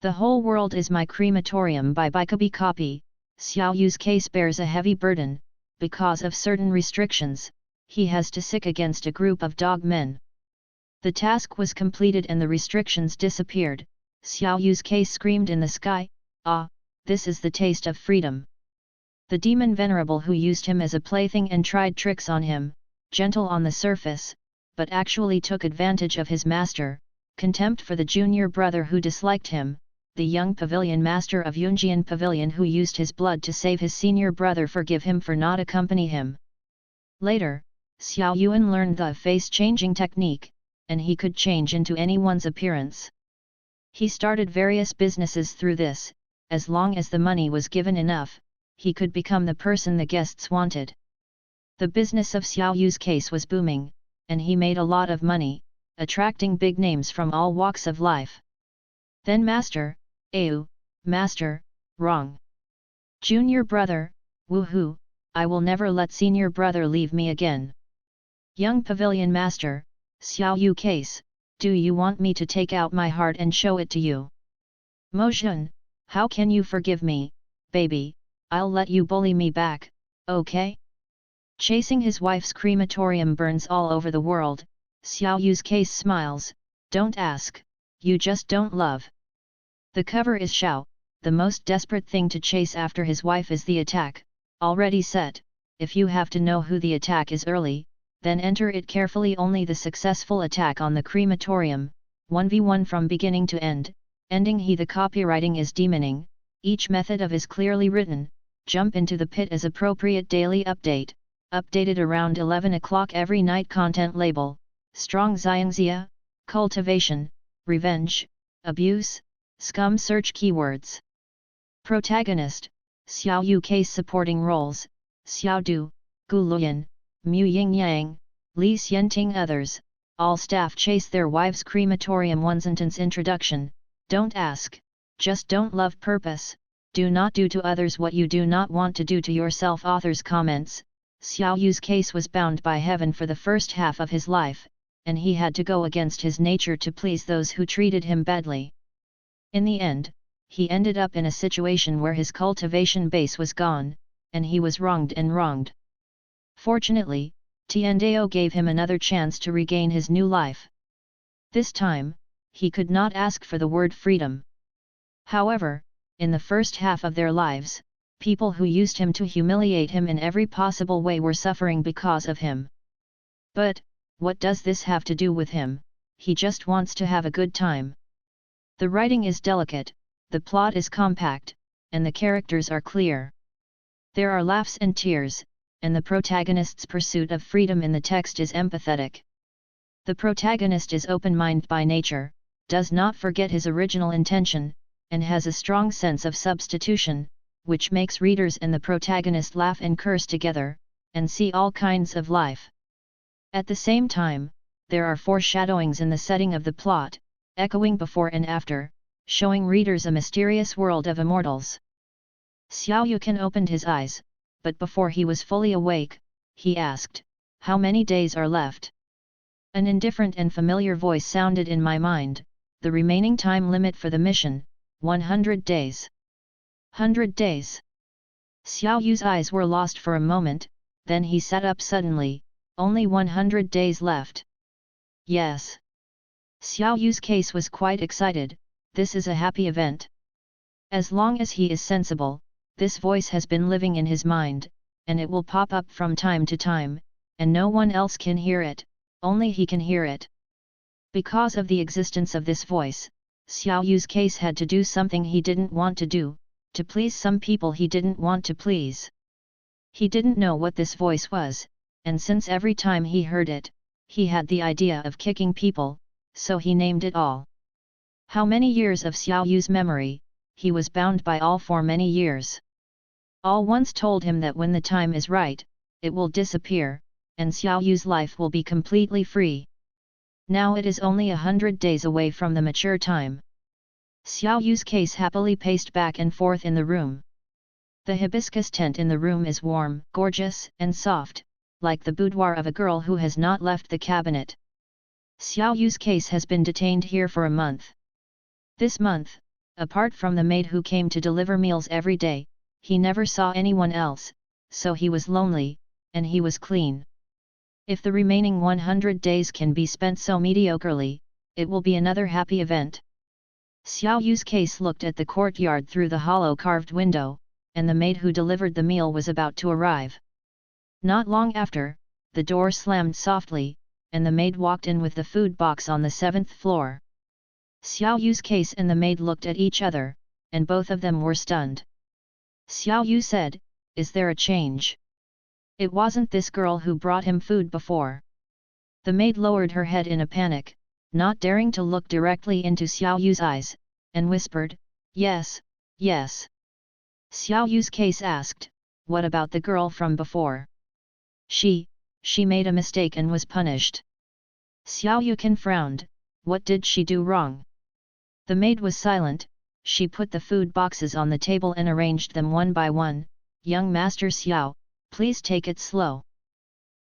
The whole world is my crematorium by Bikabi copy. Xiao Yu's case bears a heavy burden, because of certain restrictions, he has to sick against a group of dog men. The task was completed and the restrictions disappeared. Xiao Yu's case screamed in the sky, "Ah, this is the taste of freedom." The demon venerable who used him as a plaything and tried tricks on him, gentle on the surface, but actually took advantage of his master, contempt for the junior brother who disliked him, the young pavilion master of Yunjian Pavilion who used his blood to save his senior brother, forgive him for not accompany him. Later, Xiao Yuan learned the face-changing technique, and he could change into anyone's appearance. He started various businesses through this. As long as the money was given enough, he could become the person the guests wanted. The business of Xiao Yu's case was booming, and he made a lot of money, attracting big names from all walks of life. Then Master, Master, wrong. Junior brother, woohoo, I will never let senior brother leave me again. Young pavilion master, Xiao Yu case, do you want me to take out my heart and show it to you? Mojun, how can you forgive me, baby, I'll let you bully me back, okay? Chasing his wife's crematorium burns all over the world, Xiao Yu's case smiles, don't ask, you just don't love. The cover is Xiao, the most desperate thing to chase after his wife is the attack, already set. If you have to know who the attack is early, then enter it carefully. Only the successful attack on the crematorium, 1v1 from beginning to end, ending he the copywriting is demoning, each method of is clearly written, jump into the pit as appropriate daily update, updated around 11 o'clock every night. Content label, strong Xiangxia, cultivation, revenge, abuse, scum. Search keywords. Protagonist, Xiao Yu case. Supporting roles, Xiao Du, Gu Luyan, Mu Yingyang, Li Xianting. Others, all staff chase their wives' crematorium. One sentence introduction, don't ask, just don't love. Purpose, do not do to others what you do not want to do to yourself. Author's comments, Xiao Yu's case was bound by heaven for the first half of his life, and he had to go against his nature to please those who treated him badly. In the end, he ended up in a situation where his cultivation base was gone, and he was wronged and wronged. Fortunately, Tiandao gave him another chance to regain his new life. This time, he could not ask for the word freedom. However, in the first half of their lives, people who used him to humiliate him in every possible way were suffering because of him. But, what does this have to do with him? He just wants to have a good time. The writing is delicate, the plot is compact, and the characters are clear. There are laughs and tears, and the protagonist's pursuit of freedom in the text is empathetic. The protagonist is open-minded by nature, does not forget his original intention, and has a strong sense of substitution, which makes readers and the protagonist laugh and curse together, and see all kinds of life. At the same time, there are foreshadowings in the setting of the plot, echoing before and after, showing readers a mysterious world of immortals. Xiao Yukan opened his eyes, but before he was fully awake, he asked, "How many days are left?" An indifferent and familiar voice sounded in my mind, "The remaining time limit for the mission, 100 days." 100 days. Xiao Yu's eyes were lost for a moment, then he sat up suddenly, "Only 100 days left?" "Yes." Xiao Yu's case was quite excited, "This is a happy event. As long as he is sensible, this voice has been living in his mind, and it will pop up from time to time, and no one else can hear it, only he can hear it." Because of the existence of this voice, Xiao Yu's case had to do something he didn't want to do, to please some people he didn't want to please. He didn't know what this voice was, and since every time he heard it, he had the idea of kicking people, so he named it all. How many years of Xiao Yu's memory, he was bound by all for many years. All once told him that when the time is right, it will disappear, and Xiao Yu's life will be completely free. Now it is only 100 days away from the mature time. Xiao Yu's case happily paced back and forth in the room. The hibiscus tent in the room is warm, gorgeous, and soft, like the boudoir of a girl who has not left the cabinet. Xiao Yu's case has been detained here for a month. This month, Apart from the maid who came to deliver meals every day, he never saw anyone else, so he was lonely, and he was clean. If the remaining 100 days can be spent so mediocrely, it will be another happy event. Xiao Yu's case looked at the courtyard through the hollow carved window, and the maid who delivered the meal was about to arrive. Not long after, the door slammed softly, and the maid walked in with the food box on the 7th floor. Xiao Yu's case and the maid looked at each other, and both of them were stunned. Xiao Yu said, "Is there a change? It wasn't this girl who brought him food before." The maid lowered her head in a panic, not daring to look directly into Xiao Yu's eyes, and whispered, "Yes, yes." Xiao Yu's case asked, "What about the girl from before?" She made a mistake and was punished." Xiao Yukin frowned, "What did she do wrong?" The maid was silent. She put the food boxes on the table and arranged them one by one. "Young Master Xiao, please take it slow."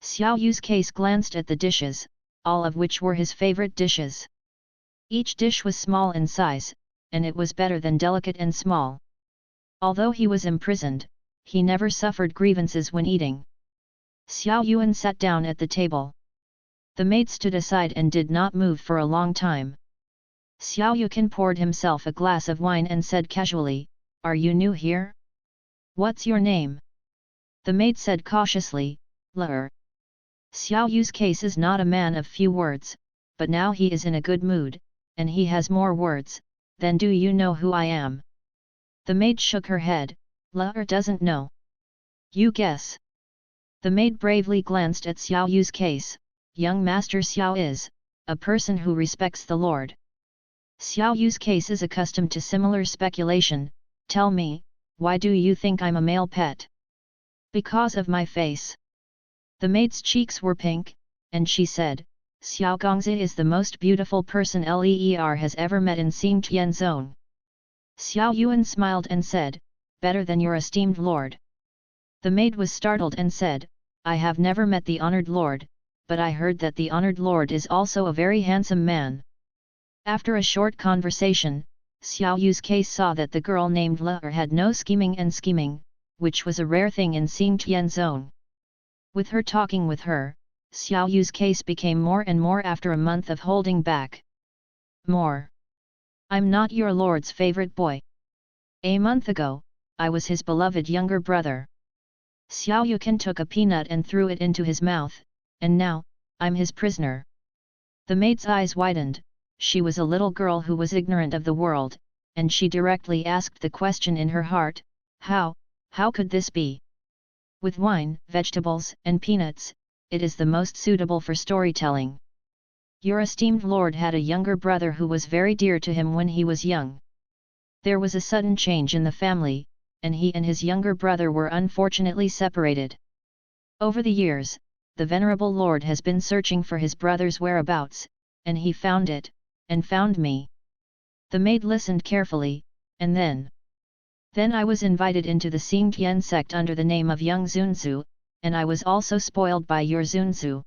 Xiao Yu's case glanced at the dishes, all of which were his favorite dishes. Each dish was small in size, and it was better than delicate and small. Although he was imprisoned, he never suffered grievances when eating. Xiao Yuan sat down at the table. The maid stood aside and did not move for a long time. Xiao Yukin poured himself a glass of wine and said casually, "Are you new here? What's your name?" The maid said cautiously, "Lur." Xiao Yu's case is not a man of few words, but now he is in a good mood, and he has more words. "Then do you know who I am?" The maid shook her head. "Lur doesn't know." "You guess." The maid bravely glanced at Xiao Yu's case. "Young Master Xiao is a person who respects the Lord." Xiao Yu's case is accustomed to similar speculation. "Tell me, why do you think I'm a male pet?" "Because of my face." The maid's cheeks were pink, and she said, "Xiao Gongzi is the most beautiful person Leer has ever met in Xingtian Zone." Xiao Yuan smiled and said, "Better than your esteemed lord." The maid was startled and said, "I have never met the honored lord, but I heard that the honored lord is also a very handsome man." After a short conversation, Xiao Yu's case saw that the girl named Lur had no scheming, which was a rare thing in Xingtian Zone. With her talking with her, Xiao Yu's case became more and more after a month of holding back. "More. I'm not your lord's favorite boy. A month ago, I was his beloved younger brother." Xiao Yukin took a peanut and threw it into his mouth, "And now, I'm his prisoner." The maid's eyes widened. She was a little girl who was ignorant of the world, and she directly asked the question in her heart, how could this be? With wine, vegetables, and peanuts, it is the most suitable for storytelling. Your esteemed lord had a younger brother who was very dear to him when he was young. There was a sudden change in the family, and he and his younger brother were unfortunately separated. Over the years, the venerable lord has been searching for his brother's whereabouts, and he found it, and found me. The maid listened carefully, and then I was invited into the Xingtian sect under the name of Young Zunzu, and I was also spoiled by your Zunzu.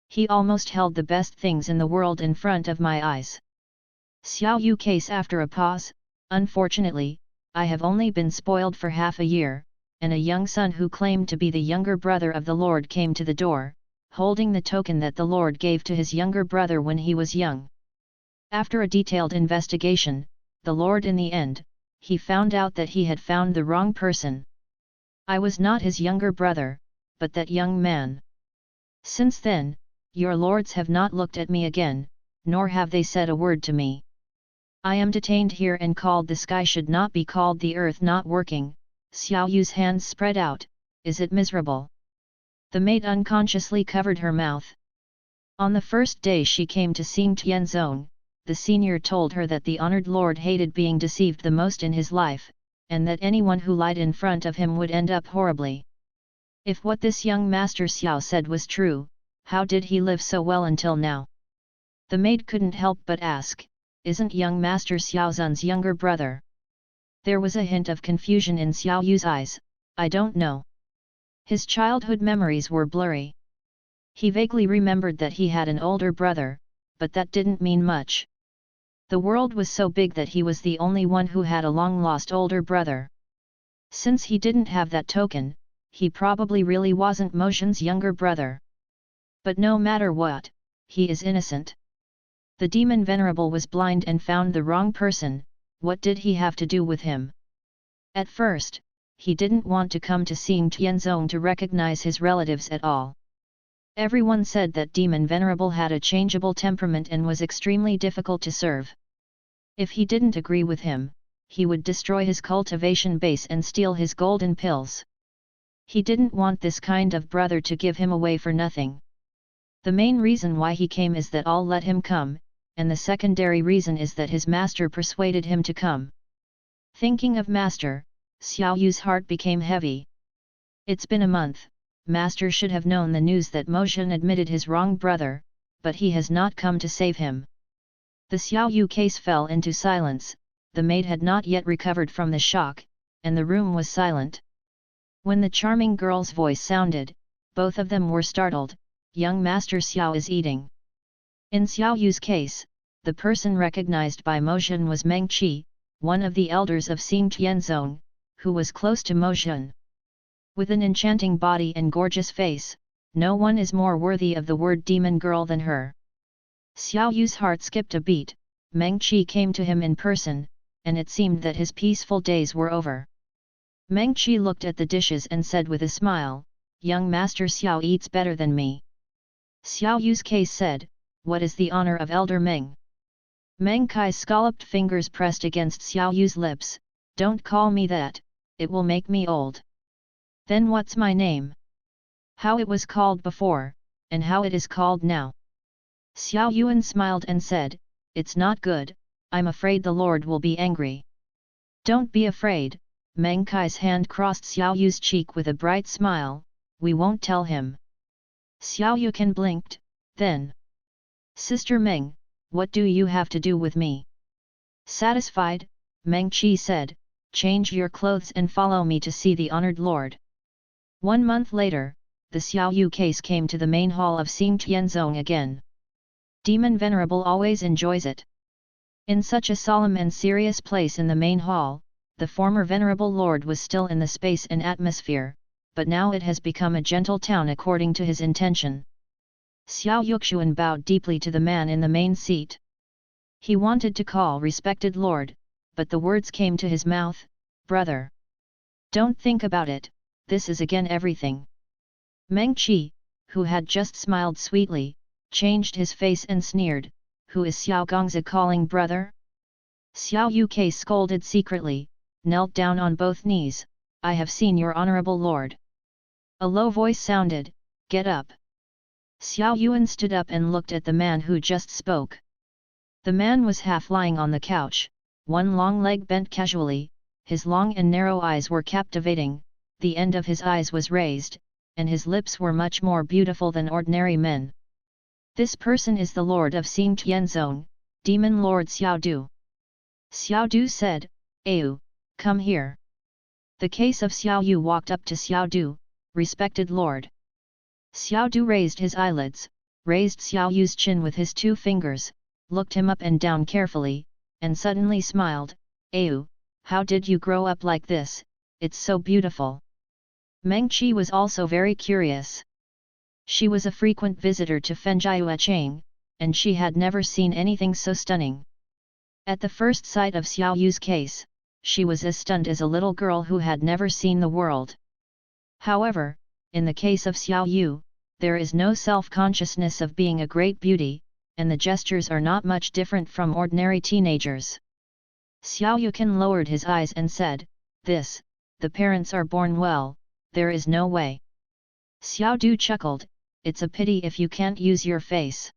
He almost held the best things in the world in front of my eyes." Xiao Yu case after a pause, "Unfortunately, I have only been spoiled for half a year, and a young son who claimed to be the younger brother of the Lord came to the door, holding the token that the Lord gave to his younger brother when he was young. After a detailed investigation, the Lord in the end, he found out that he had found the wrong person. I was not his younger brother, but that young man. Since then, your lords have not looked at me again, nor have they said a word to me. I am detained here and called the sky should not be called the earth not working." Xiao Yu's hands spread out. "Is it miserable?" The maid unconsciously covered her mouth. On the first day she came to Xingtian Zone, the senior told her that the honored lord hated being deceived the most in his life, and that anyone who lied in front of him would end up horribly. If what this young master Xiao said was true, how did he live so well until now? The maid couldn't help but ask, "Isn't young master Xiao Zun's younger brother?" There was a hint of confusion in Xiao Yu's eyes. "I don't know." His childhood memories were blurry. He vaguely remembered that he had an older brother, but that didn't mean much. The world was so big that he was the only one who had a long-lost older brother. Since he didn't have that token, he probably really wasn't Motion's younger brother. But no matter what, he is innocent. The demon venerable was blind and found the wrong person. What did he have to do with him? At first, he didn't want to come to Xing Tianzong to recognize his relatives at all. Everyone said that demon venerable had a changeable temperament and was extremely difficult to serve. If he didn't agree with him, he would destroy his cultivation base and steal his golden pills. He didn't want this kind of brother to give him away for nothing. The main reason why he came is that all let him come, and the secondary reason is that his master persuaded him to come. Thinking of master, Xiao Yu's heart became heavy. It's been a month. Master should have known the news that Motion admitted his wrong brother, but he has not come to save him. The Xiao Yu case fell into silence. The maid had not yet recovered from the shock, and the room was silent. When the charming girl's voice sounded, both of them were startled. Young Master Xiao is eating. In Xiao Yu's case, the person recognized by Motion was Meng Qi, one of the elders of Xing Tianzong, who was close to Motion. With an enchanting body and gorgeous face, no one is more worthy of the word demon girl than her. Xiao Yu's heart skipped a beat. Meng Qi came to him in person, and it seemed that his peaceful days were over. Meng Qi looked at the dishes and said with a smile, "Young Master Xiao eats better than me." Xiao Yu's case said, "What is the honor of Elder Meng?" Meng Kai's scalloped fingers pressed against Xiao Yu's lips. "Don't call me that, it will make me old." "Then what's my name? How it was called before, and how it is called now?" Xiao Yuan smiled and said, "It's not good, I'm afraid the Lord will be angry." "Don't be afraid." Meng Kai's hand crossed Xiao Yu's cheek with a bright smile, "We won't tell him." Xiao Yuan blinked, then, "Sister Meng, what do you have to do with me?" Satisfied, Meng Qi said, "Change your clothes and follow me to see the honored Lord." 1 month later, the Xiao Yu case came to the main hall of Xing Tianzong again. Demon Venerable always enjoys it. In such a solemn and serious place in the main hall, the former Venerable Lord was still in the space and atmosphere, but now it has become a gentle town according to his intention. Xiao Yuxuan bowed deeply to the man in the main seat. He wanted to call respected Lord, but the words came to his mouth, "Brother. Don't think about it, this is again everything." Meng Qi, who had just smiled sweetly, changed his face and sneered, "Who is Xiao Gongzi calling brother?" Xiao Yu scolded secretly, knelt down on both knees, "I have seen your honorable lord." A low voice sounded, "Get up." Xiao Yuan stood up and looked at the man who just spoke. The man was half lying on the couch, one long leg bent casually, his long and narrow eyes were captivating, the end of his eyes was raised, and his lips were much more beautiful than ordinary men. "This person is the Lord of Xing Tianzong, Demon Lord Xiao Du." Xiao Du said, "Ayu, come here." The case of Xiao Yu walked up to Xiao Du, "Respected Lord." Xiao Du raised his eyelids, raised Xiao Yu's chin with his 2 fingers, looked him up and down carefully, and suddenly smiled, "Ayu, how did you grow up like this? It's so beautiful." Meng Qi was also very curious. She was a frequent visitor to Fenjiuechang, and she had never seen anything so stunning. At the first sight of Xiao Yu's case, she was as stunned as a little girl who had never seen the world. However, in the case of Xiao Yu, there is no self-consciousness of being a great beauty, and the gestures are not much different from ordinary teenagers. Xiao Yuan lowered his eyes and said, the parents are born well, there is no way." Xiao Du chuckled, "It's a pity if you can't use your face."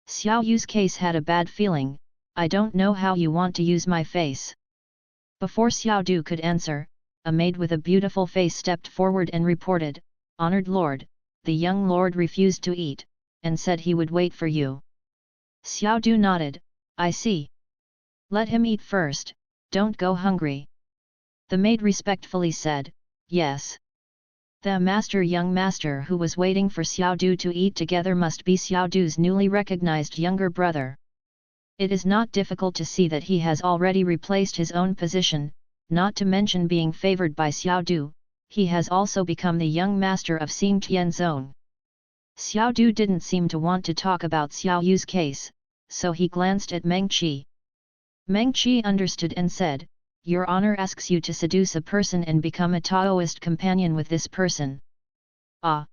Xiao Yu's case had a bad feeling, "I don't know how you want to use my face." Before Xiao Du could answer, a maid with a beautiful face stepped forward and reported, "Honored Lord, the young lord refused to eat, and said he would wait for you." Xiao Du nodded, "I see. Let him eat first, don't go hungry." The maid respectfully said, "Yes." The young master who was waiting for Xiao Du to eat together must be Xiao Du's newly recognized younger brother. It is not difficult to see that he has already replaced his own position, not to mention being favored by Xiao Du. He has also become the young master of Xing Tianzong. Xiao Du didn't seem to want to talk about Xiao Yu's case, so he glanced at Meng Qi. Meng Qi understood and said, "Your honor asks you to seduce a person and become a Taoist companion with this person." Ah!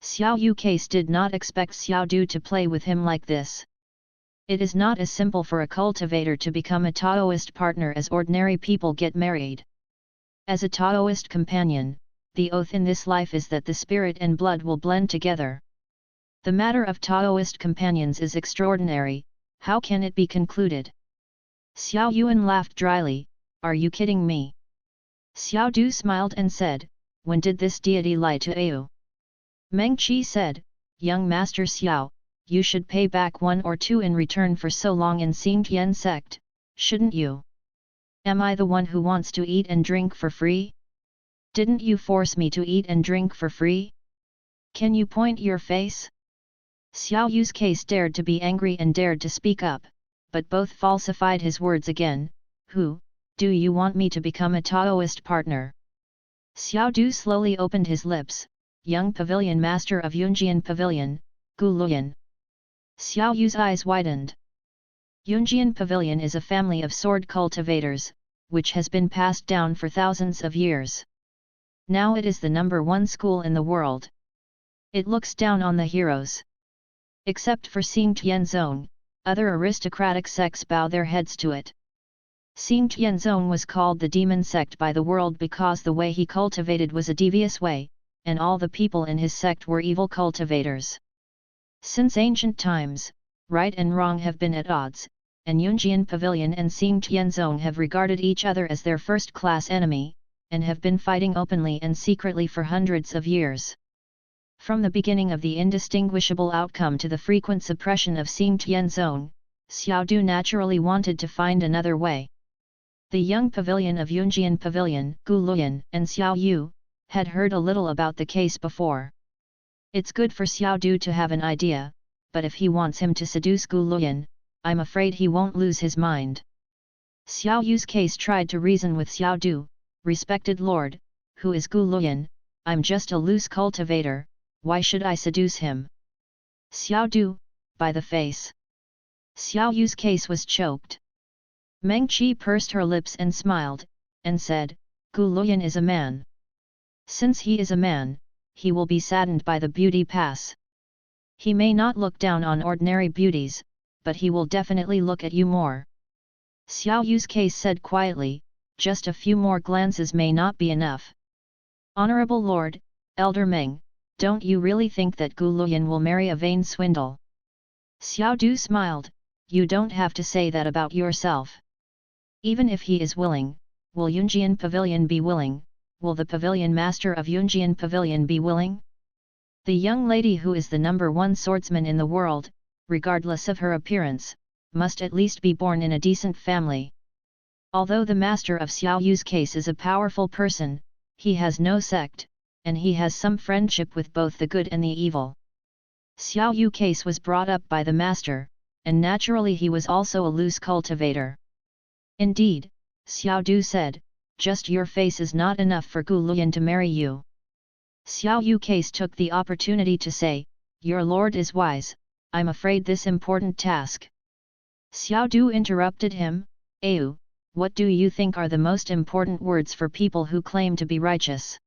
Xiao Yu case did not expect Xiao Du to play with him like this. It is not as simple for a cultivator to become a Taoist partner as ordinary people get married. As a Taoist companion, the oath in this life is that the spirit and blood will blend together. The matter of Taoist companions is extraordinary. How can it be concluded? Xiao Yuan laughed dryly. Are you kidding me? Xiao Du smiled and said, when did this deity lie to you? Meng Qi said, young master Xiao, you should pay back 1 or 2 in return for so long in Xingtian sect, shouldn't you? Am I the one who wants to eat and drink for free? Didn't you force me to eat and drink for free? Can you point your face? Xiao Yu's case dared to be angry and dared to speak up, but both falsified his words again. Who, do you want me to become a Taoist partner? Xiao Du slowly opened his lips, young pavilion master of Yunjian Pavilion, Gu Luyan. Xiao Yu's eyes widened. Yunjian Pavilion is a family of sword cultivators, which has been passed down for thousands of years. Now it is the #1 school in the world. It looks down on the heroes. Except for Xing Tianzong, other aristocratic sects bow their heads to it. Xing Tianzong was called the demon sect by the world because the way he cultivated was a devious way, and all the people in his sect were evil cultivators. Since ancient times, right and wrong have been at odds, and Yunjian Pavilion and Xing Tianzong have regarded each other as their first-class enemy, and have been fighting openly and secretly for hundreds of years. From the beginning of the indistinguishable outcome to the frequent suppression of Xing Tianzong, Xiao Du naturally wanted to find another way. The young pavilion of Yunjian Pavilion, Gu Luyan and Xiao Yu, had heard a little about the case before. It's good for Xiao Du to have an idea, but if he wants him to seduce Gu Luyan, I'm afraid he won't lose his mind. Xiao Yu's case tried to reason with Xiao Du, respected lord, who is Gu Luyan? I'm just a loose cultivator, why should I seduce him? Xiao Du, by the face. Xiao Yu's case was choked. Meng Qi pursed her lips and smiled, and said, Gu Luyan is a man. Since he is a man, he will be saddened by the beauty pass. He may not look down on ordinary beauties, but he will definitely look at you more. Xiao Yu's case said quietly, just a few more glances may not be enough. Honorable Lord, Elder Meng, don't you really think that Gu Luyan will marry a vain swindle? Xiao Du smiled, you don't have to say that about yourself. Even if he is willing, will Yunjian Pavilion be willing? Will the pavilion master of Yunjian Pavilion be willing? The young lady who is the #1 swordsman in the world, regardless of her appearance, must at least be born in a decent family. Although the master of Xiao Yu's case is a powerful person, he has no sect, and he has some friendship with both the good and the evil. Xiao Yu case was brought up by the master, and naturally he was also a loose cultivator. Indeed, Xiao Du said, just your face is not enough for Gu Luyan to marry you. Xiao Yu case took the opportunity to say, your lord is wise, I'm afraid this important task. Xiao Du interrupted him, Ayu, what do you think are the most important words for people who claim to be righteous?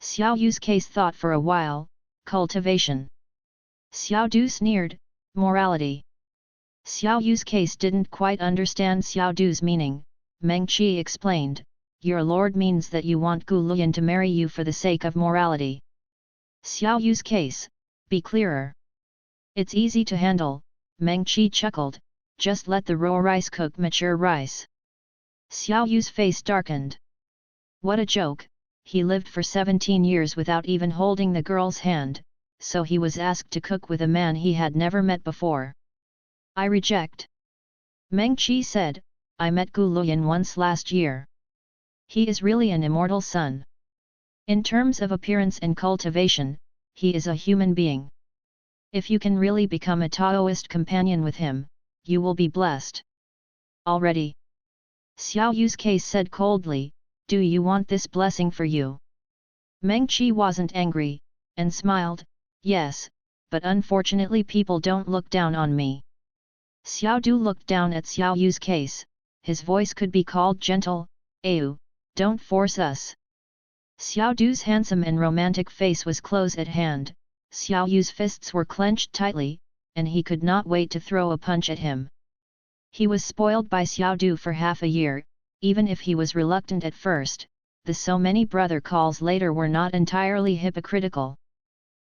Xiao Yu's case thought for a while, cultivation. Xiao Du sneered, morality. Xiao Yu's case didn't quite understand Xiao Du's meaning. Meng Qi explained, your lord means that you want Gu Luyan to marry you for the sake of morality. Xiao Yu's case, be clearer. It's easy to handle, Meng Qi chuckled, just let the raw rice cook mature rice. Xiao Yu's face darkened. What a joke, he lived for 17 years without even holding the girl's hand, so he was asked to cook with a man he had never met before. I reject. Meng Qi said, I met Gu Luyan once last year. He is really an immortal son. In terms of appearance and cultivation, he is a human being. If you can really become a Taoist companion with him, you will be blessed. Already? Xiao Yu's case said coldly, do you want this blessing for you? Meng Qi wasn't angry, and smiled, yes, but unfortunately people don't look down on me. Xiao Du looked down at Xiao Yu's case, his voice could be called gentle, Ayu, don't force us. Xiao Du's handsome and romantic face was close at hand, Xiao Yu's fists were clenched tightly, and he could not wait to throw a punch at him. He was spoiled by Xiao Du for half a year, even if he was reluctant at first, the so many brother calls later were not entirely hypocritical.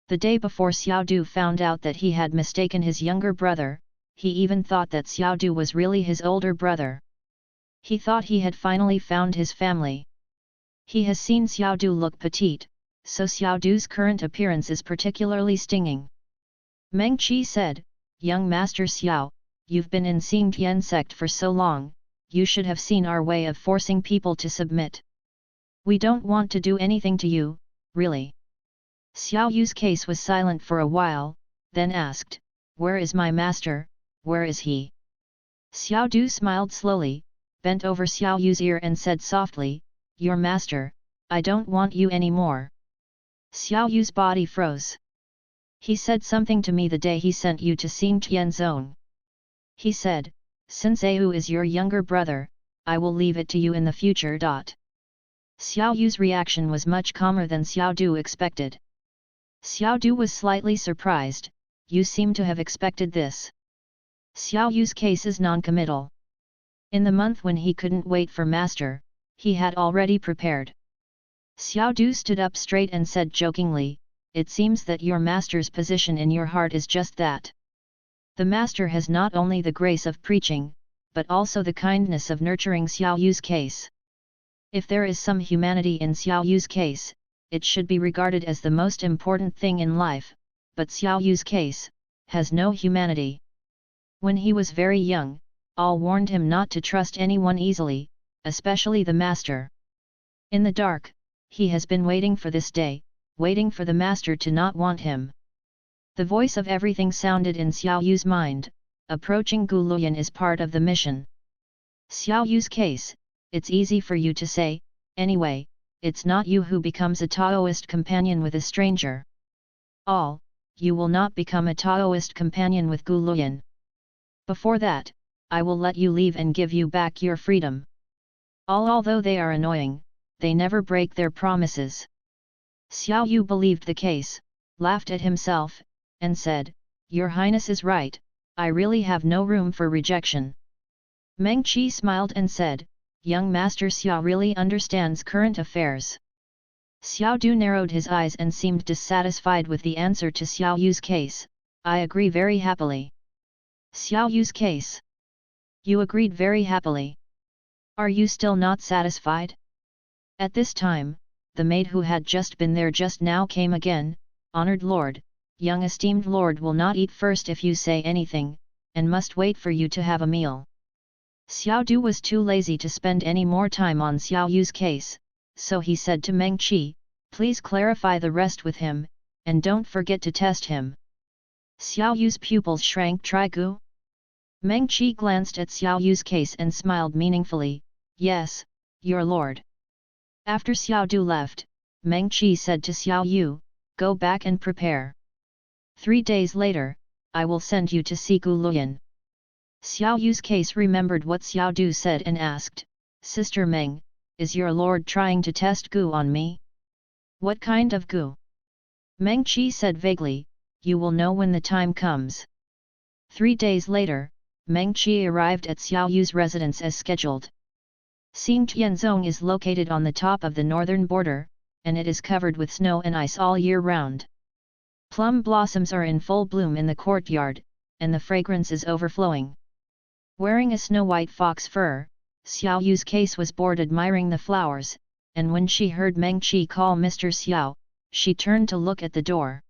The day before Xiao Du found out that he had mistaken his younger brother, he even thought that Xiao Du was really his older brother. He thought he had finally found his family. He has seen Xiao Du look petite, so Xiao Du's current appearance is particularly stinging. Meng Qi said, young Master Xiao, you've been in Xingtian sect for so long, you should have seen our way of forcing people to submit. We don't want to do anything to you, really. Xiao Yu's case was silent for a while, then asked, where is my master, where is he? Xiao Du smiled slowly, bent over Xiao Yu's ear and said softly, your master, I don't want you anymore. Xiao Yu's body froze. He said something to me the day he sent you to Xingtian Zone. He said, since Ayu is your younger brother, I will leave it to you in the future. Xiao Yu's reaction was much calmer than Xiao Du expected. Xiao Du was slightly surprised, you seem to have expected this. Xiao Yu's case is non-committal. In the month when he couldn't wait for master, he had already prepared. Xiao Du stood up straight and said jokingly, it seems that your master's position in your heart is just that. The master has not only the grace of preaching, but also the kindness of nurturing Xiao Yu's case. If there is some humanity in Xiao Yu's case, it should be regarded as the most important thing in life, but Xiao Yu's case has no humanity. When he was very young, all warned him not to trust anyone easily, especially the master. In the dark, he has been waiting for this day, waiting for the master to not want him. The voice of everything sounded in Xiao Yu's mind, approaching Gu Luyan is part of the mission. Xiao Yu's case, it's easy for you to say, anyway, it's not you who becomes a Taoist companion with a stranger. You will not become a Taoist companion with Gu Luyan. Before that, I will let you leave and give you back your freedom. Although they are annoying, they never break their promises. Xiao Yu believed the case, laughed at himself, and said, Your Highness is right, I really have no room for rejection. Meng Qi smiled and said, Young Master Xiao really understands current affairs. Xiao Du narrowed his eyes and seemed dissatisfied with the answer to Xiao Yu's case, I agree very happily. Xiao Yu's case. You agreed very happily. Are you still not satisfied? At this time, the maid who had just been there just now came again, Honored Lord, young esteemed Lord will not eat first if you say anything, and must wait for you to have a meal. Xiao Du was too lazy to spend any more time on Xiao Yu's case, so he said to Meng Qi, please clarify the rest with him, and don't forget to test him. Xiao Yu's pupils shrank. Try Gu? Meng Qi glanced at Xiao Yu's case and smiled meaningfully, yes, your lord. After Xiao Du left, Meng Qi said to Xiao Yu, go back and prepare. 3 days later, I will send you to see Gu Luyan. Xiao Yu's case remembered what Xiao Du said and asked, Sister Meng, is your lord trying to test Gu on me? What kind of Gu? Meng Qi said vaguely, you will know when the time comes. 3 days later, Meng Qi arrived at Xiao Yu's residence as scheduled. Xingtianzong is located on the top of the northern border, and it is covered with snow and ice all year round. Plum blossoms are in full bloom in the courtyard, and the fragrance is overflowing. Wearing a snow-white fox fur, Xiao Yu's case was bored admiring the flowers, and when she heard Meng Qi call Mr. Xiao, she turned to look at the door.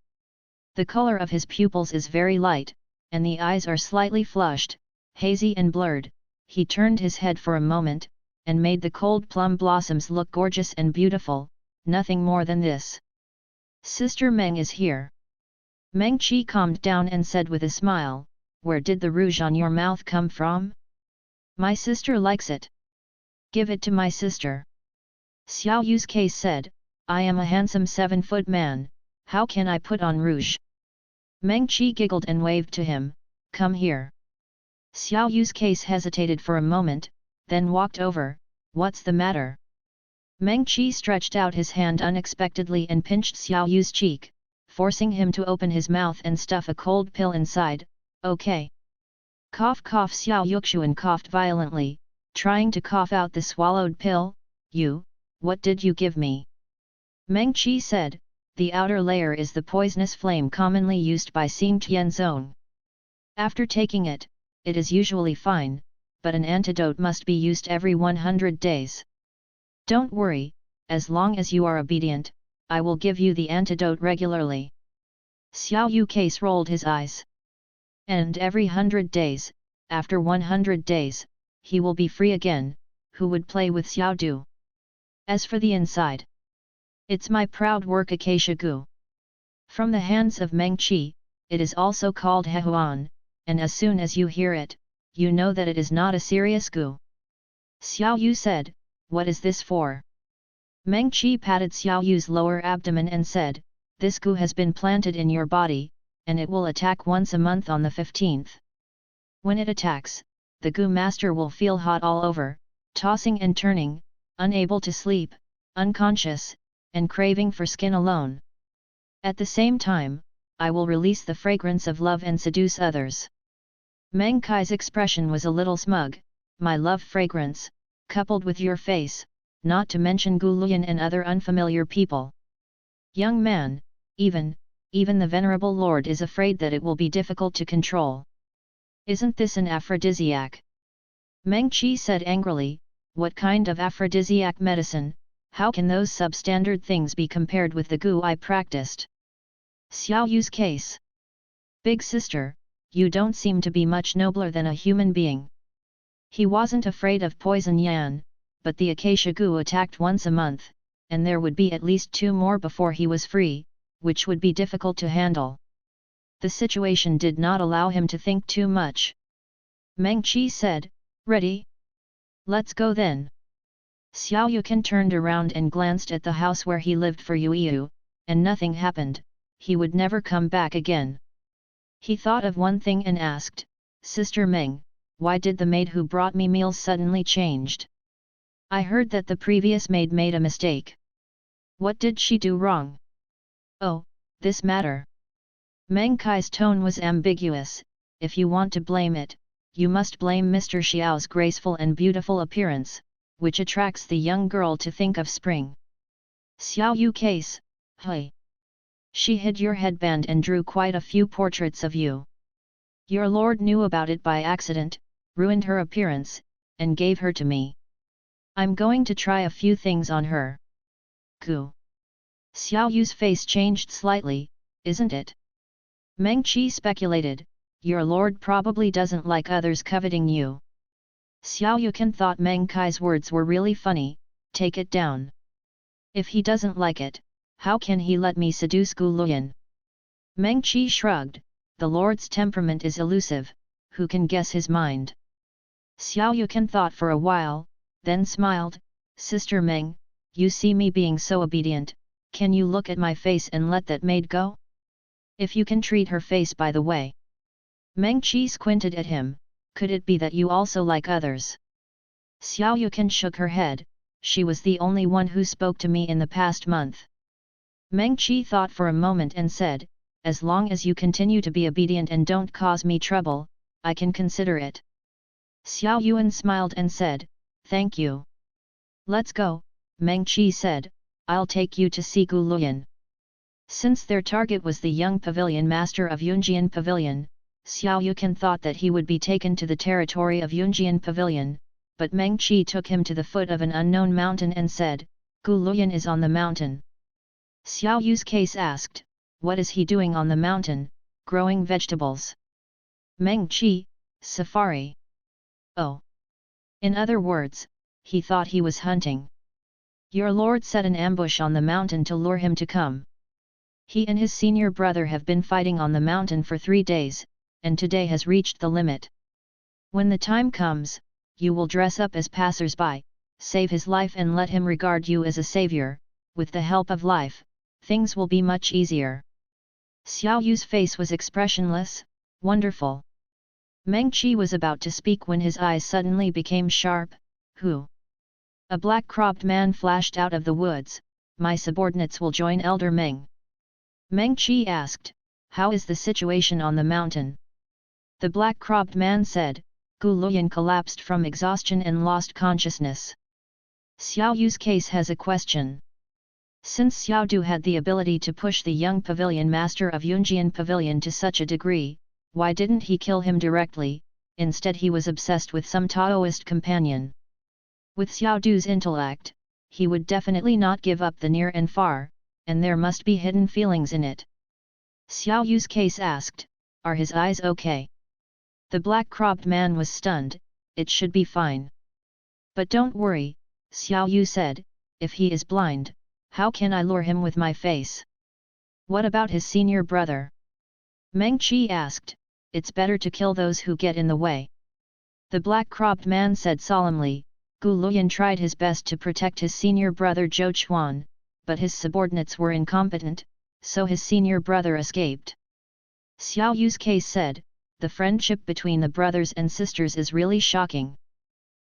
The color of his pupils is very light, and the eyes are slightly flushed, hazy and blurred. He turned his head for a moment, and made the cold plum blossoms look gorgeous and beautiful, nothing more than this. Sister Meng is here. Meng Qi calmed down and said with a smile, where did the rouge on your mouth come from? My sister likes it. Give it to my sister. Xiao Yu's case said, I am a handsome 7-foot man, how can I put on rouge? Meng Qi giggled and waved to him, come here. Xiao Yu's case hesitated for a moment, then walked over, what's the matter? Meng Qi stretched out his hand unexpectedly and pinched Xiao Yu's cheek, forcing him to open his mouth and stuff a cold pill inside. Okay. Cough cough. Xiao Yuxuan coughed violently, trying to cough out the swallowed pill. What did you give me? Meng Qi said, the outer layer is the poisonous flame commonly used by Xing Tianzong. After taking it, it is usually fine, but an antidote must be used every 100 days. Don't worry, as long as you are obedient, I will give you the antidote regularly. Xiao Yu case rolled his eyes. And every 100 days, after 100 days, he will be free again, who would play with Xiao Du? As for the inside, it's my proud work acacia gu. From the hands of Meng Qi, it is also called Hehuan, and as soon as you hear it, you know that it is not a serious gu. Xiao Yu said, what is this for? Meng Qi patted Xiao Yu's lower abdomen and said, this gu has been planted in your body, and it will attack once a month on the 15th. When it attacks, the gu master will feel hot all over, tossing and turning, unable to sleep, unconscious, and craving for skin alone. At the same time, I will release the fragrance of love and seduce others. Meng Kai's expression was a little smug, my love fragrance, coupled with your face, not to mention Gu Luyan and other unfamiliar people. Young man, even the venerable lord is afraid that it will be difficult to control. Isn't this an aphrodisiac? Meng Qi said angrily, what kind of aphrodisiac medicine, how can those substandard things be compared with the gu I practiced? Xiao Yu's case. Big sister, you don't seem to be much nobler than a human being. He wasn't afraid of poison yan, but the acacia gu attacked once a month, and there would be at least 2 more before he was free, which would be difficult to handle. The situation did not allow him to think too much. Meng Qi said, ready? Let's go then. Xiao Yukan turned around and glanced at the house where he lived for Yu, and nothing happened, he would never come back again. He thought of one thing and asked, Sister Meng, why did the maid who brought me meals suddenly changed? I heard that the previous maid made a mistake. What did she do wrong? Oh, this matter. Meng Kai's tone was ambiguous, if you want to blame it, you must blame Mr. Xiao's graceful and beautiful appearance, which attracts the young girl to think of spring. Xiao Yu case, hey. She hid your headband and drew quite a few portraits of you. Your lord knew about it by accident, ruined her appearance, and gave her to me. I'm going to try a few things on her. Gu. Xiao Yu's face changed slightly, isn't it? Meng Qi speculated, your lord probably doesn't like others coveting you. Xiao Yukan thought Meng Kai's words were really funny, take it down. If he doesn't like it, how can he let me seduce Gu Luyan? Meng Qi shrugged, the lord's temperament is elusive, who can guess his mind? Xiao Yukan thought for a while, then smiled, Sister Meng, you see me being so obedient, can you look at my face and let that maid go? If you can treat her face by the way. Meng Qi squinted at him, could it be that you also like others? Xiao Yukan shook her head, she was the only one who spoke to me in the past month. Meng Qi thought for a moment and said, as long as you continue to be obedient and don't cause me trouble, I can consider it. Xiao Yuan smiled and said, thank you. Let's go, Meng Qi said, I'll take you to see Gu Luyan. Since their target was the young pavilion master of Yunjian Pavilion, Xiao Yukan thought that he would be taken to the territory of Yunjian Pavilion, but Meng Qi took him to the foot of an unknown mountain and said, Gu Luyan is on the mountain. Xiao Yu's case asked, what is he doing on the mountain, growing vegetables? Meng Qi, safari. Oh. In other words, he thought he was hunting. Your lord set an ambush on the mountain to lure him to come. He and his senior brother have been fighting on the mountain for 3 days, and today has reached the limit. When the time comes, you will dress up as passers-by, save his life and let him regard you as a savior. With the help of life, things will be much easier." Xiao Yu's face was expressionless. Wonderful. Meng Qi was about to speak when his eyes suddenly became sharp. "Who?" A black-cropped man flashed out of the woods. "My subordinates will join Elder Meng." Meng Qi asked, "How is the situation on the mountain?" The black-cropped man said, "Gu Luyan collapsed from exhaustion and lost consciousness." Xiao Yu's case has a question. Since Xiao Du had the ability to push the young pavilion master of Yunjian Pavilion to such a degree, why didn't he kill him directly? Instead he was obsessed with some Taoist companion. With Xiao Du's intellect, he would definitely not give up the near and far, and there must be hidden feelings in it. Xiao Yu's case asked, "Are his eyes okay?" The black-cropped man was stunned. "It should be fine." "But don't worry," Xiao Yu said, "if he is blind, how can I lure him with my face?" "What about his senior brother?" Meng Qi asked. "It's better to kill those who get in the way." The black-cropped man said solemnly, "Gu Luyan tried his best to protect his senior brother Zhou Chuan, but his subordinates were incompetent, so his senior brother escaped." Xiao Yu's case said, "The friendship between the brothers and sisters is really shocking."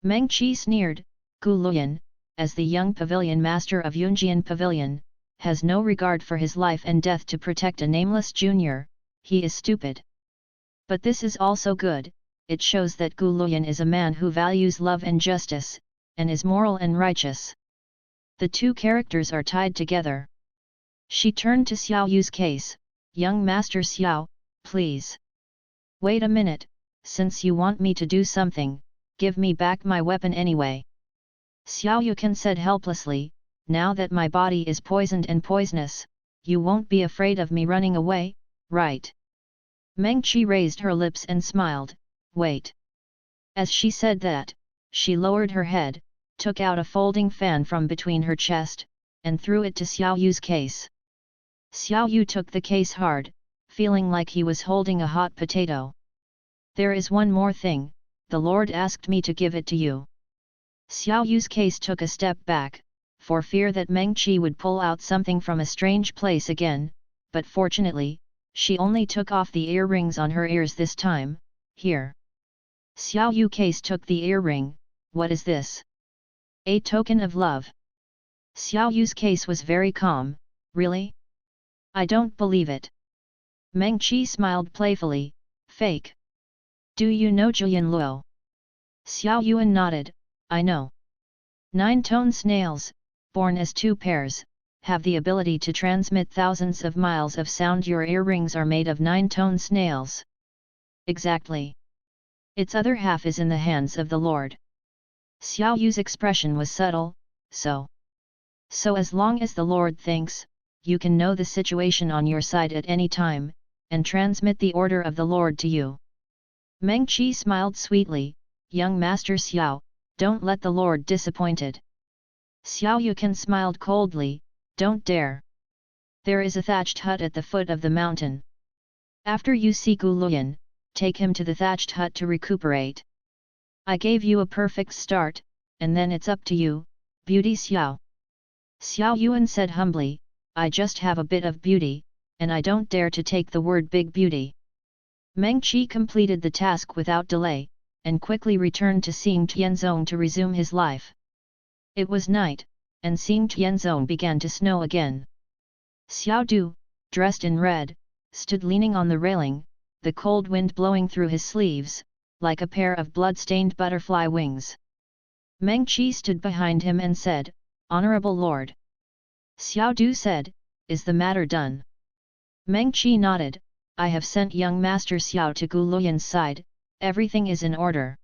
Meng Qi sneered, "Gu Luyan, as the young pavilion master of Yunjian Pavilion, has no regard for his life and death to protect a nameless junior. He is stupid. But this is also good. It shows that Gu Luyan is a man who values love and justice, and is moral and righteous." The two characters are tied together. She turned to Xiao Yu's case. "Young Master Xiao, please. Wait a minute, since you want me to do something, give me back my weapon anyway." Xiao Yukan said helplessly, "Now that my body is poisoned and poisonous, you won't be afraid of me running away, right?" Meng Qi raised her lips and smiled, "Wait." As she said that, she lowered her head, took out a folding fan from between her chest, and threw it to Xiao Yu's case. Xiao Yu took the case hard, feeling like he was holding a hot potato. "There is one more thing, the Lord asked me to give it to you." Xiao Yu's case took a step back, for fear that Meng Qi would pull out something from a strange place again, but fortunately, she only took off the earrings on her ears this time. "Here." Xiao Yu case took the earring. "What is this?" "A token of love." Xiao Yu's case was very calm. "Really? I don't believe it." Meng Qi smiled playfully. "Fake. Do you know Julian Luo?" Xiao Yuan nodded. "I know. 9-tone snails, born as 2 pairs, have the ability to transmit thousands of miles of sound. Your earrings are made of 9-tone snails." "Exactly. Its other half is in the hands of the Lord." Xiao Yu's expression was subtle. So as long as the Lord thinks, you can know the situation on your side at any time, and transmit the order of the Lord to you." Meng Qi smiled sweetly. "Young Master Xiao, don't let the Lord disappointed." Xiao Yukan smiled coldly. "Don't dare. There is a thatched hut at the foot of the mountain. After you see Gu Luyan, take him to the thatched hut to recuperate. I gave you a perfect start, and then it's up to you, Beauty Xiao." Xiao Yuan said humbly, "I just have a bit of beauty, and I don't dare to take the word big beauty." Meng Qi completed the task without delay, and quickly returned to Xing Tianzong to resume his life. It was night, and Xing Tianzong began to snow again. Xiao Du, dressed in red, stood leaning on the railing, the cold wind blowing through his sleeves, like a pair of blood-stained butterfly wings. Meng Qi stood behind him and said, "Honorable Lord." Xiao Du said, "Is the matter done?" Meng Qi nodded, "I have sent young Master Xiao to Gu Luyan's side, everything is in order."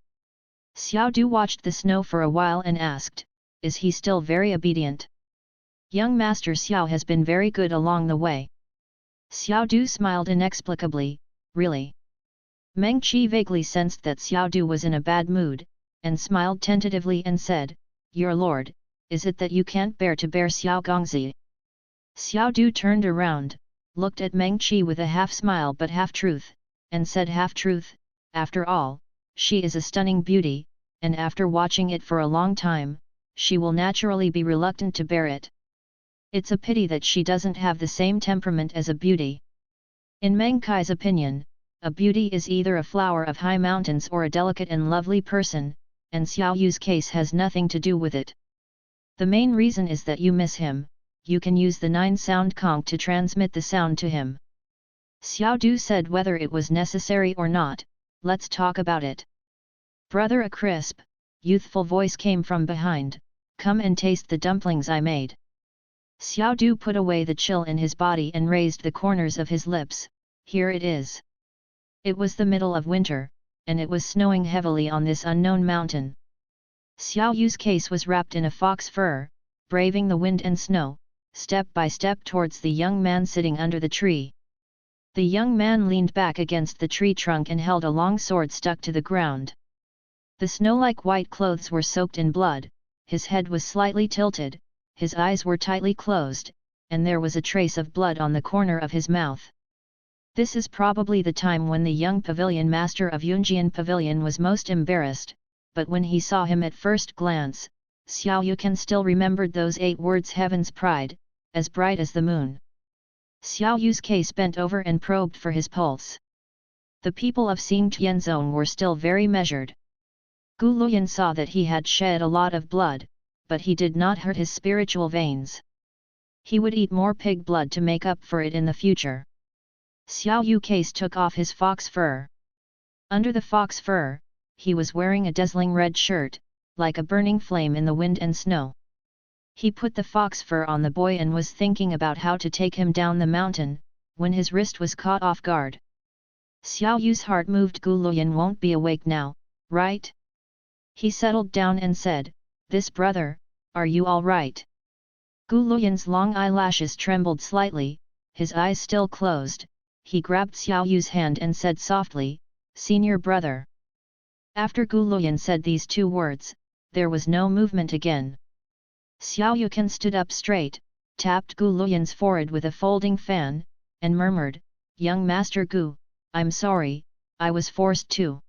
Xiao Du watched the snow for a while and asked, "Is he still very obedient?" "Young Master Xiao has been very good along the way." Xiao Du smiled inexplicably, "Really?" Meng Qi vaguely sensed that Xiao Du was in a bad mood, and smiled tentatively and said, "Your lord, is it that you can't bear to bear Xiao Gongzi?" Xiao Du turned around, looked at Meng Qi with a half-smile but half-truth. and said half-truth, after all, she is a stunning beauty, and after watching it for a long time, she will naturally be reluctant to bear it. It's a pity that she doesn't have the same temperament as a beauty. In Meng Kai's opinion, a beauty is either a flower of high mountains or a delicate and lovely person, and Xiao Yu's case has nothing to do with it. The main reason is that you miss him. You can use the 9-sound conch to transmit the sound to him. Xiao Du said whether it was necessary or not, let's talk about it. Brother, a crisp, youthful voice came from behind, come and taste the dumplings I made. Xiao Du put away the chill in his body and raised the corners of his lips, here it is. It was the middle of winter, and it was snowing heavily on this unknown mountain. Xiao Yu's case was wrapped in a fox fur, braving the wind and snow, step by step towards the young man sitting under the tree. The young man leaned back against the tree trunk and held a long sword stuck to the ground. The snow-like white clothes were soaked in blood, his head was slightly tilted, his eyes were tightly closed, and there was a trace of blood on the corner of his mouth. This is probably the time when the young pavilion master of Yunjian Pavilion was most embarrassed, but when he saw him at first glance, Xiao Yukan still remembered those 8 words heaven's pride, as bright as the moon. Xiao Yu's case bent over and probed for his pulse. The people of Xingtian Zone were still very measured. Gu Luyan saw that he had shed a lot of blood, but he did not hurt his spiritual veins. He would eat more pig blood to make up for it in the future. Xiao Yu case took off his fox fur. Under the fox fur, he was wearing a dazzling red shirt, like a burning flame in the wind and snow. He put the fox fur on the boy and was thinking about how to take him down the mountain, when his wrist was caught off guard. Xiao Yu's heart moved. Gu Luyan won't be awake now, right? He settled down and said, this brother, are you all right? Gu Luyan's long eyelashes trembled slightly, his eyes still closed. He grabbed Xiao Yu's hand and said softly, senior brother. After Gu Luyan said these 2 words, there was no movement again. Xiao Yukan stood up straight, tapped Gu Luyan's forehead with a folding fan, and murmured, young master Gu, I'm sorry, I was forced to.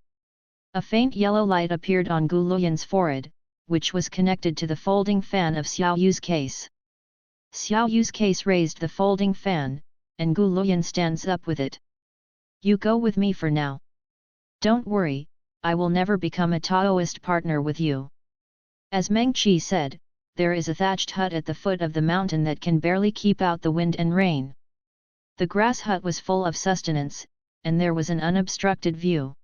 A faint yellow light appeared on Gu Luyan's forehead, which was connected to the folding fan of Xiao Yu's case. Xiao Yu's case raised the folding fan, and Gu Luyan stands up with it. You go with me for now. Don't worry, I will never become a Taoist partner with you. As Meng Qi said, there is a thatched hut at the foot of the mountain that can barely keep out the wind and rain. The grass hut was full of sustenance, and there was an unobstructed view.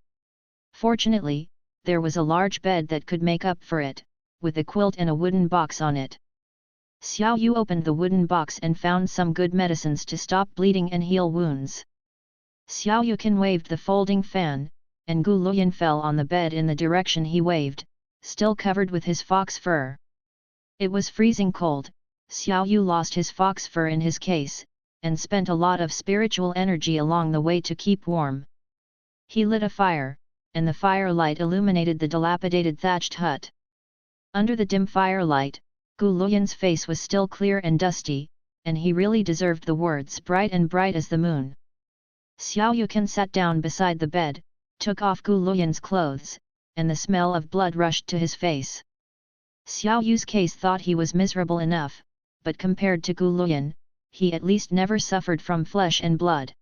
Fortunately, there was a large bed that could make up for it, with a quilt and a wooden box on it. Xiao Yu opened the wooden box and found some good medicines to stop bleeding and heal wounds. Xiao Yukan waved the folding fan, and Gu Luyan fell on the bed in the direction he waved, still covered with his fox fur. It was freezing cold. Xiao Yu lost his fox fur in his case, and spent a lot of spiritual energy along the way to keep warm. He lit a fire, and the firelight illuminated the dilapidated thatched hut. Under the dim firelight, Gu Luyan's face was still clear and dusty, and he really deserved the words bright and bright as the moon. Xiao Yukan sat down beside the bed, took off Gu Luyan's clothes, and the smell of blood rushed to his face. Xiao Yu's case thought he was miserable enough, but compared to Gu Luyan, he at least never suffered from flesh and blood.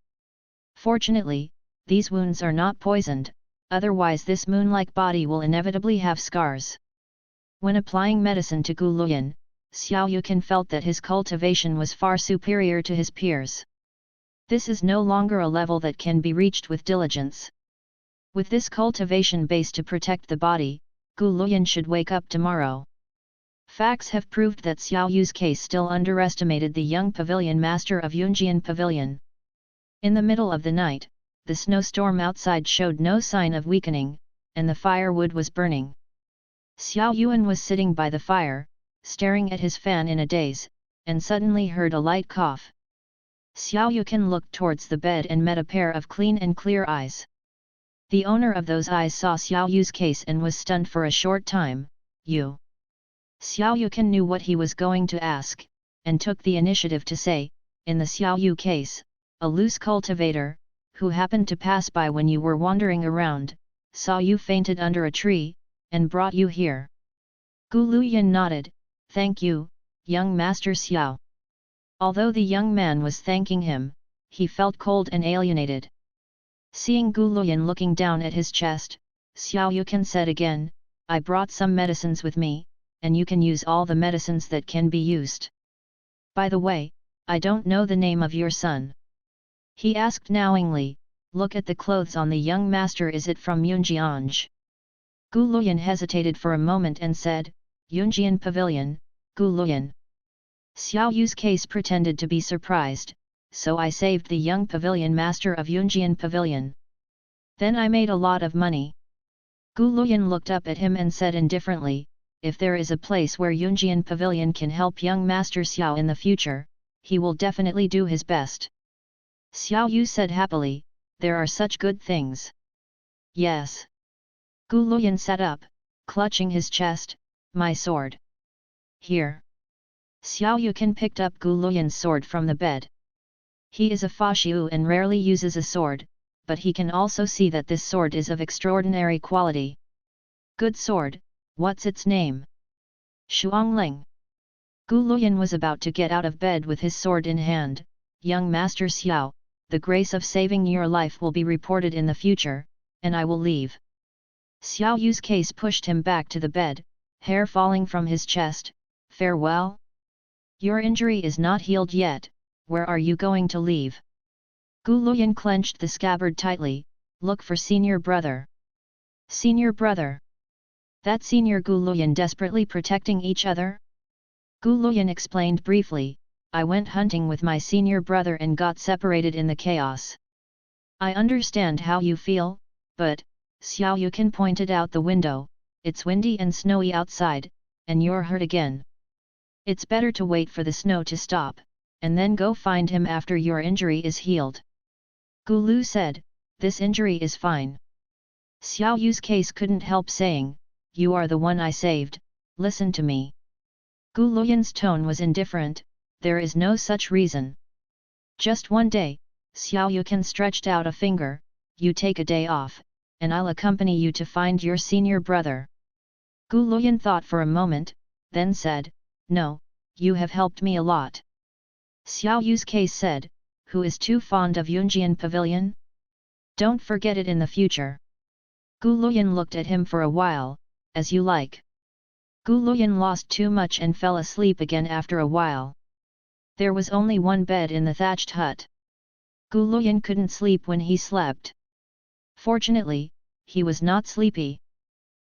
Fortunately, these wounds are not poisoned, otherwise this moon-like body will inevitably have scars. When applying medicine to Gu Luyan, Xiao Yukan felt that his cultivation was far superior to his peers. This is no longer a level that can be reached with diligence. With this cultivation base to protect the body, Gu Luyan should wake up tomorrow. Facts have proved that Xiao Yu's case still underestimated the young pavilion master of Yunjian Pavilion. In the middle of the night, the snowstorm outside showed no sign of weakening, and the firewood was burning. Xiao Yuan was sitting by the fire, staring at his fan in a daze, and suddenly heard a light cough. Xiao Yukan looked towards the bed and met a pair of clean and clear eyes. The owner of those eyes saw Xiao Yu's case and was stunned for a short time. You. Xiao Yukan knew what he was going to ask, and took the initiative to say, in the Xiao Yu case, a loose cultivator, who happened to pass by when you were wandering around, saw you fainted under a tree, and brought you here. Gu Luyan nodded, "Thank you, young Master Xiao." Although the young man was thanking him, he felt cold and alienated. Seeing Gu Luyan looking down at his chest, Xiao Yukan said again, "I brought some medicines with me, and you can use all the medicines that can be used. By the way, I don't know the name of your son." He asked knowingly, "Look at the clothes on the young master, is it from Yunjianj?" Gu Luyan hesitated for a moment and said, "Yunjian Pavilion, Gu Luyan." Xiao Yu's case pretended to be surprised, "So I saved the young pavilion master of Yunjian Pavilion. Then I made a lot of money." Gu Luyan looked up at him and said indifferently, "If there is a place where Yunjian Pavilion can help young Master Xiao in the future, he will definitely do his best." Xiao Yu said happily, "There are such good things." "Yes." Gu Luyan sat up, clutching his chest, "My sword. Here." Xiao Yukan picked up Gu Luyan's sword from the bed. He is a Fashiu and rarely uses a sword, but he can also see that this sword is of extraordinary quality. "Good sword, what's its name?" "Shuangling." Gu Luyan was about to get out of bed with his sword in hand. "Young Master Xiao, the grace of saving your life will be reported in the future, and I will leave." Xiao Yu's case pushed him back to the bed, hair falling from his chest. "Farewell? Your injury is not healed yet, where are you going to leave?" Gu Luyan clenched the scabbard tightly, "Look for senior brother." "Senior brother? That senior Gu Luyan desperately protecting each other?" Gu Luyan explained briefly, "I went hunting with my senior brother and got separated in the chaos." "I understand how you feel, but," Xiao Yukan pointed out the window, "it's windy and snowy outside, and you're hurt again. It's better to wait for the snow to stop, and then go find him after your injury is healed." Gu Lu said, "This injury is fine." Xiao Yu's case couldn't help saying, "You are the one I saved, listen to me." Gu Luyan's tone was indifferent, "There is no such reason. Just one day," Xiao Yukan stretched out a finger, "you take a day off, and I'll accompany you to find your senior brother." Gu Luyan thought for a moment, then said, "No, you have helped me a lot." Xiao Yu's case said, "Who is too fond of Yunjian Pavilion? Don't forget it in the future." Gu Luyan looked at him for a while, "As you like." Gu Luyan lost too much and fell asleep again after a while. There was only one bed in the thatched hut. Gu Luyan couldn't sleep when he slept. Fortunately, he was not sleepy.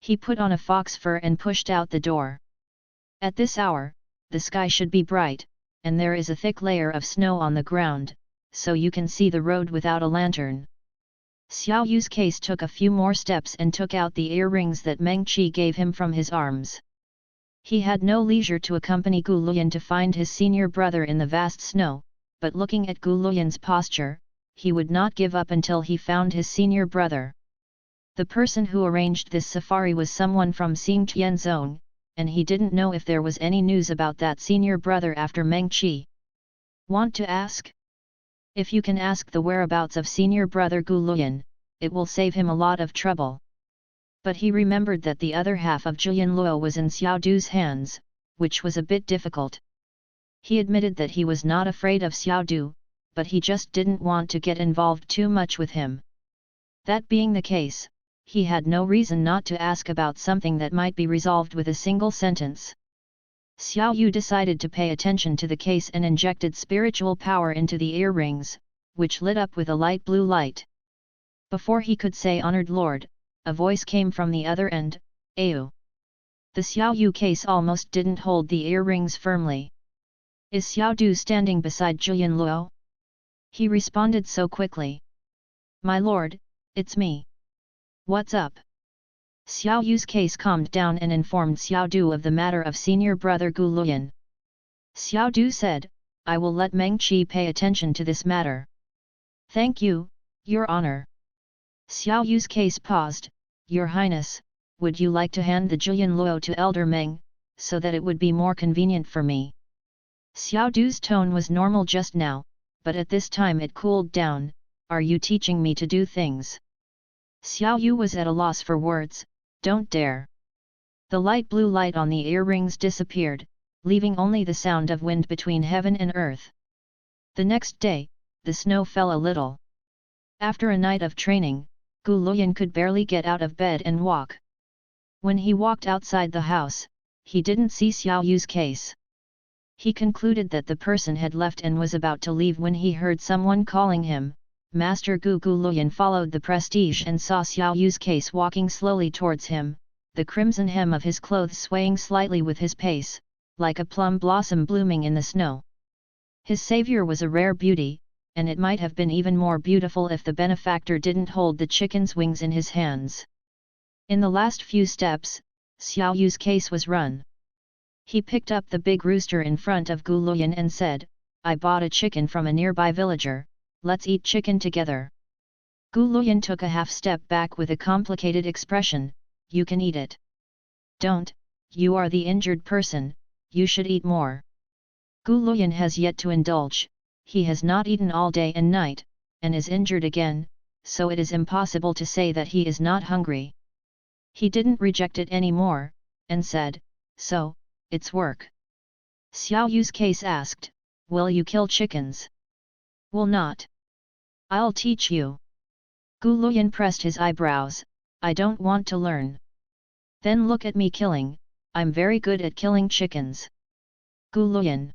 He put on a fox fur and pushed out the door. At this hour, the sky should be bright, and there is a thick layer of snow on the ground, so you can see the road without a lantern. Xiao Yu's case took a few more steps and took out the earrings that Meng Qi gave him from his arms. He had no leisure to accompany Gu Luyan to find his senior brother in the vast snow, but looking at Gu Luyan's posture, he would not give up until he found his senior brother. The person who arranged this safari was someone from Xingtian Zone, and he didn't know if there was any news about that senior brother after Meng Qi. "Want to ask? If you can ask the whereabouts of senior brother Gu Luyan, it will save him a lot of trouble." But he remembered that the other half of Julian Luo was in Xiao Du's hands, which was a bit difficult. He admitted that he was not afraid of Xiao Du, but he just didn't want to get involved too much with him. That being the case, he had no reason not to ask about something that might be resolved with a single sentence. Xiao Yu decided to pay attention to the case and injected spiritual power into the earrings, which lit up with a light blue light. Before he could say "Honored Lord," a voice came from the other end, "Ayu." The Xiao Yu case almost didn't hold the earrings firmly. "Is Xiao Du standing beside Julian Luo?" He responded so quickly. "My lord, it's me. What's up?" Xiao Yu's case calmed down and informed Xiao Du of the matter of senior brother Gu Luyan. Xiao Du said, "I will let Meng Qi pay attention to this matter." "Thank you, Your Honor." Xiao Yu's case paused, "Your Highness, would you like to hand the Julian Luo to Elder Meng, so that it would be more convenient for me?" Xiao Du's tone was normal just now, but at this time it cooled down, are you teaching me to do things? Xiao Yu was at a loss for words. Don't dare. The light blue light on the earrings disappeared, leaving only the sound of wind between heaven and earth. The next day, the snow fell a little. After a night of training, Gu Luyan could barely get out of bed and walk. When he walked outside the house, he didn't see Xiao Yu's case. He concluded that the person had left and was about to leave when he heard someone calling him. Master Gu Luyan followed the prestige and saw Xiao Yu's case walking slowly towards him, the crimson hem of his clothes swaying slightly with his pace, like a plum blossom blooming in the snow. His savior was a rare beauty, and it might have been even more beautiful if the benefactor didn't hold the chicken's wings in his hands. In the last few steps, Xiao Yu's case was run. He picked up the big rooster in front of Gu Luyan and said, I bought a chicken from a nearby villager, let's eat chicken together. Gu Luyan took a half step back with a complicated expression, you can eat it. Don't, you are the injured person, you should eat more. Gu Luyan has yet to indulge, he has not eaten all day and night, and is injured again, so it is impossible to say that he is not hungry. He didn't reject it anymore, and said, so, it's work. Xiao Yu's case asked, will you kill chickens? Will not. I'll teach you. Gu Luyan pressed his eyebrows, I don't want to learn. Then look at me killing, I'm very good at killing chickens. Gu Luyan.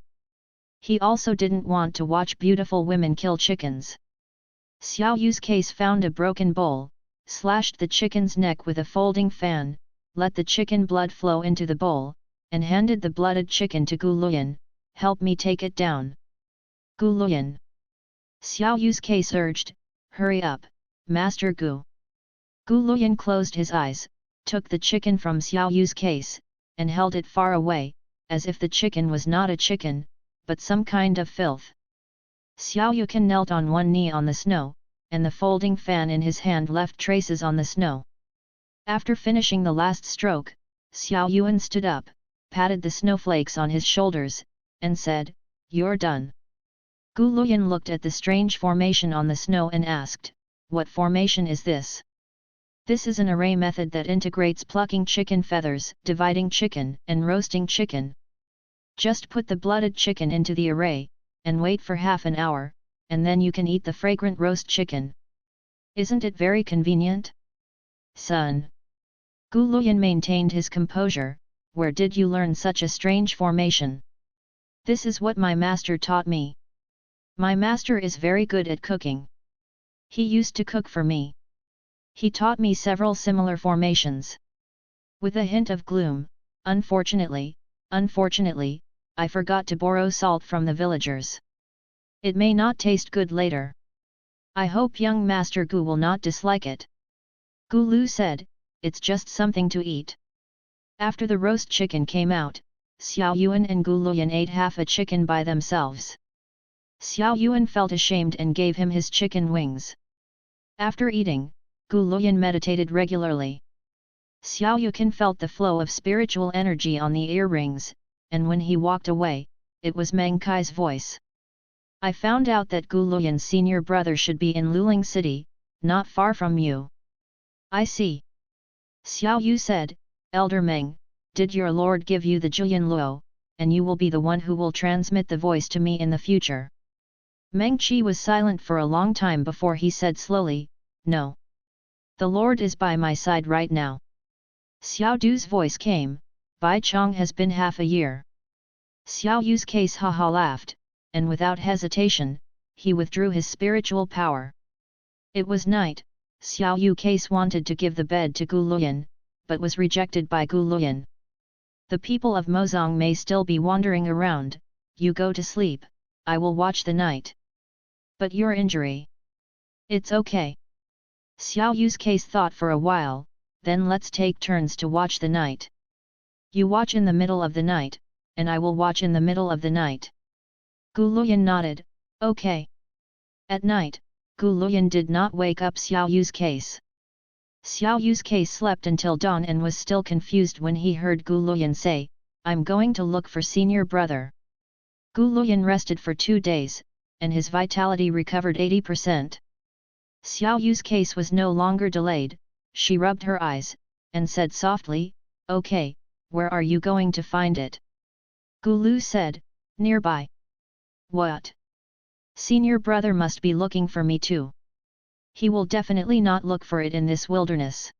He also didn't want to watch beautiful women kill chickens. Xiao Yu's case found a broken bowl, slashed the chicken's neck with a folding fan, let the chicken blood flow into the bowl, and handed the blooded chicken to Gu Luyan, help me take it down. Gu Luyan. Xiao Yu's case urged, hurry up, Master Gu. Gu Luyan closed his eyes, took the chicken from Xiao Yu's case, and held it far away, as if the chicken was not a chicken, but some kind of filth. Xiao Yu knelt on one knee on the snow, and the folding fan in his hand left traces on the snow. After finishing the last stroke, Xiao Yuan stood up, patted the snowflakes on his shoulders, and said, you're done. Gu Luyan looked at the strange formation on the snow and asked, what formation is this? This is an array method that integrates plucking chicken feathers, dividing chicken, and roasting chicken. Just put the blooded chicken into the array, and wait for half an hour, and then you can eat the fragrant roast chicken. Isn't it very convenient? Son. Gu Luyan maintained his composure, where did you learn such a strange formation? This is what my master taught me. My master is very good at cooking. He used to cook for me. He taught me several similar formations. With a hint of gloom, unfortunately, I forgot to borrow salt from the villagers. It may not taste good later. I hope young Master Gu will not dislike it. Gu Lu said, it's just something to eat. After the roast chicken came out, Xiao Yuan and Gu Luyan ate half a chicken by themselves. Xiao Yuan felt ashamed and gave him his chicken wings. After eating, Gu Luyan meditated regularly. Xiao Yuan felt the flow of spiritual energy on the earrings, and when he walked away, it was Meng Kai's voice. I found out that Gu Luyan's senior brother should be in Luling City, not far from you. I see. Xiao Yu said, Elder Meng, did your lord give you the Julian Luo, and you will be the one who will transmit the voice to me in the future? Meng Qi was silent for a long time before he said slowly, no. The lord is by my side right now. Xiao Du's voice came, Bai Chong has been half a year. Xiao Yu's case haha laughed, and without hesitation, he withdrew his spiritual power. It was night, Xiao Yu case wanted to give the bed to Gu Luyan, but was rejected by Gu Luyan. The people of Mozong may still be wandering around, you go to sleep, I will watch the night. But your injury. It's okay. Xiao Yu's case thought for a while, then let's take turns to watch the night. You watch in the middle of the night, and I will watch in the middle of the night. Gu Luyan nodded, okay. At night, Gu Luyan did not wake up Xiao Yu's case. Xiao Yu's case slept until dawn and was still confused when he heard Gu Luyan say, I'm going to look for senior brother. Gu Luyan rested for 2 days, and his vitality recovered 80%. Xiao Yu's case was no longer delayed, she rubbed her eyes, and said softly, "Okay, where are you going to find it?" Gulu said, "Nearby." "What? Senior brother must be looking for me too. He will definitely not look for it in this wilderness.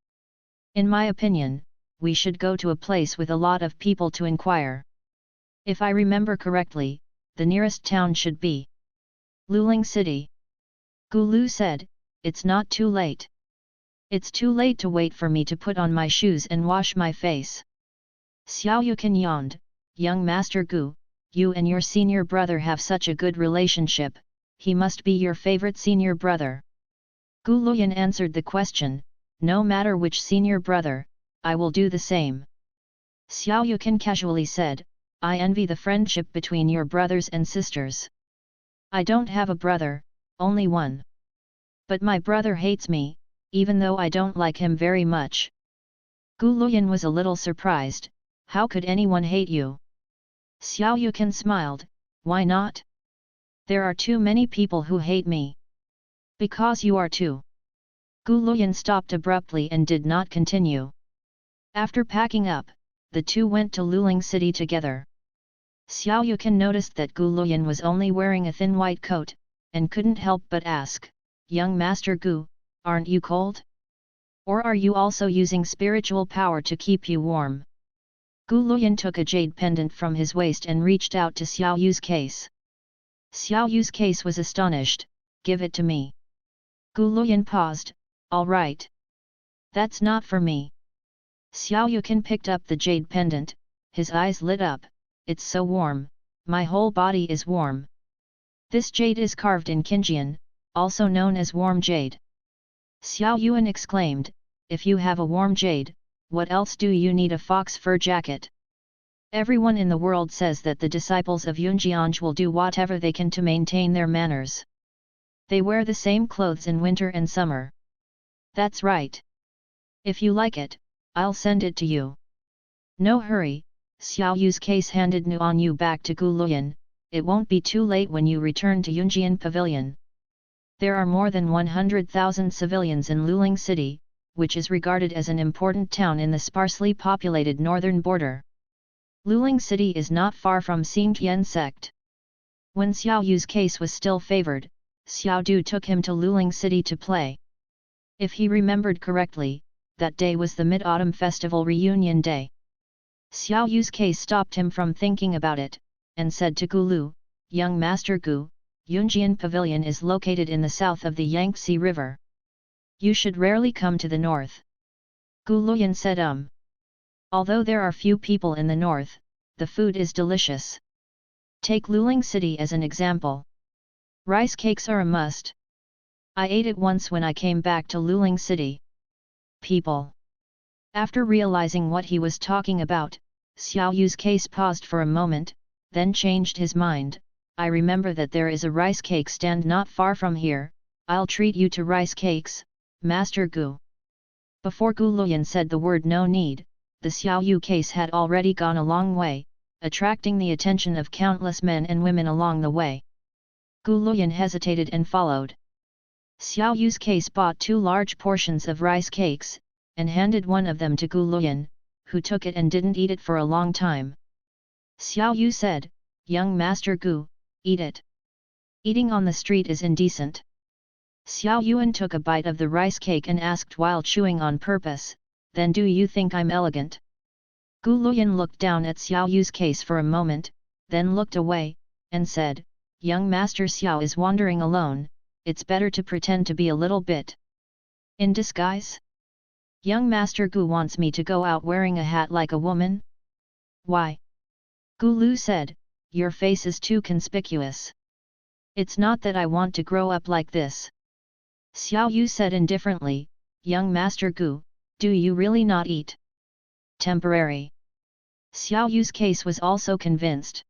In my opinion, we should go to a place with a lot of people to inquire. If I remember correctly, the nearest town should be Luling City." Gulu said, "It's not too late. It's too late to wait for me to put on my shoes and wash my face." Xiao Yukan yawned, "Young Master Gu, you and your senior brother have such a good relationship, he must be your favorite senior brother." Gu Luyan answered the question, "No matter which senior brother, I will do the same." Xiao Yukan casually said, "I envy the friendship between your brothers and sisters. I don't have a brother, only one. But my brother hates me, even though I don't like him very much." Gu Luyan was a little surprised, "How could anyone hate you?" Xiao Yukan smiled, "Why not? There are too many people who hate me." "Because you are too." Gu Luyan stopped abruptly and did not continue. After packing up, the two went to Luling City together. Xiao Yukan noticed that Gu Luyan was only wearing a thin white coat, and couldn't help but ask, "Young Master Gu, aren't you cold? Or are you also using spiritual power to keep you warm?" Gu Luyan took a jade pendant from his waist and reached out to Xiao Yu's case. Xiao Yu's case was astonished, "Give it to me." Gu Luyan paused, "All right. That's not for me." Xiao Yukan picked up the jade pendant, his eyes lit up, "It's so warm, my whole body is warm." This jade is carved in Qinjian, also known as warm jade. Xiao Yuan exclaimed, "If you have a warm jade, what else do you need a fox fur jacket?" Everyone in the world says that the disciples of Yunjianj will do whatever they can to maintain their manners. They wear the same clothes in winter and summer. That's right. If you like it, I'll send it to you. No hurry, Xiao Yu's case handed Nuan Yu back to Gu Luyan, "It won't be too late when you return to Yunjian Pavilion. There are more than 100,000 civilians in Luling City, which is regarded as an important town in the sparsely populated northern border. Luling City is not far from Xingtian sect." When Xiao Yu's case was still favored, Xiao Du took him to Luling City to play. If he remembered correctly, that day was the Mid-Autumn Festival reunion day. Xiao Yu's case stopped him from thinking about it, and said to Gu Lu, "Young Master Gu, Yunjian Pavilion is located in the south of the Yangtze River. You should rarely come to the north." Gu Luyan said "Although there are few people in the north, the food is delicious. Take Luling City as an example. Rice cakes are a must. I ate it once when I came back to Luling City." People. After realizing what he was talking about, Xiao Yu's case paused for a moment, then changed his mind, "I remember that there is a rice cake stand not far from here, I'll treat you to rice cakes, Master Gu." Before Gu Luyan said the word "no need," the Xiao Yu case had already gone a long way, attracting the attention of countless men and women along the way. Gu Luyan hesitated and followed. Xiao Yu's case bought 2 large portions of rice cakes, and handed one of them to Gu Luyan, who took it and didn't eat it for a long time. Xiao Yu said, "Young Master Gu, eat it. Eating on the street is indecent." Xiao Yuan took a bite of the rice cake and asked while chewing on purpose, "Then do you think I'm elegant?" Gu Luyan looked down at Xiao Yu's case for a moment, then looked away, and said, "Young Master Xiao is wandering alone, it's better to pretend to be a little bit in disguise. Young Master Gu wants me to go out wearing a hat like a woman? Why?" Gu Lu said, "Your face is too conspicuous. It's not that I want to grow up like this." Xiao Yu said indifferently, "Young Master Gu, do you really not eat?" Temporary. Xiao Yu's case was also convinced.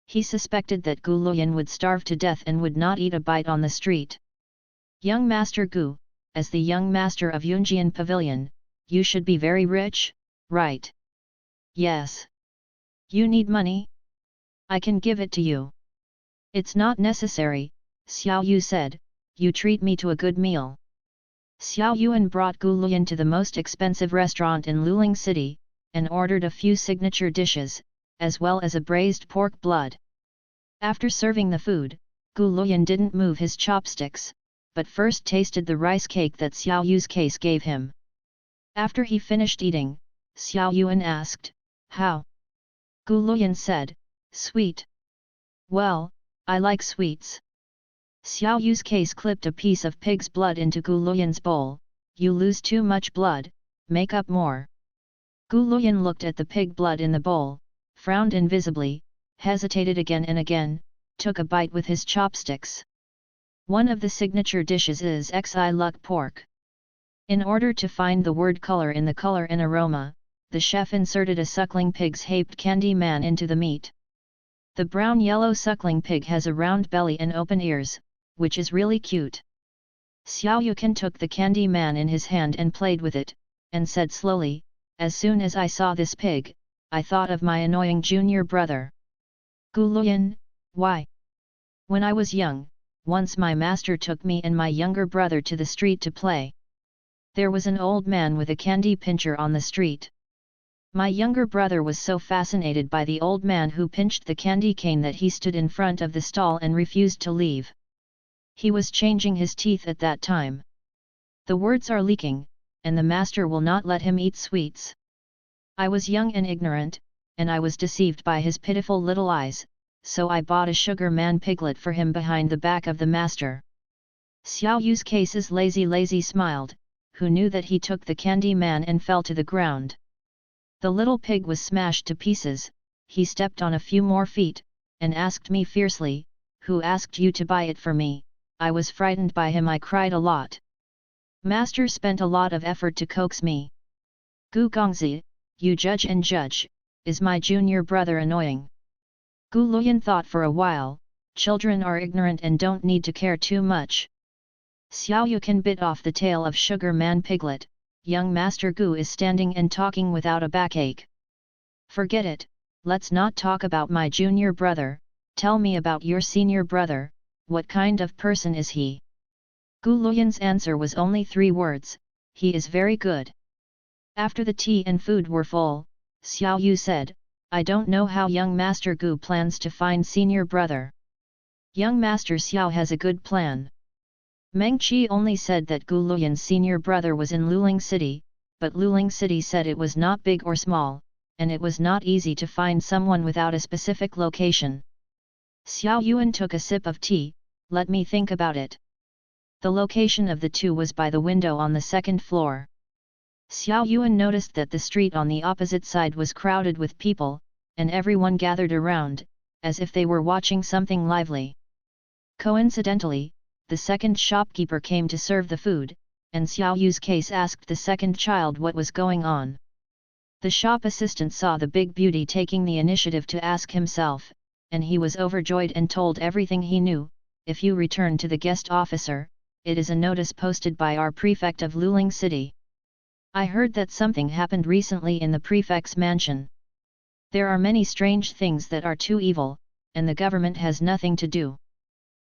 He suspected that Gu Luyan would starve to death and would not eat a bite on the street. "Young Master Gu, as the young master of Yunjian Pavilion, you should be very rich, right?" "Yes. You need money? I can give it to you." "It's not necessary," Xiao Yu said, you treat me to a good meal. Xiao Yuan brought Gu Luyan to the most expensive restaurant in Luling City, and ordered a few signature dishes, as well as a braised pork blood. After serving the food, Gu Luyan didn't move his chopsticks, but first tasted the rice cake that Xiao Yu's case gave him. After he finished eating, Xiao Yuan asked, "How?" Gu Luyan said, "Sweet." "Well, I like sweets." Xiao Yu's case clipped a piece of pig's blood into Gu Luyan's bowl. "You lose too much blood, make up more." Gu Luyan looked at the pig blood in the bowl, frowned invisibly, hesitated again and again, took a bite with his chopsticks. One of the signature dishes is Xi Luck pork. In order to find the word color in the color and aroma, the chef inserted a suckling pig's shaped candy man into the meat. The brown-yellow suckling pig has a round belly and open ears, which is really cute. Xiao Yuan took the candy man in his hand and played with it, and said slowly, "As soon as I saw this pig, I thought of my annoying junior brother." "Gu Luyan, why?" "When I was young, once my master took me and my younger brother to the street to play. There was an old man with a candy pincher on the street. My younger brother was so fascinated by the old man who pinched the candy cane that he stood in front of the stall and refused to leave. He was changing his teeth at that time. The words are leaking, and the master will not let him eat sweets. I was young and ignorant, and I was deceived by his pitiful little eyes, so I bought a sugar man piglet for him behind the back of the master." Xiao Yu's cases lazy smiled, who knew that he took the candy man and fell to the ground. The little pig was smashed to pieces. He stepped on a few more feet, and asked me fiercely, "Who asked you to buy it for me?" I was frightened by him. I cried a lot. Master spent a lot of effort to coax me. "Gu Gongzi, you judge and judge, is my junior brother annoying?" Gu Luyan thought for a while. Children are ignorant and don't need to care too much. Xiao Yuan bit off the tail of Sugar Man Piglet. "Young Master Gu is standing and talking without a backache. Forget it, let's not talk about my junior brother, tell me about your senior brother, what kind of person is he?" Gu Luyan's answer was only 3 words, "He is very good." After the tea and food were full, Xiao Yu said, "I don't know how young Master Gu plans to find senior brother. Young Master Xiao has a good plan." Meng Qi only said that Gu Luyan's senior brother was in Luling City, but Luling City said it was not big or small, and it was not easy to find someone without a specific location. Xiao Yuan took a sip of tea. "Let me think about it." The location of the two was by the window on the 2nd floor. Xiao Yuan noticed that the street on the opposite side was crowded with people, and everyone gathered around, as if they were watching something lively. Coincidentally, the second shopkeeper came to serve the food, and Xiao Yu's case asked the second child what was going on. The shop assistant saw the big beauty taking the initiative to ask himself, and he was overjoyed and told everything he knew. "If you return to the guest officer, it is a notice posted by our prefect of Luling City. I heard that something happened recently in the prefect's mansion. There are many strange things that are too evil, and the government has nothing to do."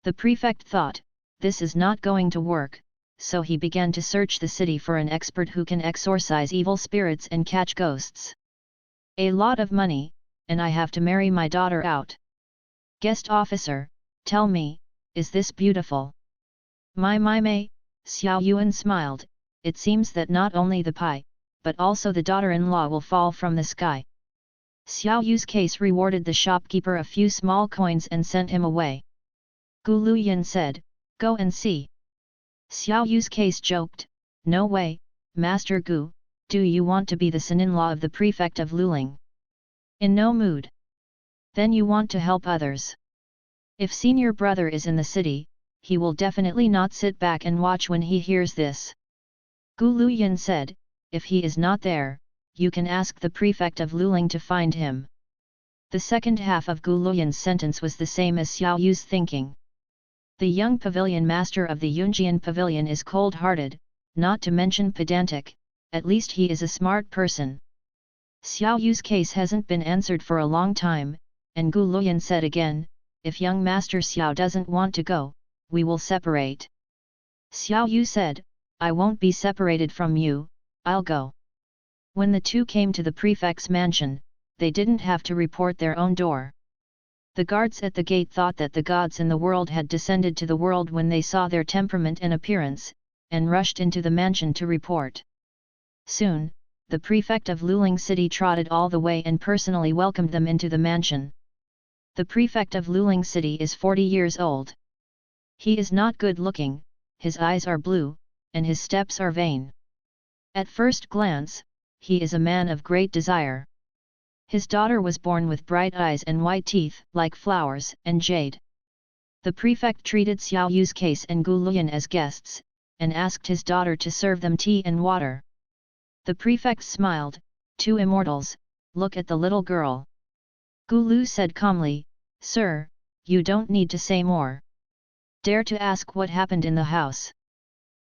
The prefect thought, this is not going to work, so he began to search the city for an expert who can exorcise evil spirits and catch ghosts. "A lot of money, and I have to marry my daughter out. Guest officer, tell me, is this beautiful?" My, Xiao Yuan smiled. "It seems that not only the pie, but also the daughter-in-law will fall from the sky." Xiao Yu's case rewarded the shopkeeper a few small coins and sent him away. Gu Luyan said, "Go and see." Xiao Yu's case joked, "No way, Master Gu, do you want to be the son-in-law of the prefect of Luling? In no mood. Then you want to help others. If senior brother is in the city, he will definitely not sit back and watch when he hears this." Gu Luyan said, "If he is not there, you can ask the prefect of Luling to find him." The second half of Gu Luyan's sentence was the same as Xiao Yu's thinking. The young pavilion master of the Yunjian pavilion is cold-hearted, not to mention pedantic, at least he is a smart person. Xiao Yu's case hasn't been answered for a long time, and Gu Luyan said again, "If young Master Xiao doesn't want to go, we will separate." Xiao Yu said, I won't be separated from you, I'll go. When the two came to the prefect's mansion, they didn't have to report their own door. The guards at the gate thought that the gods in the world had descended to the world when they saw their temperament and appearance, and rushed into the mansion to report. Soon, the prefect of Luling City trotted all the way and personally welcomed them into the mansion. The prefect of Luling City is 40 years old. He is not good looking, his eyes are blue, and his steps are vain. At first glance, he is a man of great desire. His daughter was born with bright eyes and white teeth like flowers and jade. The prefect treated Xiao Yu's case and Gu Luyan as guests, and asked his daughter to serve them tea and water. The prefect smiled, two immortals, look at the little girl. Gu Lu said calmly, Sir, you don't need to say more. Dare to ask what happened in the house.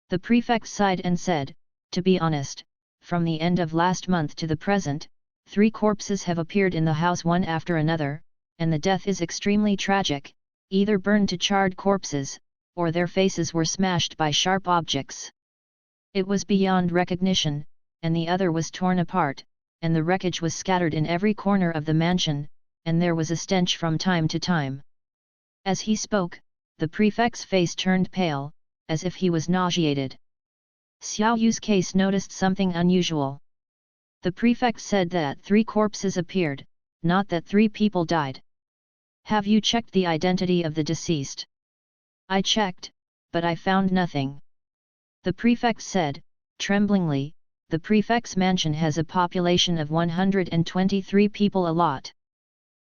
The prefect sighed and said, to be honest, from the end of last month to the present, 3 corpses have appeared in the house one after another, and the death is extremely tragic, either burned to charred corpses, or their faces were smashed by sharp objects. It was beyond recognition, and the other was torn apart, and the wreckage was scattered in every corner of the mansion, and there was a stench from time to time. As he spoke, the prefect's face turned pale, as if he was nauseated. Xiao Yu's case noticed something unusual. The prefect said that 3 corpses appeared, not that 3 people died. Have you checked the identity of the deceased? I checked, but I found nothing. The prefect said, tremblingly, the prefect's mansion has a population of 123 people a lot.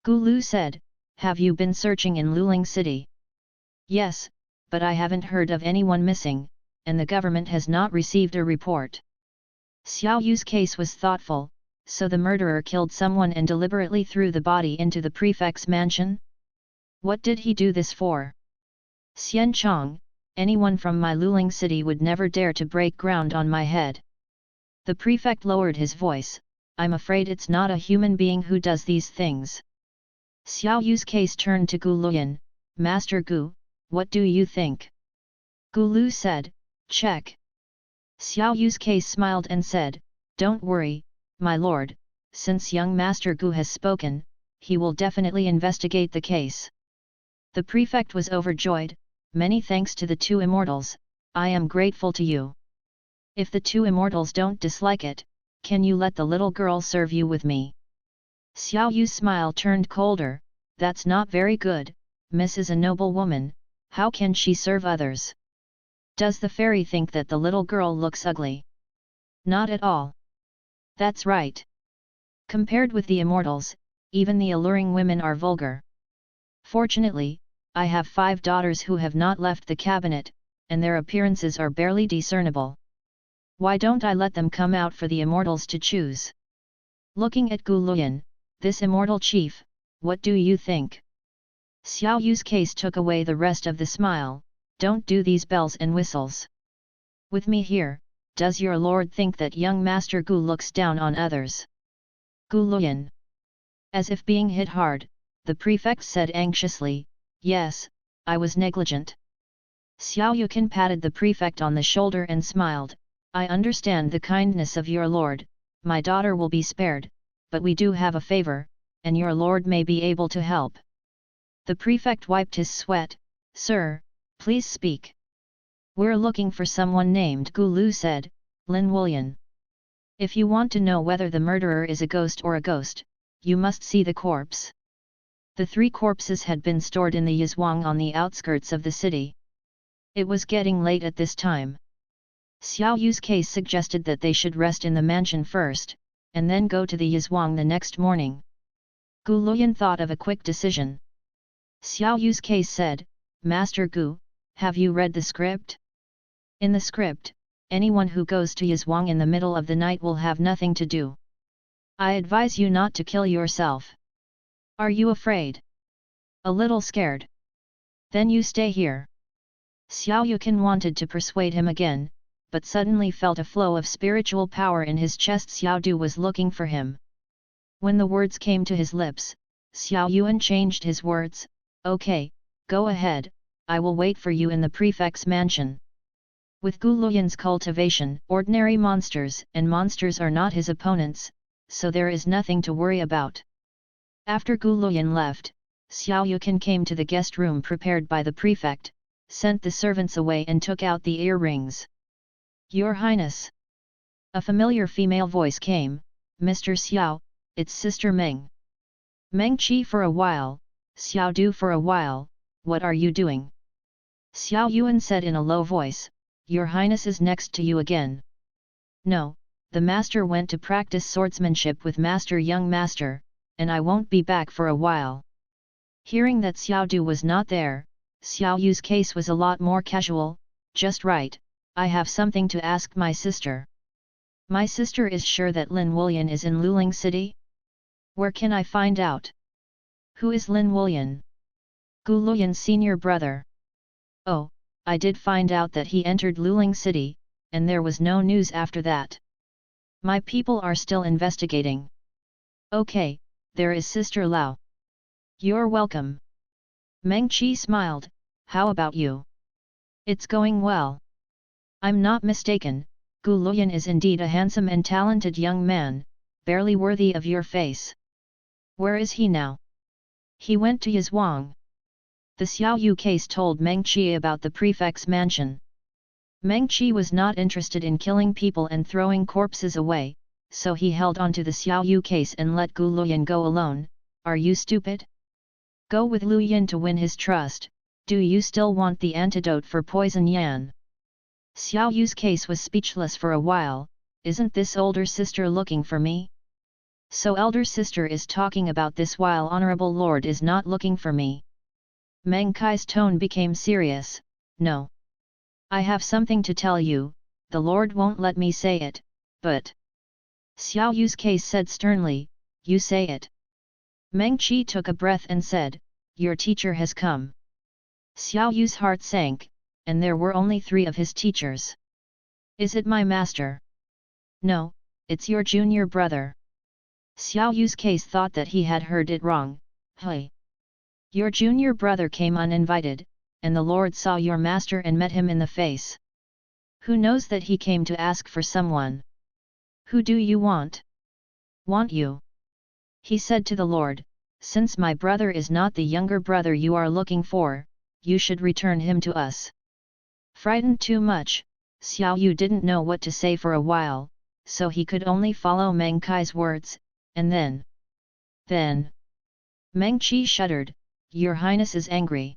Gu Lu said, have you been searching in Luling City? Yes, but I haven't heard of anyone missing, and the government has not received a report. Xiao Yu's case was thoughtful, so the murderer killed someone and deliberately threw the body into the prefect's mansion? What did he do this for? Xian Chong, anyone from my Luling City would never dare to break ground on my head. The prefect lowered his voice, I'm afraid it's not a human being who does these things. Xiao Yu's case turned to Gu Luyan, Master Gu, what do you think? Gu Lu said, check. Xiao Yu's case smiled and said, don't worry, my lord, since young Master Gu has spoken, he will definitely investigate the case. The prefect was overjoyed, many thanks to the 2 immortals, I am grateful to you. If the 2 immortals don't dislike it, can you let the little girl serve you with me? Xiao Yu's smile turned colder, that's not very good, Miss is a noble woman, how can she serve others? Does the fairy think that the little girl looks ugly? Not at all. That's right. Compared with the immortals, even the alluring women are vulgar. Fortunately, I have 5 daughters who have not left the cabinet, and their appearances are barely discernible. Why don't I let them come out for the immortals to choose? Looking at Gu Luyan, this immortal chief, what do you think? Xiao Yu's case took away the rest of the smile, don't do these bells and whistles. With me here, does your lord think that young Master Gu looks down on others? Gu Luyan. As if being hit hard, the prefect said anxiously, yes, I was negligent. Xiao Yukin patted the prefect on the shoulder and smiled, I understand the kindness of your lord, my daughter will be spared, but we do have a favor, and your lord may be able to help. The prefect wiped his sweat, Sir, please speak. We're looking for someone named Gu Lu said, Lin Wulian. If you want to know whether the murderer is a ghost or a ghost, you must see the corpse. The 3 corpses had been stored in the Yizhuang on the outskirts of the city. It was getting late at this time. Xiao Yu's case suggested that they should rest in the mansion first, and then go to the Yizhuang the next morning. Gu Luyan thought of a quick decision. Xiao Yu's case said, Master Gu, have you read the script? In the script, anyone who goes to Yizhuang in the middle of the night will have nothing to do. I advise you not to kill yourself. Are you afraid? A little scared? Then you stay here. Xiao Yukin wanted to persuade him again, but suddenly felt a flow of spiritual power in his chest. Xiao Du was looking for him. When the words came to his lips, Xiao Yuan changed his words, okay, go ahead, I will wait for you in the prefect's mansion. With Gu Luyan's cultivation, ordinary monsters and monsters are not his opponents, so there is nothing to worry about. After Gu Luyan left, Xiao Yukan came to the guest room prepared by the prefect, sent the servants away and took out the earrings. Your Highness! A familiar female voice came, Mr. Xiao, it's Sister Meng. Meng Qi for a while, Xiao Du for a while, what are you doing? Xiao Yuan said in a low voice, Your Highness is next to you again. No, the master went to practice swordsmanship with young master, and I won't be back for a while. Hearing that Xiao Du was not there, Xiao Yu's case was a lot more casual, just right, I have something to ask my sister. My sister is sure that Lin Wulian is in Luling City? Where can I find out? Who is Lin Wulian? Gu Luyan's senior brother. Oh, I did find out that he entered Luling City, and there was no news after that. My people are still investigating. Okay, there is Sister Lao. You're welcome. Meng Qi smiled, how about you? It's going well. I'm not mistaken, Gu Luyan is indeed a handsome and talented young man, barely worthy of your face. Where is he now? He went to Yizhuang. The Xiao Yu case told Meng Qi about the prefect's mansion. Meng Qi was not interested in killing people and throwing corpses away, so he held on to the Xiao Yu case and let Gu Luyan go alone. Are you stupid? Go with Lu Yin to win his trust. Do you still want the antidote for poison yan? Xiao Yu's case was speechless for a while. Isn't this older sister looking for me? So elder sister is talking about this while honorable lord is not looking for me. Meng Kai's tone became serious. No. I have something to tell you, the lord won't let me say it, but... Xiao Yu's case said sternly, you say it. Meng Qi took a breath and said, your teacher has come. Xiao Yu's heart sank, and there were only 3 of his teachers. Is it my master? No, it's your junior brother. Xiao Yu's case thought that he had heard it wrong. Hey! Your junior brother came uninvited, and the Lord saw your master and met him in the face. Who knows that he came to ask for someone? Who do you want? Want you? He said to the Lord, since my brother is not the younger brother you are looking for, you should return him to us. Frightened too much, Xiao Yu didn't know what to say for a while, so he could only follow Meng Kai's words, and then... Meng Qi shuddered, Your Highness is angry.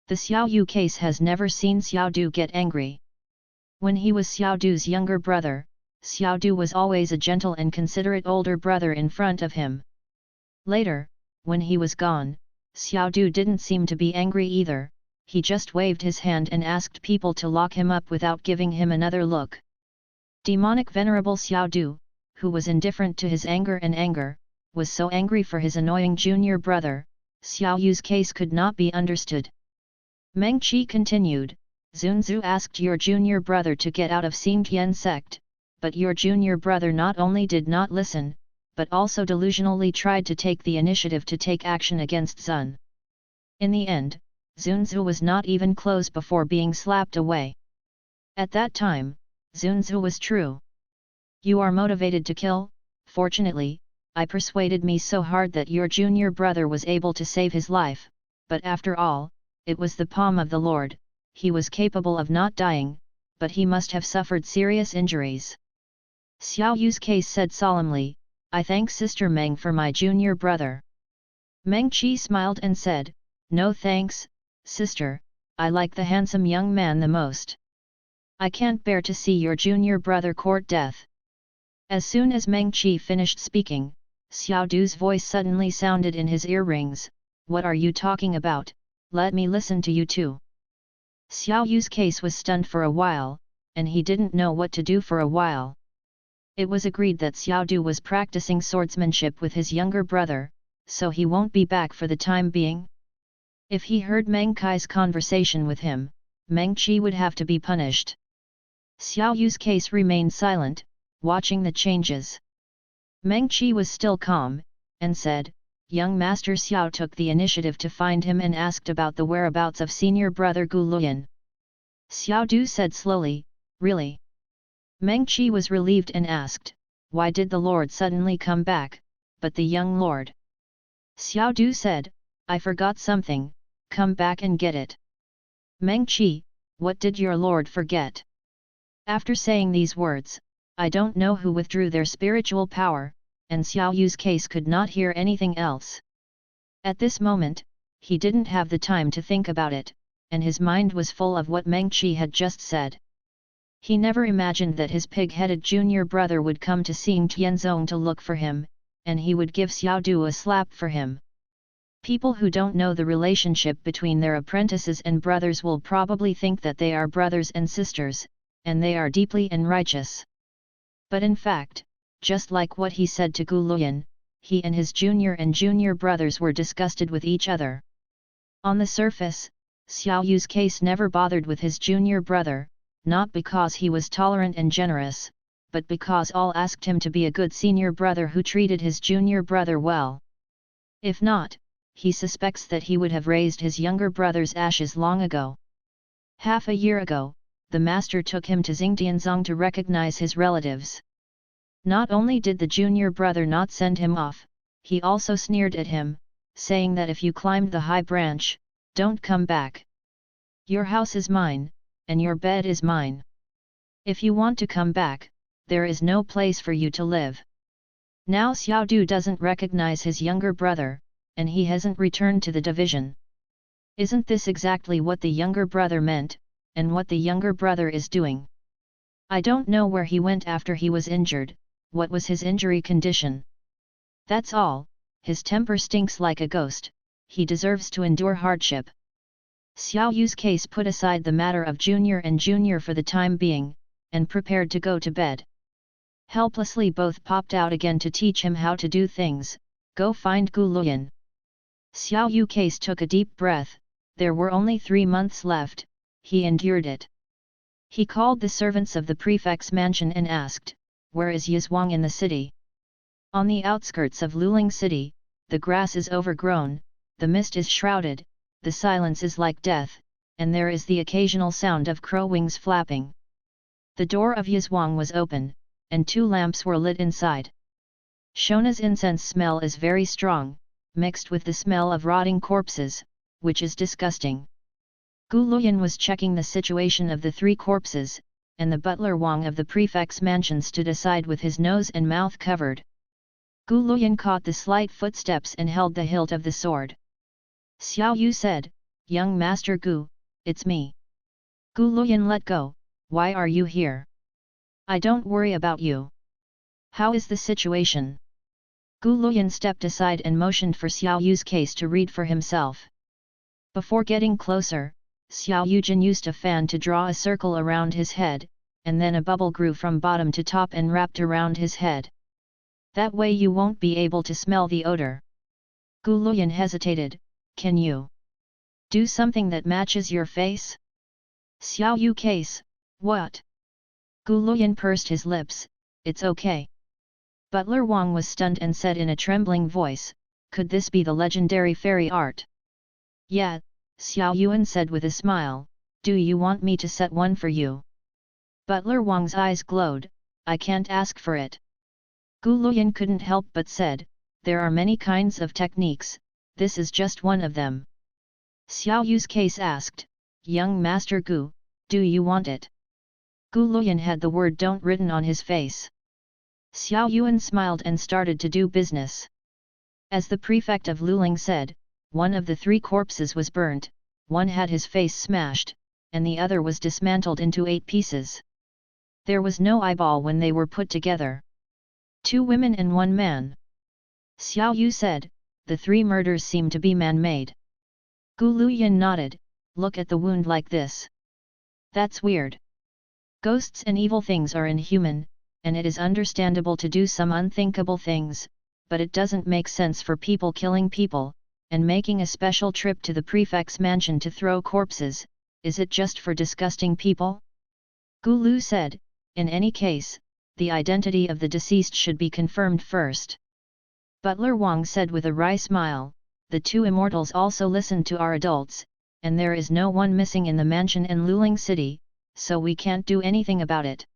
The Xiao Yu case has never seen Xiao Du get angry. When he was Xiao Du's younger brother, Xiao Du was always a gentle and considerate older brother in front of him. Later, when he was gone, Xiao Du didn't seem to be angry either, he just waved his hand and asked people to lock him up without giving him another look. Demonic Venerable Xiao Du, who was indifferent to his anger, was so angry for his annoying junior brother. Xiao Yu's case could not be understood. Meng Qi continued, Zunzu asked your junior brother to get out of Xingtian sect, but your junior brother not only did not listen, but also delusionally tried to take the initiative to take action against Zun. In the end, Zunzu was not even close before being slapped away. At that time, Zunzu was true. You are motivated to kill? Fortunately, I persuaded me so hard that your junior brother was able to save his life, but after all, it was the palm of the Lord, he was capable of not dying, but he must have suffered serious injuries. Xiao Yu's case said solemnly, I thank Sister Meng for my junior brother. Meng Qi smiled and said, No thanks, sister, I like the handsome young man the most. I can't bear to see your junior brother court death. As soon as Meng Qi finished speaking, Xiao Du's voice suddenly sounded in his earrings, What are you talking about? Let me listen to you too. Xiao Yu's case was stunned for a while, and he didn't know what to do for a while. It was agreed that Xiao Du was practicing swordsmanship with his younger brother, so he won't be back for the time being. If he heard Meng Kai's conversation with him, Meng Qi would have to be punished. Xiao Yu's case remained silent, watching the changes. Meng Qi was still calm, and said, Young Master Xiao took the initiative to find him and asked about the whereabouts of senior brother Gu Luyan. Xiao Du said slowly, Really? Meng Qi was relieved and asked, why did the Lord suddenly come back, but the young Lord? Xiao Du said, I forgot something, come back and get it. Meng Qi, what did your Lord forget? After saying these words, I don't know who withdrew their spiritual power, and Xiao Yu's case could not hear anything else. At this moment, he didn't have the time to think about it, and his mind was full of what Meng Qi had just said. He never imagined that his pig-headed junior brother would come to Xing Tianzong to look for him, and he would give Xiao Du a slap for him. People who don't know the relationship between their apprentices and brothers will probably think that they are brothers and sisters, and they are deeply unrighteous. But in fact, just like what he said to Gu Luyan, he and his junior brothers were disgusted with each other. On the surface, Xiao Yu's case never bothered with his junior brother, not because he was tolerant and generous, but because all asked him to be a good senior brother who treated his junior brother well. If not, he suspects that he would have raised his younger brother's ashes long ago. Half a year ago, the master took him to Xingtianzong to recognize his relatives. Not only did the junior brother not send him off, he also sneered at him, saying that if you climbed the high branch, don't come back. Your house is mine, and your bed is mine. If you want to come back, there is no place for you to live. Now Xiao Du doesn't recognize his younger brother, and he hasn't returned to the division. Isn't this exactly what the younger brother meant, and what the younger brother is doing? I don't know where he went after he was injured, what was his injury condition. That's all, his temper stinks like a ghost, he deserves to endure hardship. Xiao Yu's case put aside the matter of junior for the time being, and prepared to go to bed. Helplessly both popped out again to teach him how to do things, go find Gu Luyan. Xiao Yu case took a deep breath, there were only 3 months left, he endured it. He called the servants of the prefect's mansion and asked, where is Yizhuang in the city? On the outskirts of Luling city, the grass is overgrown, the mist is shrouded, the silence is like death, and there is the occasional sound of crow wings flapping. The door of Yizhuang was open, and 2 lamps were lit inside. Shona's incense smell is very strong, mixed with the smell of rotting corpses, which is disgusting. Gu Luyan was checking the situation of the 3 corpses, and the butler Wang of the prefect's mansion stood aside with his nose and mouth covered. Gu Luyan caught the slight footsteps and held the hilt of the sword. Xiao Yu said, young master Gu, it's me. Gu Luyan let go, why are you here? I don't worry about you. How is the situation? Gu Luyan stepped aside and motioned for Xiao Yu's case to read for himself. Before getting closer, Xiao Yujin used a fan to draw a circle around his head, and then a bubble grew from bottom to top and wrapped around his head. That way you won't be able to smell the odor. Gu Luyan hesitated, can you do something that matches your face? Xiao Yu case, what? Gu Luyan pursed his lips, it's okay. Butler Wang was stunned and said in a trembling voice, could this be the legendary fairy art? Yeah, Xiao Yuan said with a smile, do you want me to set one for you? Butler Wang's eyes glowed, I can't ask for it. Gu Luyan couldn't help but said, there are many kinds of techniques, this is just one of them. Xiao Yu's case asked, young master Gu, do you want it? Gu Luyan had the word don't written on his face. Xiao Yuan smiled and started to do business. As the prefect of Luling said, one of the 3 corpses was burnt, one had his face smashed, and the other was dismantled into 8 pieces. There was no eyeball when they were put together. 2 women and 1 man. Xiao Yu said, the 3 murders seem to be man-made. Gu Luyan nodded, look at the wound like this. That's weird. Ghosts and evil things are inhuman, and it is understandable to do some unthinkable things, but it doesn't make sense for people killing people, and making a special trip to the prefect's mansion to throw corpses, is it just for disgusting people? Gu Lu said, in any case, the identity of the deceased should be confirmed first. Butler Wang said with a wry smile, the 2 immortals also listened to our adults, and there is no one missing in the mansion in Luling City, so we can't do anything about it.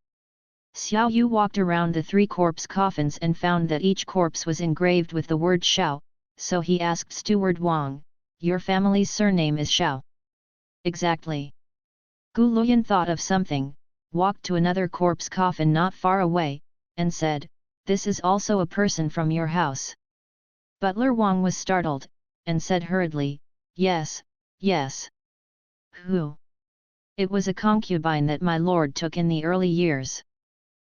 Xiao Yu walked around the 3 corpse coffins and found that each corpse was engraved with the word Shao, so he asked Steward Wang, "Your family's surname is Shao?" "Exactly." Gu Luyan thought of something, walked to another corpse coffin not far away, and said, "This is also a person from your house." Butler Wang was startled, and said hurriedly, "Yes, yes." "Who?" "It was a concubine that my lord took in the early years.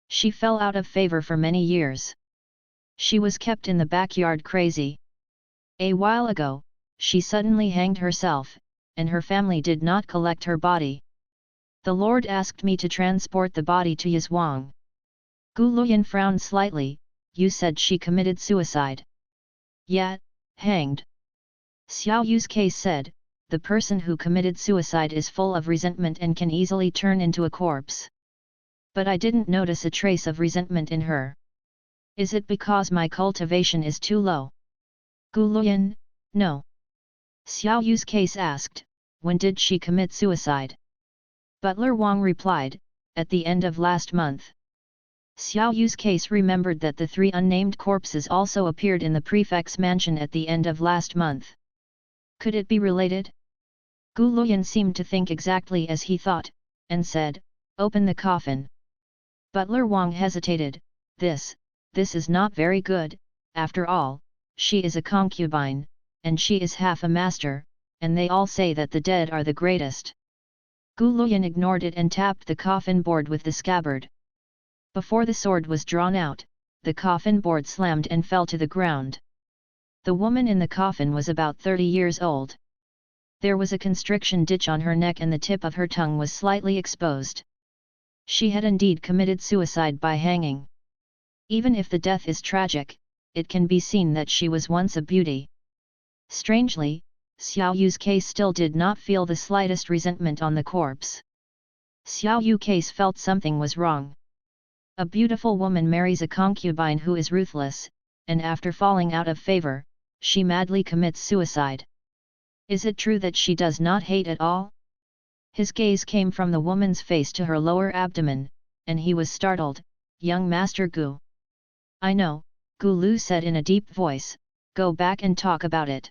She fell out of favor for many years. She was kept in the backyard crazy. A while ago, she suddenly hanged herself, and her family did not collect her body. The lord asked me to transport the body to Yizhuang." Gu Luyan frowned slightly. "You said she committed suicide." "Yeah, hanged." Xiao Yu's case said, "The person who committed suicide is full of resentment and can easily turn into a corpse. But I didn't notice a trace of resentment in her. Is it because my cultivation is too low?" Gu Luyan, "No." Xiao Yu's case asked, "When did she commit suicide?" Butler Wang replied, "At the end of last month." Xiao Yu's case remembered that the 3 unnamed corpses also appeared in the prefect's mansion at the end of last month. Could it be related? Gu Luyan seemed to think exactly as he thought, and said, "Open the coffin." Butler Wang hesitated. This is not very good. After all, she is a concubine, and she is half a master, and they all say that the dead are the greatest." Gu Luyan ignored it and tapped the coffin board with the scabbard. Before the sword was drawn out, the coffin board slammed and fell to the ground. The woman in the coffin was about 30 years old. There was a constriction ditch on her neck and the tip of her tongue was slightly exposed. She had indeed committed suicide by hanging. Even if the death is tragic, it can be seen that she was once a beauty. Strangely, Xiao Yu's case still did not feel the slightest resentment on the corpse. Xiao Yu's case felt something was wrong. A beautiful woman marries a concubine who is ruthless, and after falling out of favor, she madly commits suicide. Is it true that she does not hate at all? His gaze came from the woman's face to her lower abdomen, and he was startled. "Young Master Gu." "I know," Gu Lu said in a deep voice, "go back and talk about it."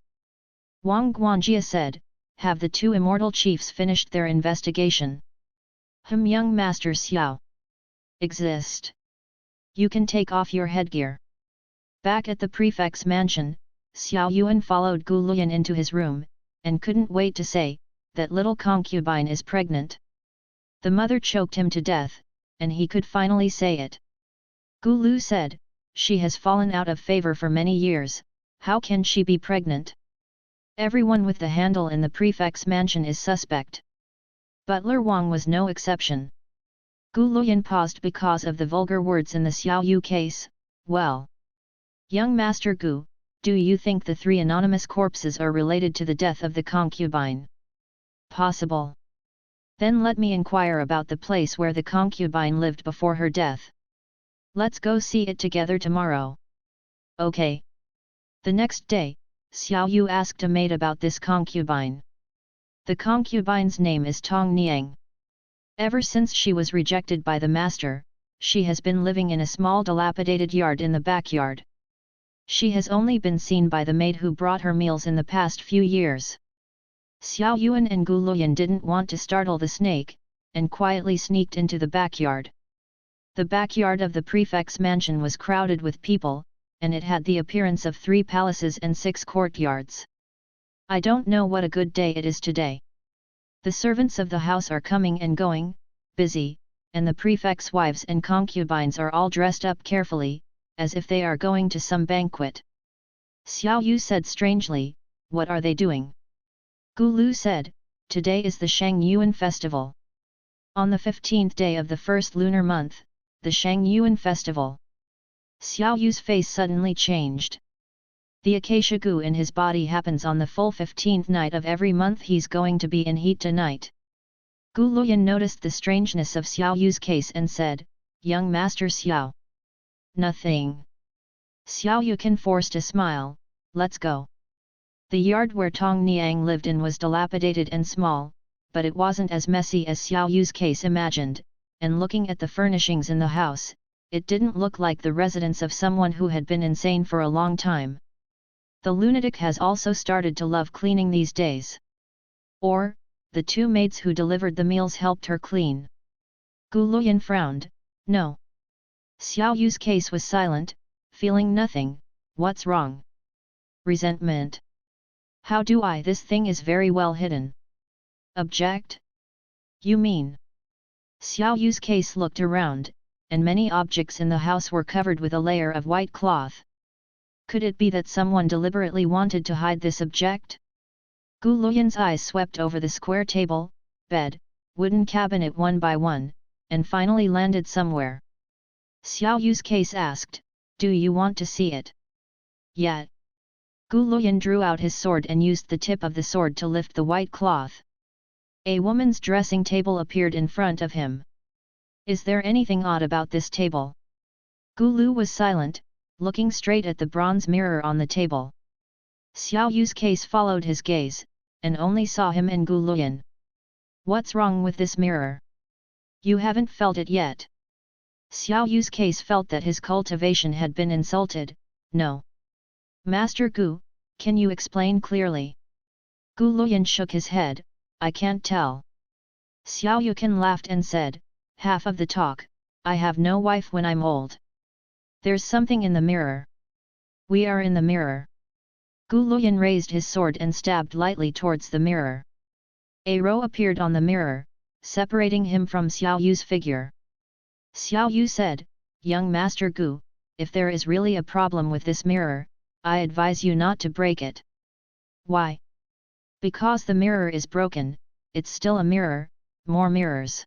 Wang Guangjia said, "Have the 2 immortal chiefs finished their investigation?" Young Master Xiao." "Exist. You can take off your headgear." Back at the prefect's mansion, Xiao Yuan followed Gu Luyan into his room, and couldn't wait to say, "That little concubine is pregnant." The mother choked him to death, and he could finally say it. Gu Lu said, "She has fallen out of favor for many years, how can she be pregnant? Everyone with the handle in the prefect's mansion is suspect." Butler Wang was no exception. Gu Luyan paused because of the vulgar words in the Xiao Yu case. "Well, young Master Gu, do you think the 3 anonymous corpses are related to the death of the concubine?" "Possible." "Then let me inquire about the place where the concubine lived before her death. Let's go see it together tomorrow." "Okay." The next day, Xiao Yu asked a maid about this concubine. "The concubine's name is Tong Niang. Ever since she was rejected by the master, she has been living in a small dilapidated yard in the backyard. She has only been seen by the maid who brought her meals in the past few years." Xiao Yuan and Gu Luyan didn't want to startle the snake, and quietly sneaked into the backyard. The backyard of the prefect's mansion was crowded with people, and it had the appearance of 3 palaces and 6 courtyards. "I don't know what a good day it is today. The servants of the house are coming and going, busy, and the prefect's wives and concubines are all dressed up carefully, as if they are going to some banquet." Xiao Yu said strangely, "What are they doing?" Gu Lu said, "Today is the Shang Yuan festival. On the 15th day of the first lunar month, the Shang Yuan festival." Xiao Yu's face suddenly changed. The Acacia Gu in his body happens on the full 15th night of every month. He's going to be in heat tonight. Gu Luyan noticed the strangeness of Xiao Yu's case and said, "Young Master Xiao." "Nothing." Xiao Yukan forced a smile, "Let's go." The yard where Tong Niang lived in was dilapidated and small, but it wasn't as messy as Xiao Yu's case imagined, and looking at the furnishings in the house, it didn't look like the residence of someone who had been insane for a long time. The lunatic has also started to love cleaning these days. Or, the two maids who delivered the meals helped her clean. Gu Luyan frowned. No. Xiao Yu's case was silent, feeling nothing. What's wrong? Resentment. How do I? This thing is very well hidden. Object? You mean? Xiao Yu's case looked around, and many objects in the house were covered with a layer of white cloth. Could it be that someone deliberately wanted to hide this object? Gu Luyan's eyes swept over the square table, bed, wooden cabinet one by one, and finally landed somewhere. Xiao Yu's case asked, "Do you want to see it?" "Yeah." Gu Luyan drew out his sword and used the tip of the sword to lift the white cloth. A woman's dressing table appeared in front of him. "Is there anything odd about this table?" Gu Lu was silent, looking straight at the bronze mirror on the table. Xiao Yu's case followed his gaze, and only saw him and Gu Luyan. "What's wrong with this mirror? You haven't felt it yet." Xiao Yu's case felt that his cultivation had been insulted. "No. Master Gu, can you explain clearly?" Gu Luyan shook his head. "I can't tell." Xiao Yukan laughed and said, "Half of the talk, I have no wife when I'm old. There's something in the mirror. We are in the mirror." Gu Luyan raised his sword and stabbed lightly towards the mirror. A row appeared on the mirror, separating him from Xiao Yu's figure. Xiao Yu said, "Young Master Gu, if there is really a problem with this mirror, I advise you not to break it." "Why?" "Because the mirror is broken, it's still a mirror, more mirrors."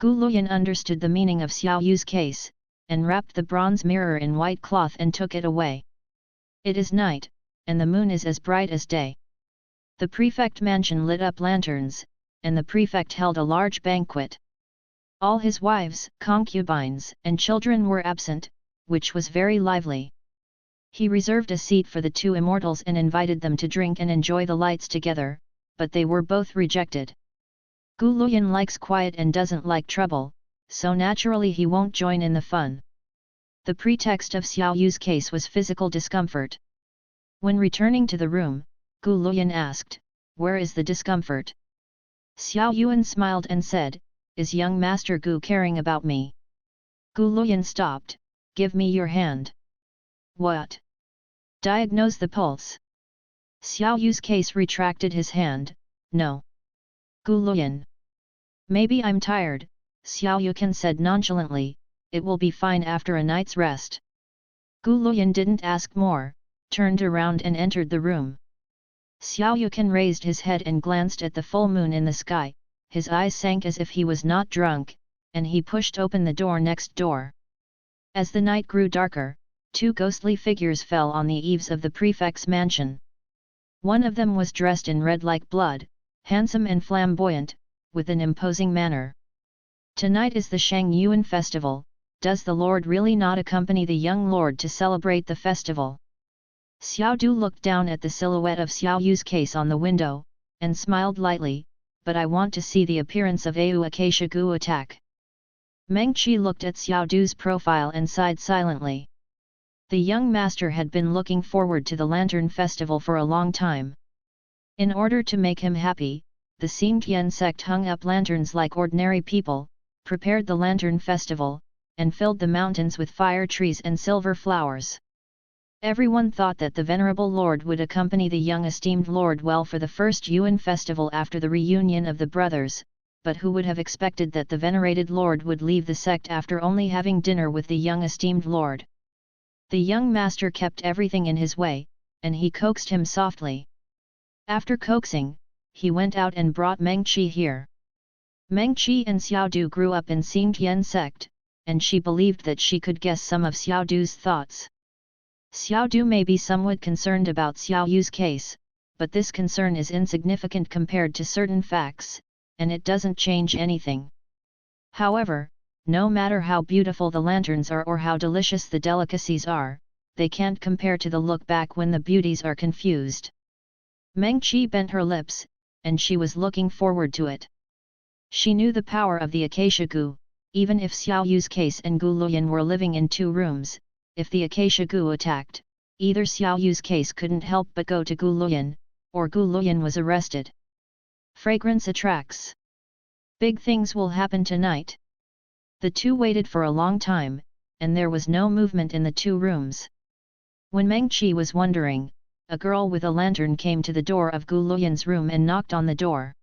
Gu Luyan understood the meaning of Xiao Yu's case, and wrapped the bronze mirror in white cloth and took it away. It is night, and the moon is as bright as day. The prefect mansion lit up lanterns, and the prefect held a large banquet. All his wives, concubines, and children were absent, which was very lively. He reserved a seat for the two immortals and invited them to drink and enjoy the lights together, but they were both rejected. Gu Luyan likes quiet and doesn't like trouble, so naturally he won't join in the fun. The pretext of Xiao Yu's case was physical discomfort. When returning to the room, Gu Luyan asked, "Where is the discomfort?" Xiao Yuan smiled and said, "Is young Master Gu caring about me?" Gu Luyan stopped. "Give me your hand." "What?" "Diagnose the pulse." Xiao Yu's case retracted his hand. "No." Gu Luyan. "Maybe I'm tired," Xiao Yukan said nonchalantly, "it will be fine after a night's rest." Gu Luyan didn't ask more, turned around and entered the room. Xiao Yukan raised his head and glanced at the full moon in the sky, his eyes sank as if he was not drunk, and he pushed open the door next door. As the night grew darker, two ghostly figures fell on the eaves of the prefect's mansion. One of them was dressed in red like blood, handsome and flamboyant, with an imposing manner. "Tonight is the Shang Yuan festival, does the Lord really not accompany the young Lord to celebrate the festival?" Xiao Du looked down at the silhouette of Xiao Yu's case on the window, and smiled lightly, "But I want to see the appearance of Au Acacia Gu attack." Meng Qi looked at Xiao Du's profile and sighed silently. The young master had been looking forward to the Lantern Festival for a long time. In order to make him happy, the Xingtian sect hung up lanterns like ordinary people, prepared the Lantern Festival, and filled the mountains with fire trees and silver flowers. Everyone thought that the venerable lord would accompany the young esteemed lord well for the first Yuan festival after the reunion of the brothers, but who would have expected that the venerated lord would leave the sect after only having dinner with the young esteemed lord. The young master kept everything in his way, and he coaxed him softly. After coaxing, he went out and brought Meng Qi here. Meng Qi and Xiao Du grew up in Xingtian sect, and she believed that she could guess some of Xiao Du's thoughts. Xiao Du may be somewhat concerned about Xiao Yu's case, but this concern is insignificant compared to certain facts, and it doesn't change anything. However, no matter how beautiful the lanterns are or how delicious the delicacies are, they can't compare to the look back when the beauties are confused. Meng Qi bent her lips, and she was looking forward to it. She knew the power of the acacia gu, even if Xiao Yu's case and Gu Luyan were living in 2 rooms, if the acacia gu attacked, either Xiao Yu's case couldn't help but go to Gu Luyan, or Gu Luyan was arrested. Fragrance attracts. Big things will happen tonight. The two waited for a long time, and there was no movement in the 2 rooms. When Meng Qi was wondering, a girl with a lantern came to the door of Gu Luyan's room and knocked on the door.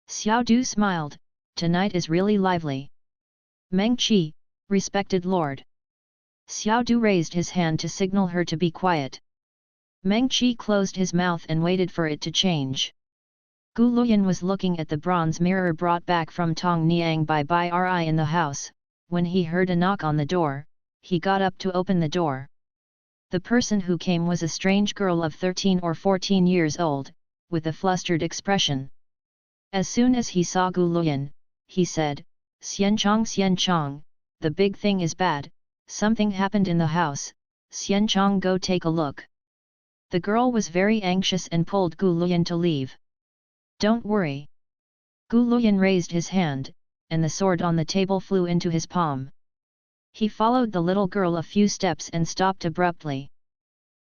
Xiao Du smiled, "Tonight is really lively." "Meng Qi, respected lord." Xiao Du raised his hand to signal her to be quiet. Meng Qi closed his mouth and waited for it to change. Gu Luyan was looking at the bronze mirror brought back from Tong Niang by Bai Ri in the house. When he heard a knock on the door, he got up to open the door. The person who came was a strange girl of 13 or 14 years old, with a flustered expression. As soon as he saw Gu Luyan, he said, Xian Chong, the big thing is bad, something happened in the house, Xian Chong, go take a look." The girl was very anxious and pulled Gu Luyan to leave. "Don't worry." Gu Luyan raised his hand, and the sword on the table flew into his palm. He followed the little girl a few steps and stopped abruptly.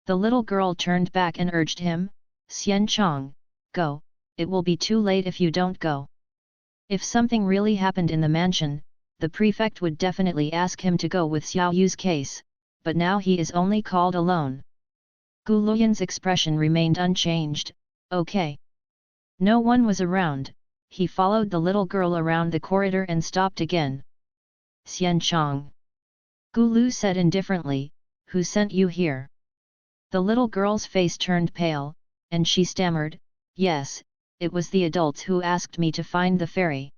The little girl turned back and urged him, "Xian Chong, go, it will be too late if you don't go." If something really happened in the mansion, the prefect would definitely ask him to go with Xiao Yu's case, but now he is only called alone. Gu Luyan's expression remained unchanged. "Okay." No one was around. He followed the little girl around the corridor and stopped again. "Xian Chong." Gu Lu said indifferently, "Who sent you here?" The little girl's face turned pale, and she stammered, "Yes, it was the adults who asked me to find the fairy."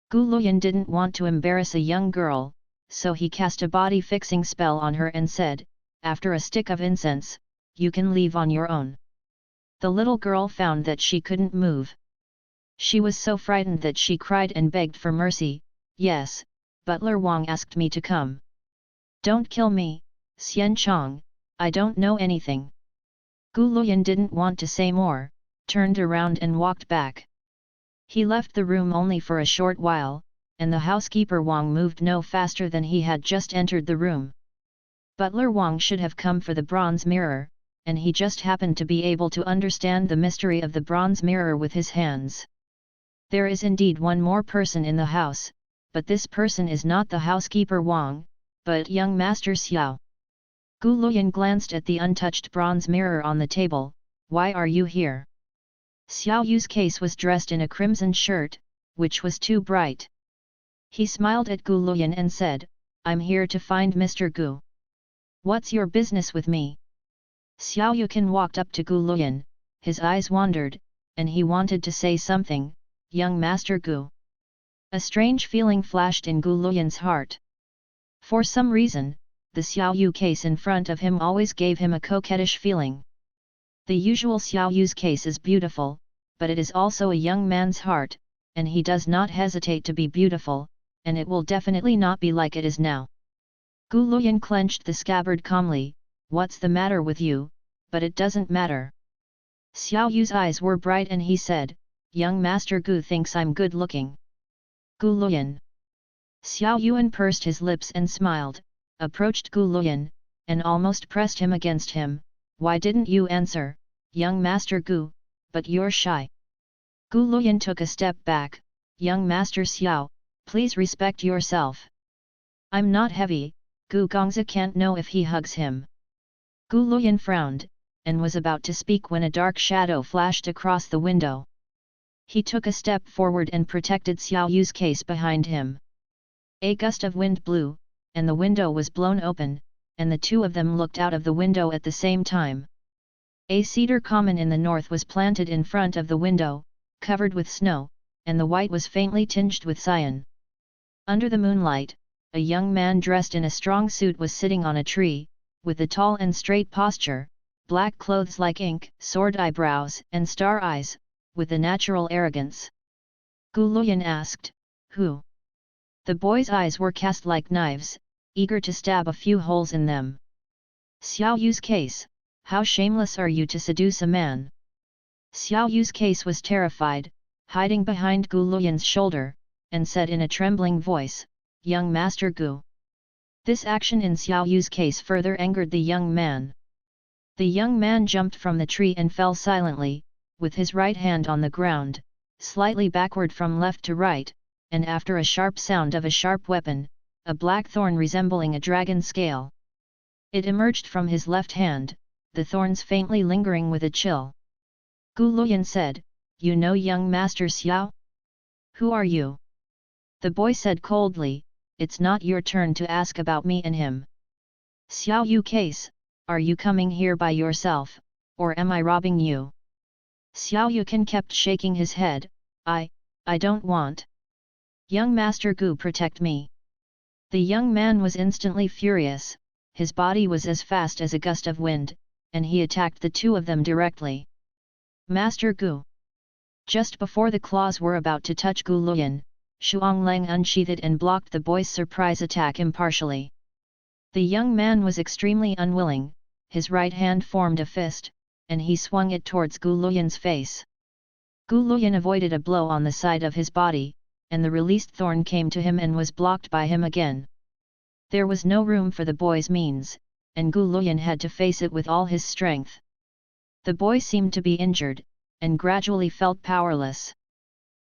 Gu Luyan didn't want to embarrass a young girl, so he cast a body-fixing spell on her and said, "After a stick of incense, you can leave on your own." The little girl found that she couldn't move. She was so frightened that she cried and begged for mercy. "Yes, Butler Wang asked me to come." "Don't kill me, Xian Chong, I don't know anything." Gu Luyan didn't want to say more, turned around and walked back. He left the room only for a short while, and the housekeeper Wang moved no faster than he had just entered the room. Butler Wang should have come for the bronze mirror, and he just happened to be able to understand the mystery of the bronze mirror with his hands. There is indeed one more person in the house, but this person is not the housekeeper Wang, but young Master Xiao. Gu Luyan glanced at the untouched bronze mirror on the table. "Why are you here?" Xiao Yu's case was dressed in a crimson shirt, which was too bright. He smiled at Gu Luyan and said, "I'm here to find Mr. Gu." "What's your business with me?" Xiao Yukin walked up to Gu Luyan, his eyes wandered, and he wanted to say something, "Young Master Gu." A strange feeling flashed in Gu Luyan's heart. For some reason, the Xiao Yu case in front of him always gave him a coquettish feeling. The usual Xiao Yu's case is beautiful, but it is also a young man's heart, and he does not hesitate to be beautiful, and it will definitely not be like it is now. Gu Luyan clenched the scabbard calmly. "What's the matter with you? But it doesn't matter." Xiao Yu's eyes were bright and he said, "Young Master Gu thinks I'm good looking." Gu Luyan. Xiao Yuan pursed his lips and smiled, approached Gu Luyan, and almost pressed him against him. "Why didn't you answer, young Master Gu, but you're shy?" Gu Luyan took a step back. "Young Master Xiao, please respect yourself. I'm not heavy, Gu Gongzi can't know if he hugs him." Gu Luyan frowned, and was about to speak when a dark shadow flashed across the window. He took a step forward and protected Xiao Yu's case behind him. A gust of wind blew, and the window was blown open, and the two of them looked out of the window at the same time. A cedar common in the north was planted in front of the window, covered with snow, and the white was faintly tinged with cyan. Under the moonlight, a young man dressed in a strong suit was sitting on a tree, with a tall and straight posture, black clothes like ink, sword eyebrows, and star eyes, with a natural arrogance. Gu Luyan asked, "Who?" The boy's eyes were cast like knives, eager to stab a few holes in them. "Xiao Yu's case, how shameless are you to seduce a man?" Xiao Yu's case was terrified, hiding behind Gu Luyan's shoulder, and said in a trembling voice, "Young Master Gu." This action in Xiao Yu's case further angered the young man. The young man jumped from the tree and fell silently, with his right hand on the ground, slightly backward from left to right, and after a sharp sound of a sharp weapon, a black thorn resembling a dragon scale. It emerged from his left hand, the thorns faintly lingering with a chill. Gu Luyan said, "You know young Master Xiao? Who are you?" The boy said coldly, "It's not your turn to ask about me and him. Xiao Yu case, are you coming here by yourself, or am I robbing you?" Xiao Yukan kept shaking his head, I don't want. Young Master Gu, protect me." The young man was instantly furious, his body was as fast as a gust of wind, and he attacked the two of them directly. "Master Gu!" Just before the claws were about to touch Gu Luyan, Shuangleng unsheathed and blocked the boy's surprise attack impartially. The young man was extremely unwilling, his right hand formed a fist, and he swung it towards Gu Luyan's face. Gu Luyan avoided a blow on the side of his body, and the released thorn came to him and was blocked by him again. There was no room for the boy's means, and Gu Luyan had to face it with all his strength. The boy seemed to be injured, and gradually felt powerless.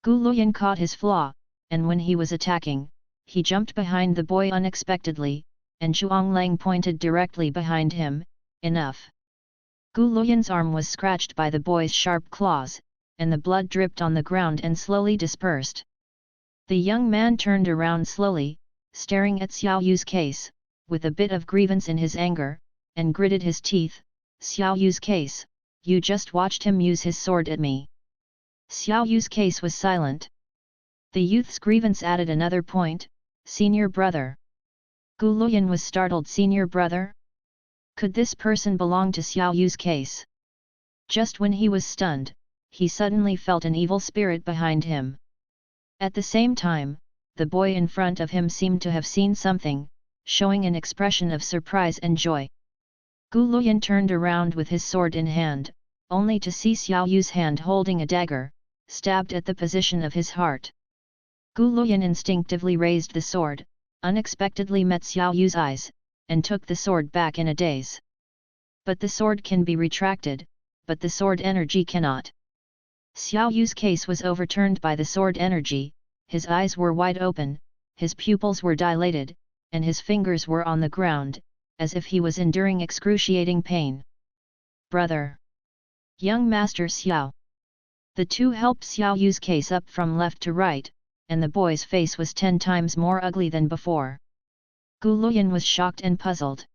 Gu Luyan caught his flaw, and when he was attacking, he jumped behind the boy unexpectedly, and Shuangleng pointed directly behind him, "Enough." Gu Luyan's arm was scratched by the boy's sharp claws, and the blood dripped on the ground and slowly dispersed. The young man turned around slowly, staring at Xiao Yu's case, with a bit of grievance in his anger, and gritted his teeth, "Xiao Yu's case, you just watched him use his sword at me." Xiao Yu's case was silent. The youth's grievance added another point, "Senior brother." Gu Luyan was startled. Senior brother? Could this person belong to Xiao Yu's case? Just when he was stunned, he suddenly felt an evil spirit behind him. At the same time, the boy in front of him seemed to have seen something, showing an expression of surprise and joy. Gu Luyan turned around with his sword in hand, only to see Xiao Yu's hand holding a dagger, stabbed at the position of his heart. Gu Luyan instinctively raised the sword, unexpectedly met Xiao Yu's eyes, and took the sword back in a daze. But the sword can be retracted, but the sword energy cannot. Xiao Yu's case was overturned by the sword energy, his eyes were wide open, his pupils were dilated, and his fingers were on the ground, as if he was enduring excruciating pain. "Brother! Young Master Xiao!" The two helped Xiao Yu's case up from left to right, and the boy's face was 10 times more ugly than before. Gu Luyan was shocked and puzzled.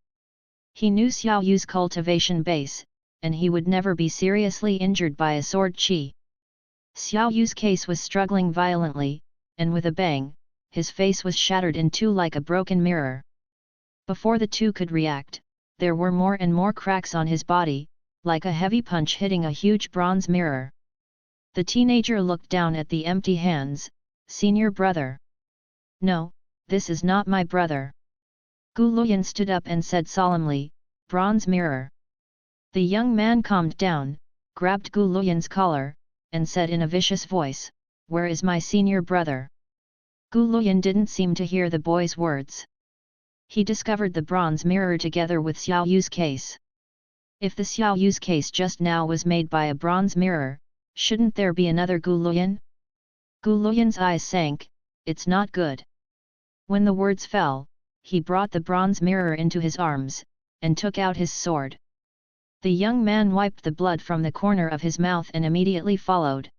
He knew Xiao Yu's cultivation base, and he would never be seriously injured by a sword chi. Xiao Yu's case was struggling violently, and with a bang, his face was shattered in two like a broken mirror. Before the two could react, there were more and more cracks on his body, like a heavy punch hitting a huge bronze mirror. The teenager looked down at the empty hands. "Senior brother." "No, this is not my brother." Gu Luyan stood up and said solemnly, "Bronze mirror." The young man calmed down, grabbed Gu Luyan's collar, and said in a vicious voice, "Where is my senior brother?" Gu Luyan didn't seem to hear the boy's words. He discovered the bronze mirror together with Xiao Yu's case. If the Xiao Yu's case just now was made by a bronze mirror, shouldn't there be another Gu Luyan? Gu Luyan's eyes sank, "It's not good." When the words fell, he brought the bronze mirror into his arms, and took out his sword. The young man wiped the blood from the corner of his mouth and immediately followed.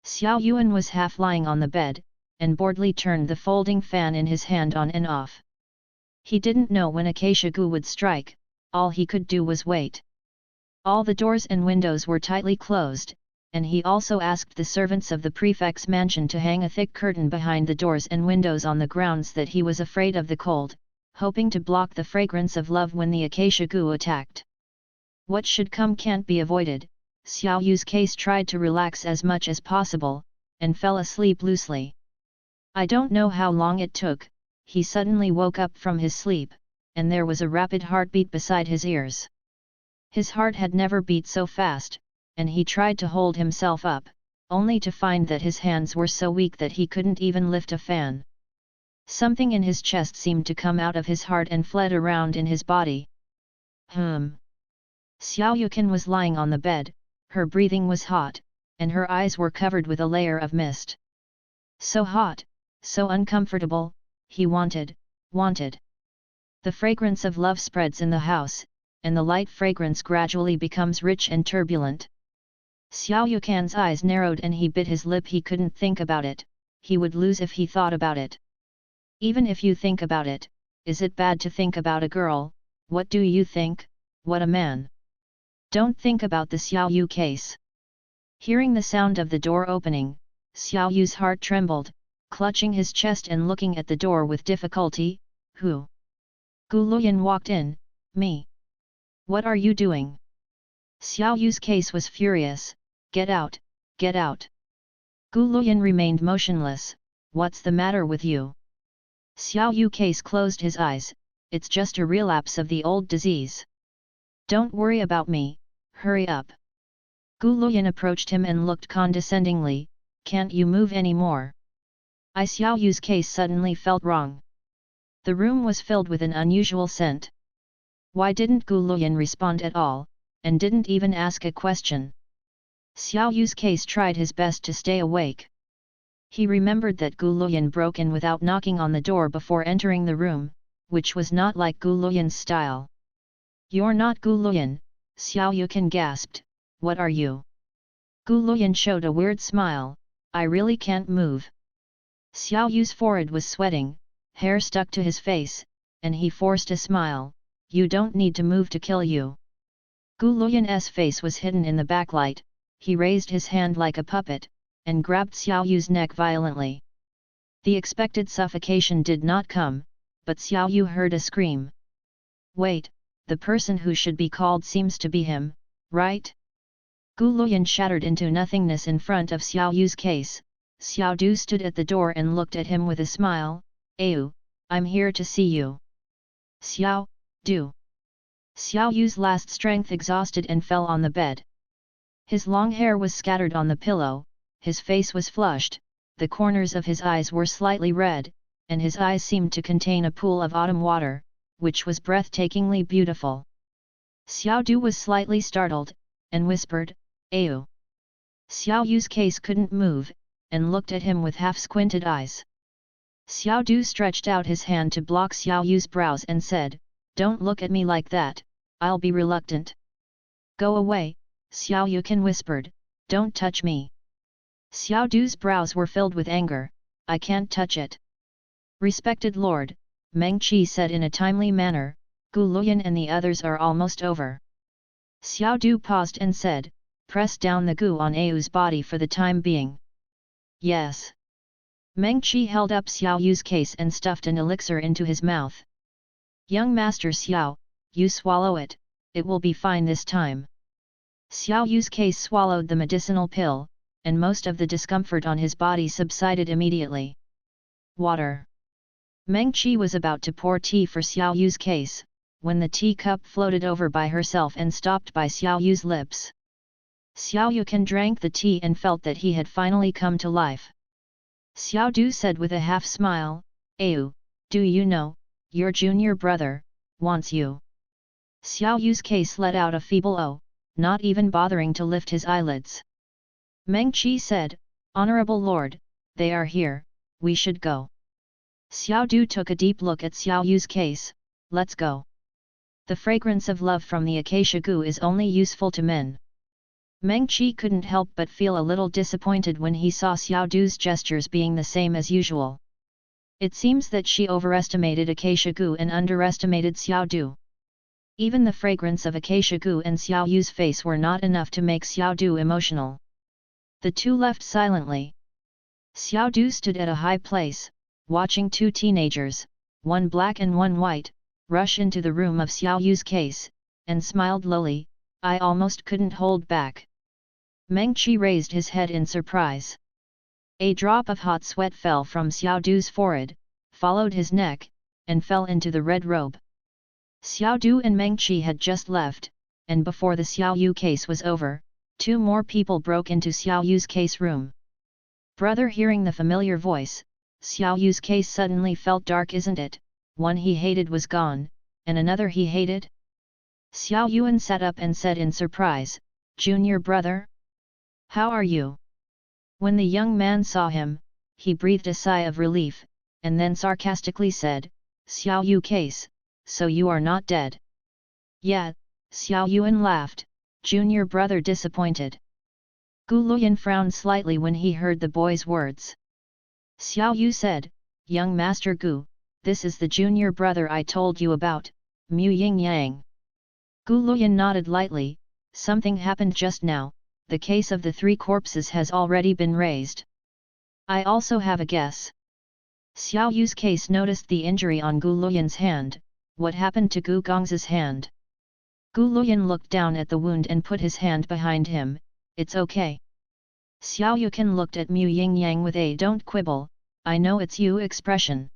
Xiao Yuan was half lying on the bed, and boredly turned the folding fan in his hand on and off. He didn't know when Acacia Gu would strike, all he could do was wait. All the doors and windows were tightly closed, and he also asked the servants of the prefect's mansion to hang a thick curtain behind the doors and windows on the grounds that he was afraid of the cold, hoping to block the fragrance of love when the Acacia Gu attacked. What should come can't be avoided. Xiao Yu's case tried to relax as much as possible, and fell asleep loosely. I don't know how long it took, he suddenly woke up from his sleep, and there was a rapid heartbeat beside his ears. His heart had never beat so fast, and he tried to hold himself up, only to find that his hands were so weak that he couldn't even lift a fan. Something in his chest seemed to come out of his heart and fled around in his body. Xiao Yukin was lying on the bed, her breathing was hot, and her eyes were covered with a layer of mist. So hot, so uncomfortable, he wanted. The fragrance of love spreads in the house, and the light fragrance gradually becomes rich and turbulent. Xiao Yukan's eyes narrowed and he bit his lip. He couldn't think about it, he would lose if he thought about it. Even if you think about it, is it bad to think about a girl? What do you think? What a man! Don't think about the Xiao Yu case. Hearing the sound of the door opening, Xiao Yu's heart trembled, clutching his chest and looking at the door with difficulty. Who? Gu Luyan walked in. Me. What are you doing? Xiao Yu's case was furious. Get out, get out. Gu Luyan remained motionless. What's the matter with you? Xiao Yu case closed his eyes. It's just a relapse of the old disease. Don't worry about me, hurry up. Gu Luyan approached him and looked condescendingly. Can't you move any more? Xiao Yu's case suddenly felt wrong. The room was filled with an unusual scent. Why didn't Gu Luyan respond at all, and didn't even ask a question? Xiao Yu's case tried his best to stay awake. He remembered that Gu Luyan broke in without knocking on the door before entering the room, which was not like Gu Luyan's style. You're not Gu Luyan, Xiao Yukan gasped. What are you? Gu Luyan showed a weird smile. I really can't move. Xiao Yu's forehead was sweating, hair stuck to his face, and he forced a smile. You don't need to move to kill you. Gu Luyan's face was hidden in the backlight. He raised his hand like a puppet, and grabbed Xiao Yu's neck violently. The expected suffocation did not come, but Xiao Yu heard a scream. Wait, the person who should be called seems to be him, right? Gu Luyan shattered into nothingness in front of Xiao Yu's case. Xiao Du stood at the door and looked at him with a smile. Ayu, I'm here to see you. Xiao Du. Xiao Yu's last strength exhausted and fell on the bed. His long hair was scattered on the pillow, his face was flushed, the corners of his eyes were slightly red, and his eyes seemed to contain a pool of autumn water, which was breathtakingly beautiful. Xiao Du was slightly startled, and whispered, Ayu. Xiao Yu's case couldn't move, and looked at him with half-squinted eyes. Xiao Du stretched out his hand to block Xiao Yu's brows and said, Don't look at me like that, I'll be reluctant. Go away, Xiao Yukan whispered, Don't touch me. Xiao Du's brows were filled with anger. I can't touch it. Respected Lord, Meng Qi said in a timely manner, Gu Luyan and the others are almost over. Xiao Du paused and said, Press down the gu on Ayu's body for the time being. Yes. Meng Qi held up Xiao Yu's case and stuffed an elixir into his mouth. Young Master Xiao, you swallow it, it will be fine this time. Xiao Yu's case swallowed the medicinal pill, and most of the discomfort on his body subsided immediately. Water. Meng Qi was about to pour tea for Xiao Yu's case, when the tea cup floated over by herself and stopped by Xiao Yu's lips. Xiao Yukan drank the tea and felt that he had finally come to life. Xiao Du said with a half-smile, Ayu, do you know, your junior brother wants you. Xiao Yu's case let out a feeble "oh," not even bothering to lift his eyelids. Meng Qi said, Honorable Lord, they are here, we should go. Xiao Du took a deep look at Xiao Yu's case. Let's go. The fragrance of love from the acacia gu is only useful to men. Meng Qi couldn't help but feel a little disappointed when he saw Xiao Du's gestures being the same as usual. It seems that she overestimated acacia gu and underestimated Xiao Du. Even the fragrance of acacia gu and Xiao Yu's face were not enough to make Xiao Du emotional. The two left silently. Xiao Du stood at a high place, watching two teenagers, one black and one white, rush into the room of Xiao Yu's case, and smiled lowly. I almost couldn't hold back. Meng Qi raised his head in surprise. A drop of hot sweat fell from Xiao Du's forehead, followed his neck, and fell into the red robe. Xiao Du and Meng Qi had just left, and before the Xiao Yu case was over, Two more people broke into Xiao Yu's case room. Brother, hearing the familiar voice, Xiao Yu's case suddenly felt dark. Isn't it? One he hated was gone, and another he hated? Xiao Yuan sat up and said in surprise, "Junior brother? How are you?" When the young man saw him, he breathed a sigh of relief, and then sarcastically said, "Xiao Yu case, so you are not dead?" "Yeah," Xiao Yuan laughed, "junior brother disappointed." Gu Luyan frowned slightly when he heard the boy's words. Xiao Yu said, "Young Master Gu, this is the junior brother I told you about, Mu Ying Yang." Gu Luyan nodded lightly. "Something happened just now, the case of the three corpses has already been raised. I also have a guess." Xiao Yu's case noticed the injury on Gu Luyan's hand. What happened to Gu Gong's hand? Gu Luyan looked down at the wound and put his hand behind him. "It's okay." Xiao Yukan looked at Mu Ying Yang with a "don't quibble, I know it's you" expression.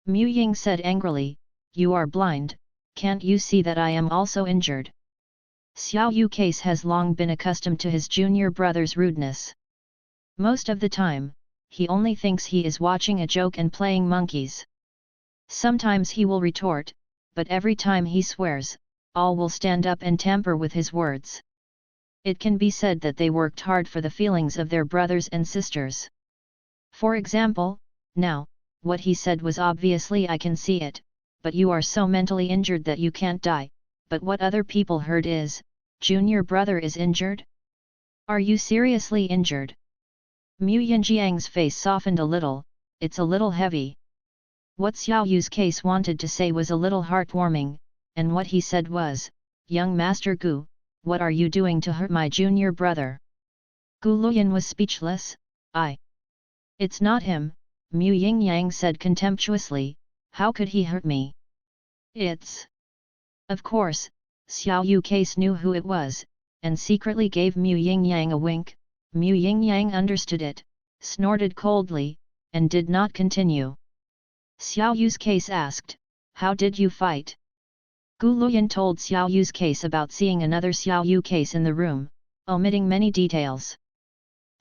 Mu Ying said angrily, "You are blind, can't you see that I am also injured?" Xiao Yu case has long been accustomed to his junior brother's rudeness. Most of the time, he only thinks he is watching a joke and playing monkeys. Sometimes he will retort, but every time he swears, all will stand up and tamper with his words. It can be said that they worked hard for the feelings of their brothers and sisters. For example, now, what he said was obviously "I can see it, but you are so mentally injured that you can't die," but what other people heard is, "Junior brother is injured? Are you seriously injured?" Mu Yinjiang's face softened a little. "It's a little heavy." What Xiao Yu's case wanted to say was a little heartwarming, and what he said was, "Young Master Gu, what are you doing to hurt my junior brother?" Gu Luyan was speechless. It's not him," Mu Yingyang said contemptuously, "how could he hurt me?" "It's..." Of course, Xiao Yu case knew who it was, and secretly gave Mu Yingyang a wink. Mu Yingyang understood it, snorted coldly, and did not continue. Xiao Yu's case asked, "How did you fight?" Gu Luyan told Xiao Yu's case about seeing another Xiao Yu case in the room, omitting many details.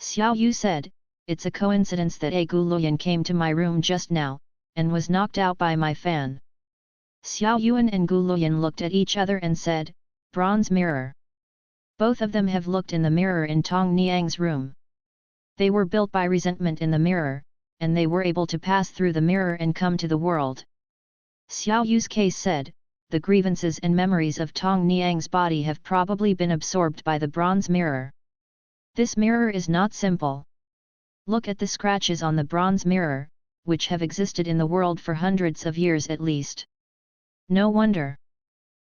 Xiao Yu said, "It's a coincidence that a Gu Luyan came to my room just now, and was knocked out by my fan." Xiao Yuan and Gu Luyan looked at each other and said, "Bronze mirror." Both of them have looked in the mirror in Tong Niang's room. They were built by resentment in the mirror, and they were able to pass through the mirror and come to the world. Xiao Yu's case said, "The grievances and memories of Tong Niang's body have probably been absorbed by the bronze mirror. This mirror is not simple. Look at the scratches on the bronze mirror, which have existed in the world for hundreds of years at least. No wonder."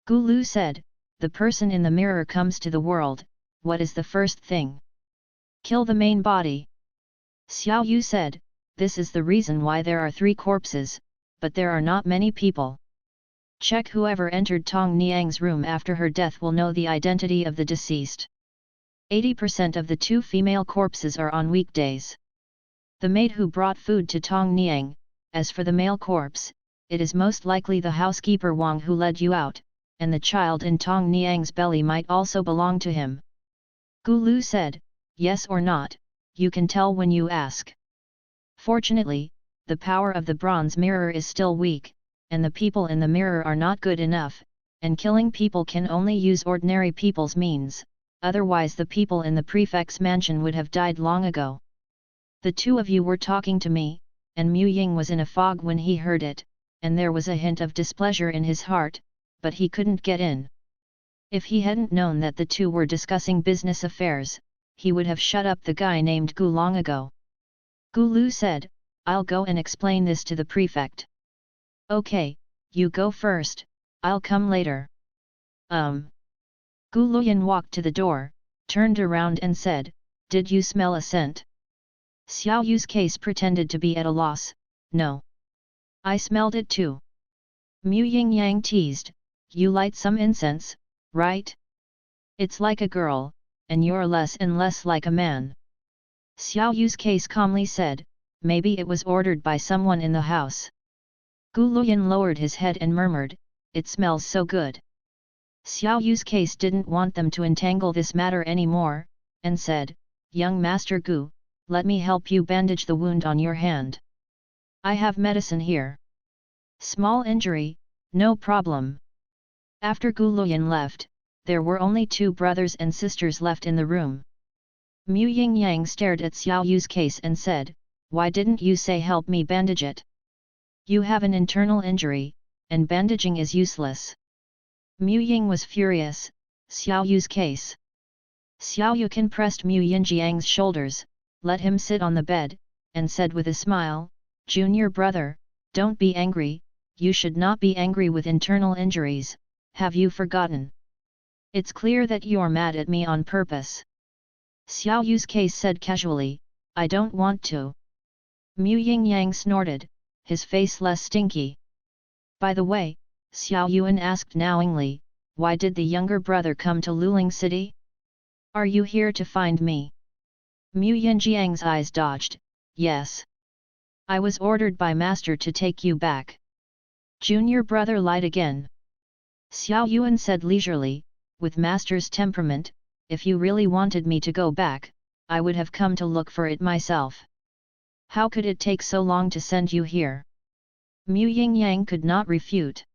Gu Lu said, "The person in the mirror comes to the world, what is the first thing? Kill the main body." Xiao Yu said, "This is the reason why there are three corpses, but there are not many people. Check whoever entered Tong Niang's room after her death will know the identity of the deceased. 80% of the two female corpses are on weekdays. The maid who brought food to Tong Niang. As for the male corpse, it is most likely the housekeeper Wang who led you out, and the child in Tong Niang's belly might also belong to him." Gu Lu said, "Yes or not, you can tell when you ask. Fortunately, the power of the bronze mirror is still weak, and the people in the mirror are not good enough, and killing people can only use ordinary people's means, otherwise the people in the prefect's mansion would have died long ago. The two of you were talking to me," and Mu Ying was in a fog when he heard it, and there was a hint of displeasure in his heart, but he couldn't get in. If he hadn't known that the two were discussing business affairs, he would have shut up the guy named Gu long ago. Gu Lu said, "I'll go and explain this to the prefect." "Okay, you go first, I'll come later." Gu Luyan walked to the door, turned around and said, "Did you smell a scent?" Xiao Yu's case pretended to be at a loss. "No. I smelled it too." Mu Yingyang teased, "You light some incense, right? It's like a girl, and you're less and less like a man." Xiao Yu's case calmly said, "Maybe it was ordered by someone in the house." Gu Luyan lowered his head and murmured, "It smells so good." Xiao Yu's case didn't want them to entangle this matter anymore, and said, "Young Master Gu, let me help you bandage the wound on your hand. I have medicine here. Small injury, no problem." After Gu Luoyan left, there were only 2 brothers and sisters left in the room. Mu Yingyang stared at Xiao Yu's case and said, "Why didn't you say help me bandage it? You have an internal injury, and bandaging is useless." Mu Ying was furious. Xiao Yu's case. Xiao Yukin pressed Mu Yinjiang's shoulders, let him sit on the bed, and said with a smile, "Junior brother, don't be angry, you should not be angry with internal injuries, have you forgotten? It's clear that you're mad at me on purpose." Xiao Yu's case said casually, "I don't want to." Mu Yingyang snorted, his face less stinky. "By the way," Xiao Yuan asked knowingly, "why did the younger brother come to Luling City? Are you here to find me?" Mu Yinjiang's eyes dodged, "Yes. I was ordered by master to take you back." Junior brother lied again. Xiao Yuan said leisurely, "With master's temperament, if you really wanted me to go back, I would have come to look for it myself. How could it take so long to send you here?" Mu Yingyang could not refute.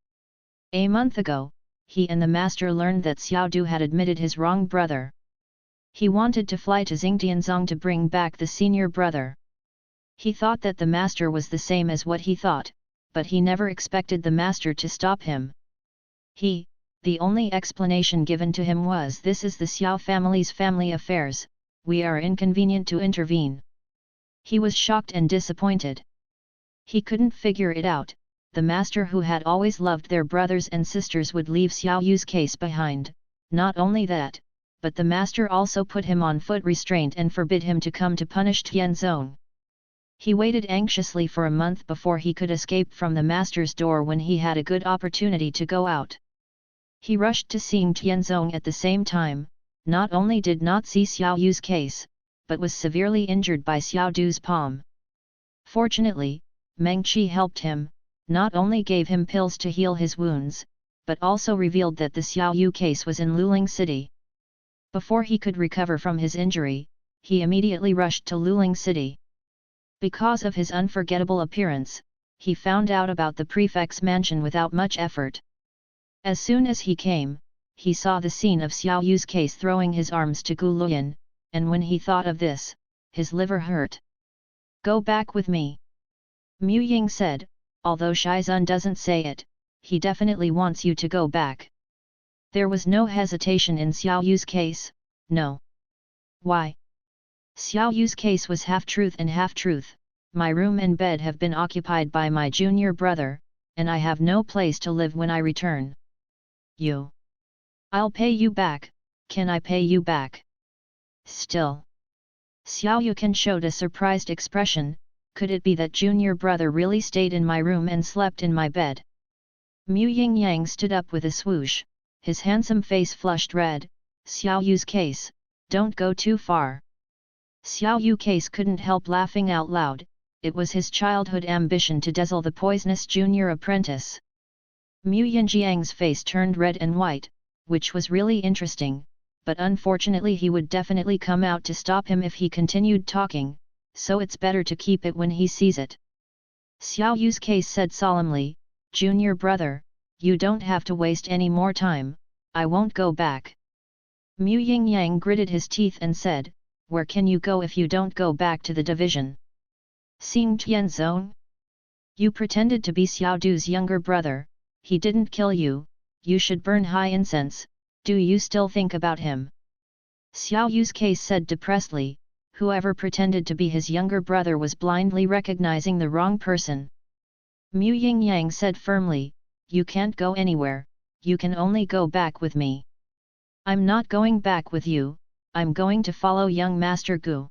A month ago, he and the master learned that Xiao Du had admitted his wrong brother. He wanted to fly to Xingtianzong to bring back the senior brother. He thought that the master was the same as what he thought, but he never expected the master to stop him. The only explanation given to him was, "This is the Xiao family's family affairs, we are inconvenient to intervene." He was shocked and disappointed. He couldn't figure it out. The master who had always loved their brothers and sisters would leave Xiao Yu's case behind. Not only that, but the master also put him on foot restraint and forbid him to come to punish Tianzong. He waited anxiously for a month before he could escape from the master's door when he had a good opportunity to go out. He rushed to seeing Tianzong at the same time, not only did not see Xiao Yu's case, but was severely injured by Xiao Du's palm. Fortunately, Meng Qi helped him, not only gave him pills to heal his wounds, but also revealed that the Xiao Yu case was in Luling City. Before he could recover from his injury, he immediately rushed to Luling City. Because of his unforgettable appearance, he found out about the prefect's mansion without much effort. As soon as he came, he saw the scene of Xiao Yu's case throwing his arms to Gu Luoyan, and when he thought of this, his liver hurt. "Go back with me," Mu Ying said, "although Shizun doesn't say it, he definitely wants you to go back." There was no hesitation in Xiao Yu's case, no. Why? Xiao Yu's case was half-truth and half-truth. My room and bed have been occupied by my junior brother, and I have no place to live when I return. I'll pay you back, can I pay you back? Still. Xiao Yukan showed a surprised expression, could it be that junior brother really stayed in my room and slept in my bed? Mu Yingyang stood up with a swoosh, his handsome face flushed red. "Xiao Yu's case, don't go too far." Xiao Yu case couldn't help laughing out loud, it was his childhood ambition to dazzle the poisonous junior apprentice. Mu Yinjiang's face turned red and white, which was really interesting, but unfortunately he would definitely come out to stop him if he continued talking, so it's better to keep it when he sees it. Xiao Yu's case said solemnly, "Junior brother, you don't have to waste any more time, I won't go back." Mu Yingyang gritted his teeth and said, "Where can you go if you don't go back to the division? Xing Tianzong? You pretended to be Xiao Du's younger brother, he didn't kill you, you should burn high incense, do you still think about him?" Xiao Yu's case said depressedly, whoever pretended to be his younger brother was blindly recognizing the wrong person. Mu Yingyang said firmly, "You can't go anywhere, you can only go back with me." "I'm not going back with you, I'm going to follow young Master Gu."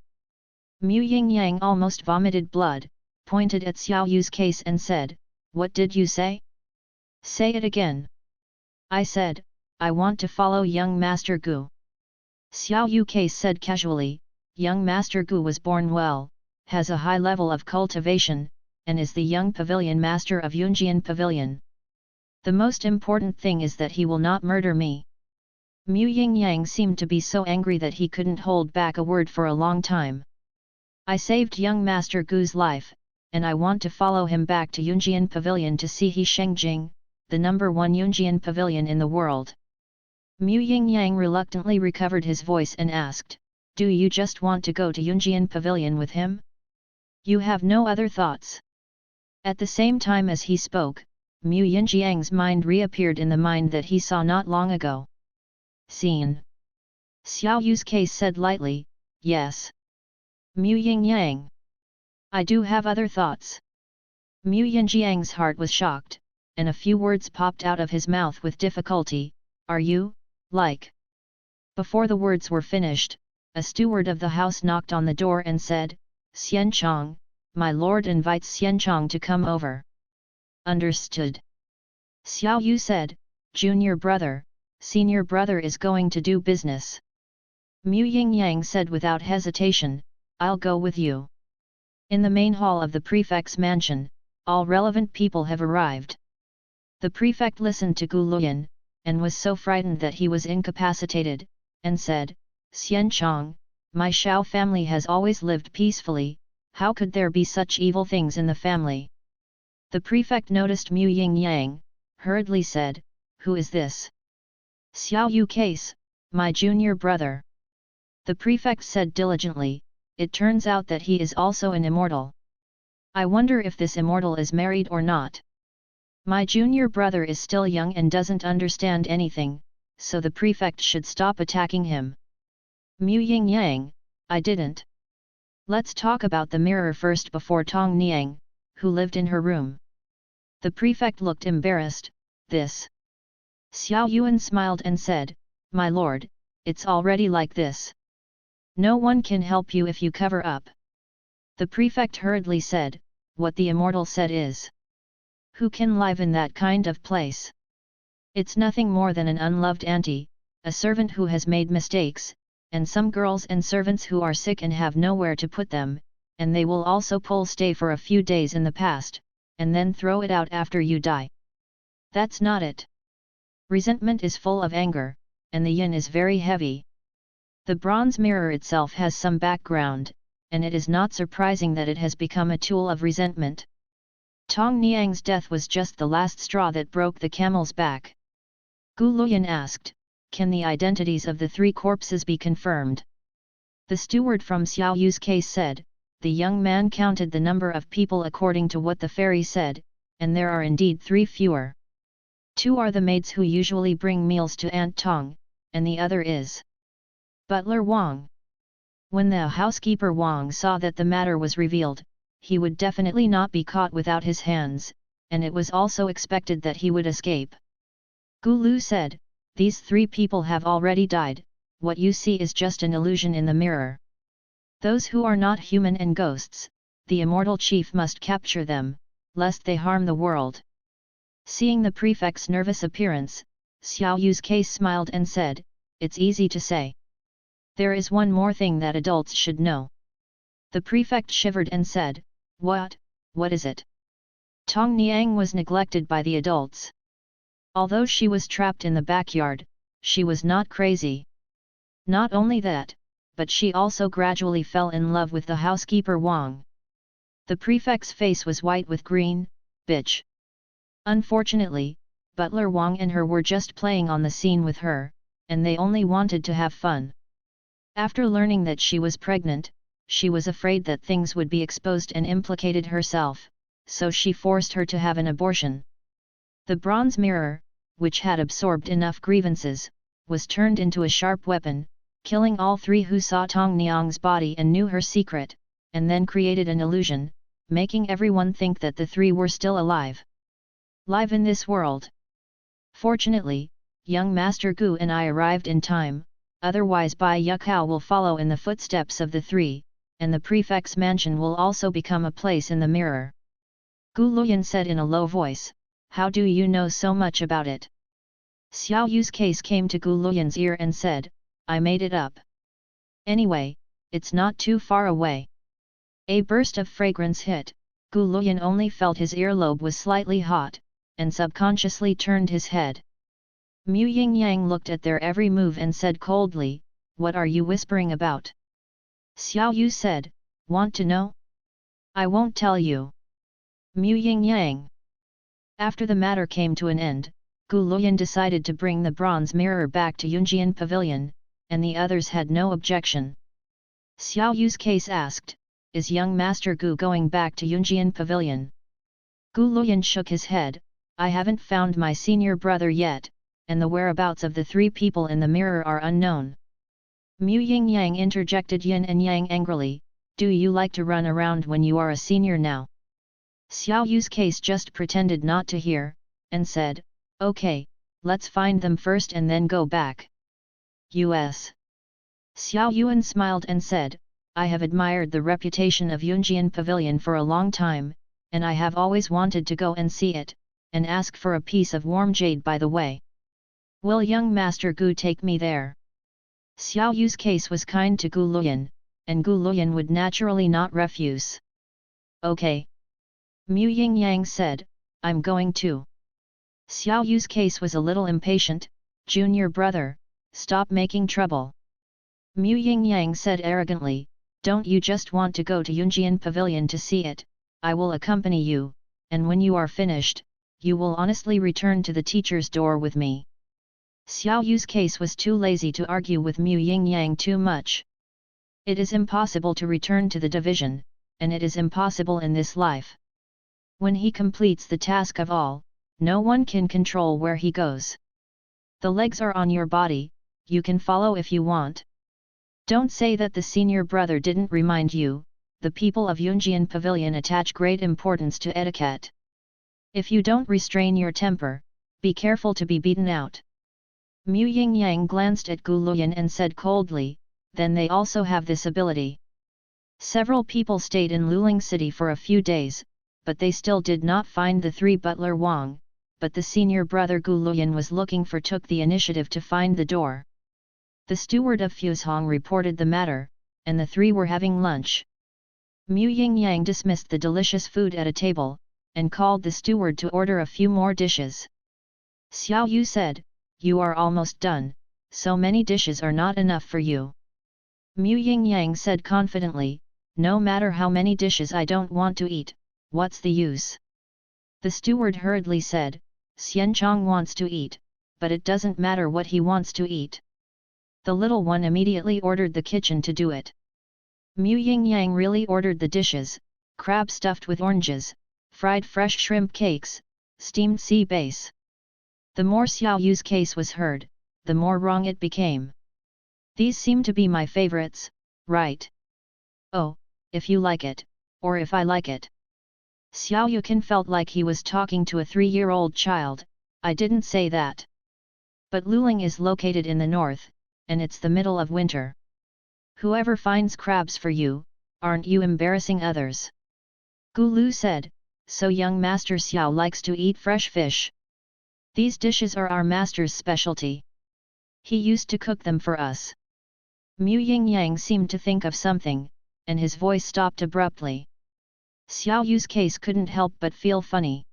Mu Yingyang almost vomited blood, pointed at Xiao Yu's case and said, "What did you say? Say it again." "I said, I want to follow young Master Gu." Xiao Yu case said casually, "Young Master Gu was born well, has a high level of cultivation, and is the young pavilion master of Yunjian Pavilion. The most important thing is that he will not murder me." Mu Yingyang seemed to be so angry that he couldn't hold back a word for a long time. I saved young Master Gu's life, and I want to follow him back to Yunjian Pavilion to see He Shengjing, the number 1 Yunjian Pavilion in the world. Mu Yingyang reluctantly recovered his voice and asked, "Do you just want to go to Yunjian Pavilion with him? You have no other thoughts?" At the same time as he spoke, Mu Yinjiang's mind reappeared in the mind that he saw not long ago. Scene. Xiao Yu's case said lightly, "Yes. Mu Yingyang. I do have other thoughts." Mu Yinjiang's heart was shocked, and a few words popped out of his mouth with difficulty, "Are you, like?" Before the words were finished, a steward of the house knocked on the door and said, "Xian Chong, my lord invites Xian Chong to come over." "Understood." Xiao Yu said, "Junior brother, senior brother is going to do business." Mu Yingyang said without hesitation, "I'll go with you." In the main hall of the prefect's mansion, all relevant people have arrived. The prefect listened to Gu Luyan, and was so frightened that he was incapacitated, and said, "Xian Chong, my Shao family has always lived peacefully, how could there be such evil things in the family?" The prefect noticed Mu Yingyang, hurriedly said, "Who is this?" "Xiao Yu case, my junior brother." The prefect said diligently, "It turns out that he is also an immortal. I wonder if this immortal is married or not. My junior brother is still young and doesn't understand anything, so the prefect should stop attacking him." "Mu Yingyang, I didn't. Let's talk about the mirror first before Tong Niang, who lived in her room." The prefect looked embarrassed, "This." Xiao Yuan smiled and said, "My lord, it's already like this. No one can help you if you cover up." The prefect hurriedly said, "What the immortal said is. Who can live in that kind of place? It's nothing more than an unloved auntie, a servant who has made mistakes, and some girls and servants who are sick and have nowhere to put them, and they will also stay for a few days in the past, and then throw it out after you die. That's not it. Resentment is full of anger, and the yin is very heavy. The bronze mirror itself has some background, and it is not surprising that it has become a tool of resentment. Tong Niang's death was just the last straw that broke the camel's back." Gu Luyan asked, "Can the identities of the 3 corpses be confirmed?" The steward from Xiao Yu's case said, "The young man counted the number of people according to what the fairy said, and there are indeed 3 fewer. 2 are the maids who usually bring meals to Aunt Tong, and the other is Butler Wang." When the housekeeper Wang saw that the matter was revealed, he would definitely not be caught without his hands, and it was also expected that he would escape. Gu Lu said, "These 3 people have already died, what you see is just an illusion in the mirror. Those who are not human and ghosts, the immortal chief must capture them, lest they harm the world." Seeing the prefect's nervous appearance, Xiao Yu's case smiled and said, "It's easy to say. There is one more thing that adults should know." The prefect shivered and said, "What is it?" Tong Niang was neglected by the adults. Although she was trapped in the backyard, she was not crazy. Not only that, but she also gradually fell in love with the housekeeper Wang. The prefect's face was white with green, bitch. Unfortunately, Butler Wang and her were just playing on the scene with her, and they only wanted to have fun. After learning that she was pregnant, she was afraid that things would be exposed and implicated herself, so she forced her to have an abortion. The bronze mirror, which had absorbed enough grievances, was turned into a sharp weapon, killing all 3 who saw Tong Niang's body and knew her secret, and then created an illusion, making everyone think that the 3 were still alive. Live in this world. Fortunately, young Master Gu and I arrived in time, otherwise Bai Yukao will follow in the footsteps of the 3, and the prefect's mansion will also become a place in the mirror." Gu Luyan said in a low voice, "How do you know so much about it?" Xiao Yu's case came to Gu Luyan's ear and said, "I made it up. Anyway, it's not too far away." A burst of fragrance hit, Gu Luyan only felt his earlobe was slightly hot, and subconsciously turned his head. Mu Yingyang looked at their every move and said coldly, "What are you whispering about?" Xiao Yu said, "Want to know? I won't tell you." Mu Yingyang. After the matter came to an end, Gu Luoyan decided to bring the bronze mirror back to Yunjian Pavilion, and the others had no objection. Xiao Yu's case asked, "Is young Master Gu going back to Yunjian Pavilion?" Gu Luoyan shook his head, "I haven't found my senior brother yet, and the whereabouts of the three people in the mirror are unknown." Mu Yingyang interjected yin and yang angrily, "Do you like to run around when you are a senior now?" Xiao Yu's case just pretended not to hear, and said, "Okay, let's find them first and then go back." U.S. Xiao Yuan smiled and said, "I have admired the reputation of Yunjian Pavilion for a long time, and I have always wanted to go and see it, and ask for a piece of warm jade by the way. Will young Master Gu take me there?" Xiao Yu's case was kind to Gu Luoyan, and Gu Luoyan would naturally not refuse. "Okay." Mu Yingyang said, "I'm going too." Xiao Yu's case was a little impatient, "Junior brother, stop making trouble." Mu Yingyang said arrogantly, "Don't you just want to go to Yunjian Pavilion to see it? I will accompany you, and when you are finished, you will honestly return to the teacher's door with me." Xiao Yu's case was too lazy to argue with Mu Yingyang too much. It is impossible to return to the division, and it is impossible in this life. When he completes the task of all, no one can control where he goes. The legs are on your body, you can follow if you want. Don't say that the senior brother didn't remind you. The people of Yunjian Pavilion attach great importance to etiquette. If you don't restrain your temper, be careful to be beaten out. Mu Yingyang glanced at Gu Luoyan and said coldly, "Then they also have this ability." Several people stayed in Luling City for a few days, but they still did not find the three butler Wang, but the senior brother Gu Luoyan was looking for took the initiative to find the door. The steward of Fuzhong reported the matter, and the three were having lunch. Mu Yingyang dismissed the delicious food at a table, and called the steward to order a few more dishes. Xiao Yu said, "You are almost done, so many dishes are not enough for you." Mu Yingyang said confidently, "No matter how many dishes I don't want to eat, what's the use?" The steward hurriedly said, "Xian Chong wants to eat, but it doesn't matter what he wants to eat." The little one immediately ordered the kitchen to do it. Mu Yingyang really ordered the dishes: crab stuffed with oranges, fried fresh shrimp cakes, steamed sea bass. The more Xiao Yu's case was heard, the more wrong it became. "These seem to be my favorites, right? Oh, if you like it, or if I like it." Xiao Yukin felt like he was talking to a 3-year-old child. "I didn't say that. But Luling is located in the north, and it's the middle of winter. Whoever finds crabs for you, aren't you embarrassing others?" Gu Lu said, "So young Master Xiao likes to eat fresh fish. These dishes are our master's specialty. He used to cook them for us." Mu Yingyang seemed to think of something, and his voice stopped abruptly. Xiao Yu's case couldn't help but feel funny.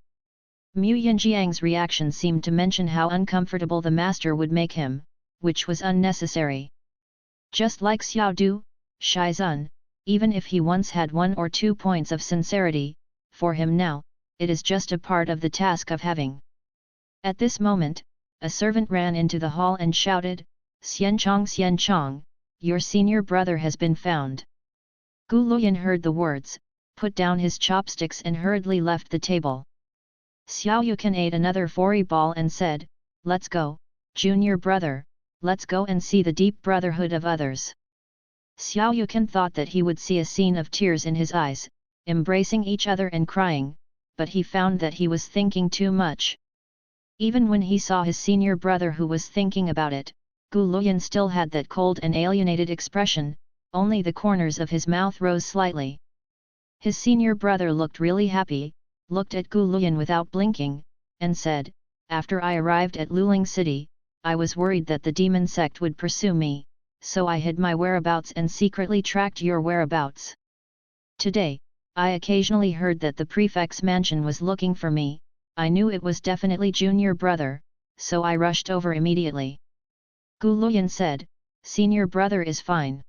Mu Yinjiang's reaction seemed to mention how uncomfortable the master would make him, which was unnecessary. Just like Xiao Du, Shizun, even if he once had 1 or 2 points of sincerity, for him now, it is just a part of the task of having. At this moment, a servant ran into the hall and shouted, Xian Chong, your senior brother has been found." Gu Luoyan heard the words, put down his chopsticks and hurriedly left the table. Xiao Yukan ate another fori ball and said, "Let's go, junior brother, let's go and see the deep brotherhood of others." Xiao Yukan thought that he would see a scene of tears in his eyes, embracing each other and crying, but he found that he was thinking too much. Even when he saw his senior brother who was thinking about it, Gu Luoyan still had that cold and alienated expression, only the corners of his mouth rose slightly. His senior brother looked really happy, looked at Gu Luoyan without blinking, and said, "After I arrived at Luling City, I was worried that the demon sect would pursue me, so I hid my whereabouts and secretly tracked your whereabouts. Today, I occasionally heard that the prefect's mansion was looking for me. I knew it was definitely junior brother, so I rushed over immediately. Gu Luyan said, "Senior brother is fine.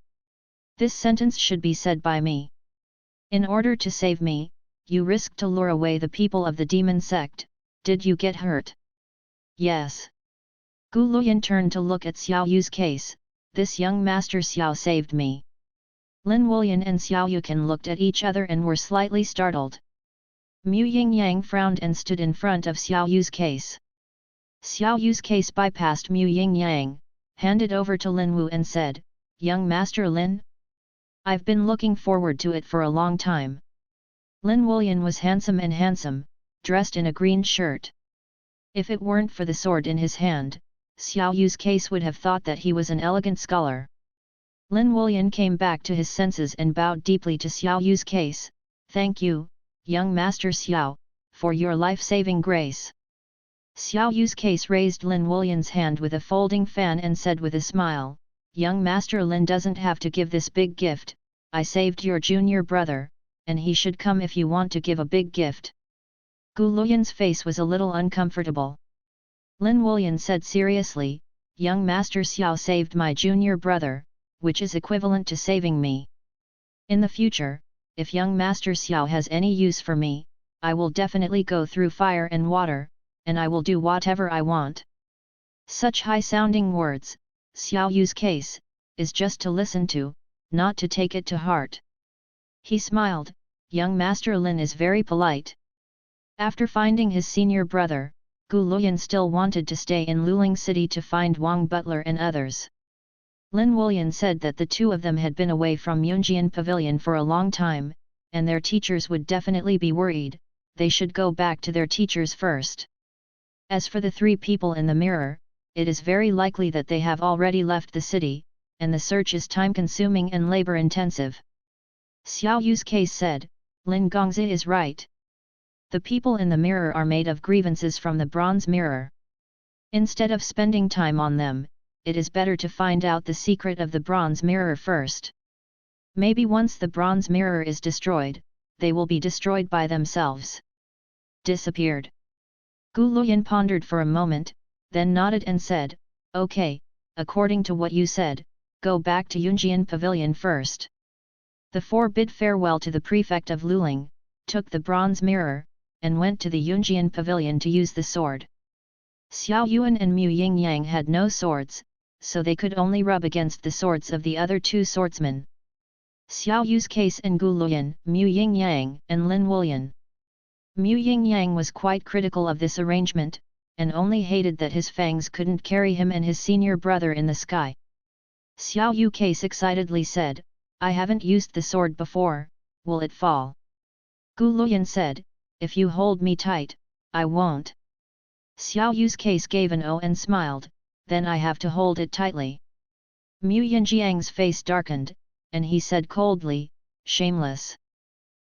This sentence should be said by me. In order to save me, you risked to lure away the people of the demon sect. Did you get hurt?" "Yes." Gu Luyan turned to look at Xiao Yu's case. "This young master Xiao saved me." Lin Wulian and Xiao Yukan looked at each other and were slightly startled. Mu Yingyang frowned and stood in front of Xiao Yu's case. Xiao Yu's case bypassed Mu Yingyang, handed over to Lin Wu and said, "Young Master Lin? I've been looking forward to it for a long time." Lin Wulian was handsome, dressed in a green shirt. If it weren't for the sword in his hand, Xiao Yu's case would have thought that he was an elegant scholar. Lin Wulian came back to his senses and bowed deeply to Xiao Yu's case. "Thank you, young Master Xiao, for your life-saving grace." Xiao Yu's case raised Lin Wulian's hand with a folding fan and said with a smile, "Young Master Lin doesn't have to give this big gift. I saved your junior brother, and he should come if you want to give a big gift." Gu Luyan's face was a little uncomfortable. Lin Wulian said seriously, "Young Master Xiao saved my junior brother, which is equivalent to saving me. In the future, if young Master Xiao has any use for me, I will definitely go through fire and water, and I will do whatever I want." Such high-sounding words, Xiao Yu's case, is just to listen to, not to take it to heart. He smiled. Young Master Lin is very polite. After finding his senior brother, Gu Luyan still wanted to stay in Luling City to find Wang Butler and others. Lin Wulian said that the two of them had been away from Yunjian Pavilion for a long time, and their teachers would definitely be worried. They should go back to their teachers first. As for the three people in the mirror, it is very likely that they have already left the city, and the search is time-consuming and labor-intensive. Xiao Yu's case said, "Lin Gongzi is right. The people in the mirror are made of grievances from the bronze mirror. Instead of spending time on them, it is better to find out the secret of the bronze mirror first. Maybe once the bronze mirror is destroyed, they will be destroyed by themselves." Disappeared. Gu Luyan pondered for a moment, then nodded and said, "Okay, according to what you said, go back to Yunjian Pavilion first." The four bid farewell to the prefect of Luling, took the bronze mirror, and went to the Yunjian Pavilion to use the sword. Xiao Yuan and Mu Yingyang had no swords, so they could only rub against the swords of the other two swordsmen. Xiao Yu's case and Gu Luyan, Mu Yingyang, and Lin Wulian. Mu Yingyang was quite critical of this arrangement, and only hated that his fangs couldn't carry him and his senior brother in the sky. Xiao Yu case excitedly said, "I haven't used the sword before, will it fall?" Gu Luyan said, "If you hold me tight, I won't." Xiao Yu's case gave an "oh" and smiled, "Then I have to hold it tightly." Mu Yinjiang's face darkened, and he said coldly, "Shameless."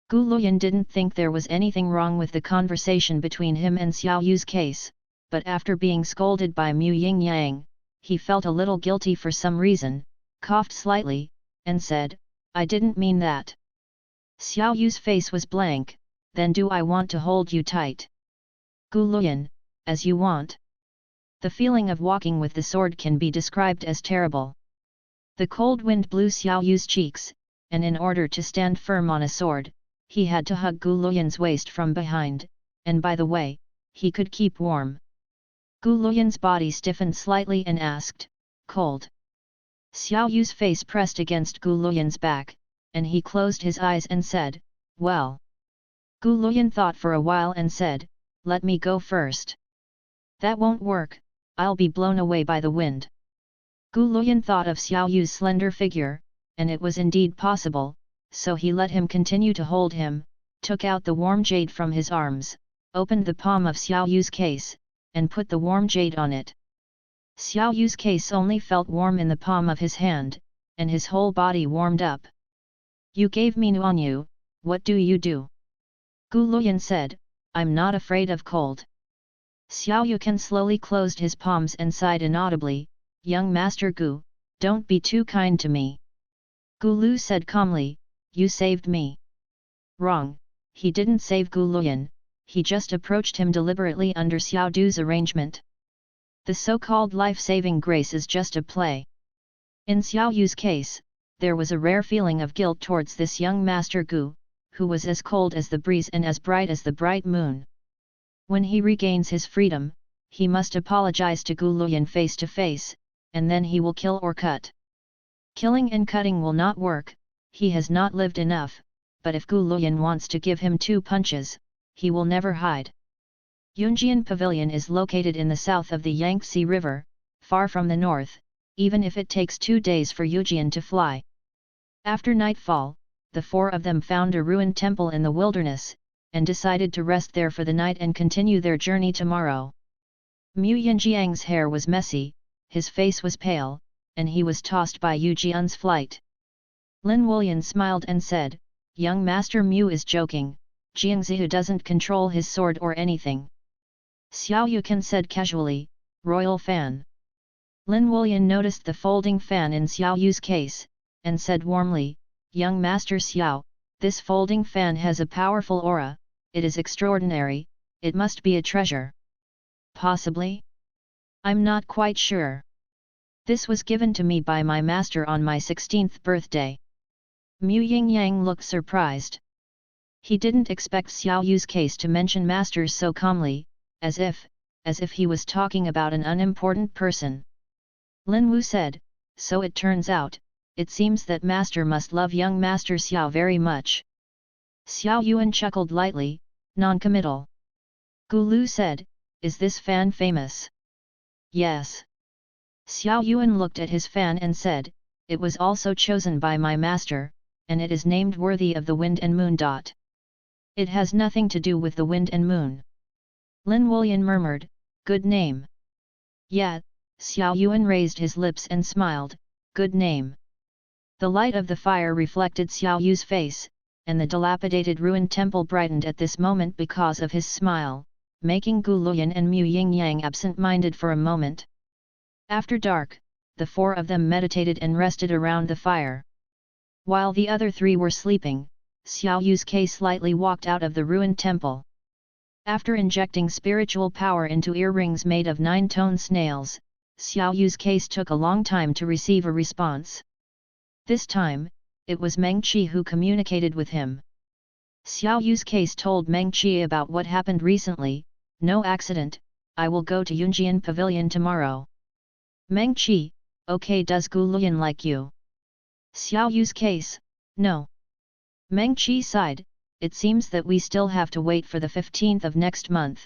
Gu Luyan didn't think there was anything wrong with the conversation between him and Xiao Yu's case, but after being scolded by Mu Yingyang, he felt a little guilty for some reason, coughed slightly, and said, "I didn't mean that." Xiao Yu's face was blank. "Then do I want to hold you tight?" Gu Luyan, "As you want." The feeling of walking with the sword can be described as terrible. The cold wind blew Xiao Yu's cheeks, and in order to stand firm on a sword, he had to hug Gu Luyan's waist from behind, and by the way, he could keep warm. Gu Luyan's body stiffened slightly and asked, "Cold?" Xiao Yu's face pressed against Gu Luyan's back, and he closed his eyes and said, "Well." Gu Luyan thought for a while and said, "Let me go first." "That won't work, I'll be blown away by the wind." Gu Luyan thought of Xiao Yu's slender figure, and it was indeed possible, so he let him continue to hold him, took out the warm jade from his arms, opened the palm of Xiao Yu's case, and put the warm jade on it. Xiao Yu's case only felt warm in the palm of his hand, and his whole body warmed up. "You gave me Nuanyu, what do you do?" Gu Luyan said, "I'm not afraid of cold." Xiao Yukan slowly closed his palms and sighed inaudibly, "Young Master Gu, don't be too kind to me." Gu Lu said calmly, "You saved me." Wrong, he didn't save Gu Luyan, he just approached him deliberately under Xiao Du's arrangement. The so-called life-saving grace is just a play. In Xiao Yu's case, there was a rare feeling of guilt towards this young Master Gu, who was as cold as the breeze and as bright as the bright moon. When he regains his freedom, he must apologize to Gu Luyan face to face, and then he will kill or cut. Killing and cutting will not work, he has not lived enough, but if Gu Luyan wants to give him 2 punches, he will never hide. Yunjian Pavilion is located in the south of the Yangtze River, far from the north, even if it takes 2 days for Yujian to fly. After nightfall, the 4 of them found a ruined temple in the wilderness, and decided to rest there for the night and continue their journey tomorrow. Mu Yinjiang's hair was messy, his face was pale, and he was tossed by Yu Jian's flight. Lin Wulian smiled and said, "Young Master Mu is joking, Jiangzihu doesn't control his sword or anything." Xiao Yukan said casually, "Royal fan." Lin Wulian noticed the folding fan in Xiao Yu's case, and said warmly, "Young Master Xiao, this folding fan has a powerful aura, it is extraordinary, it must be a treasure." "Possibly? I'm not quite sure. This was given to me by my master on my 16th birthday." Mu Yingyang looked surprised. He didn't expect Xiao Yu's case to mention masters so calmly, as if he was talking about an unimportant person. Lin Wu said, "So it turns out, it seems that master must love young Master Xiao very much." Xiao Yuan chuckled lightly, non-committal. Gu Lu said, "Is this fan famous?" "Yes." Xiao Yuan looked at his fan and said, "It was also chosen by my master, and it is named worthy of the wind and moon. It has nothing to do with the wind and moon." Lin Wulian murmured, "Good name." "Yeah," Xiao Yuan raised his lips and smiled, "Good name." The light of the fire reflected Xiao Yu's face, and the dilapidated ruined temple brightened at this moment because of his smile, making Gu Luyan and Mu Yingyang absent-minded for a moment. After dark, the 4 of them meditated and rested around the fire. While the other 3 were sleeping, Xiao Yu's case lightly walked out of the ruined temple. After injecting spiritual power into earrings made of 9-tone snails, Xiao Yu's case took a long time to receive a response. This time, it was Meng Qi who communicated with him. Xiao Yu's case told Meng Qi about what happened recently. "No accident, I will go to Yunjian Pavilion tomorrow." Meng Qi, "Okay, does Gu Luyan like you?" Xiao Yu's case, "No." Meng Qi sighed, "It seems that we still have to wait for the 15th of next month."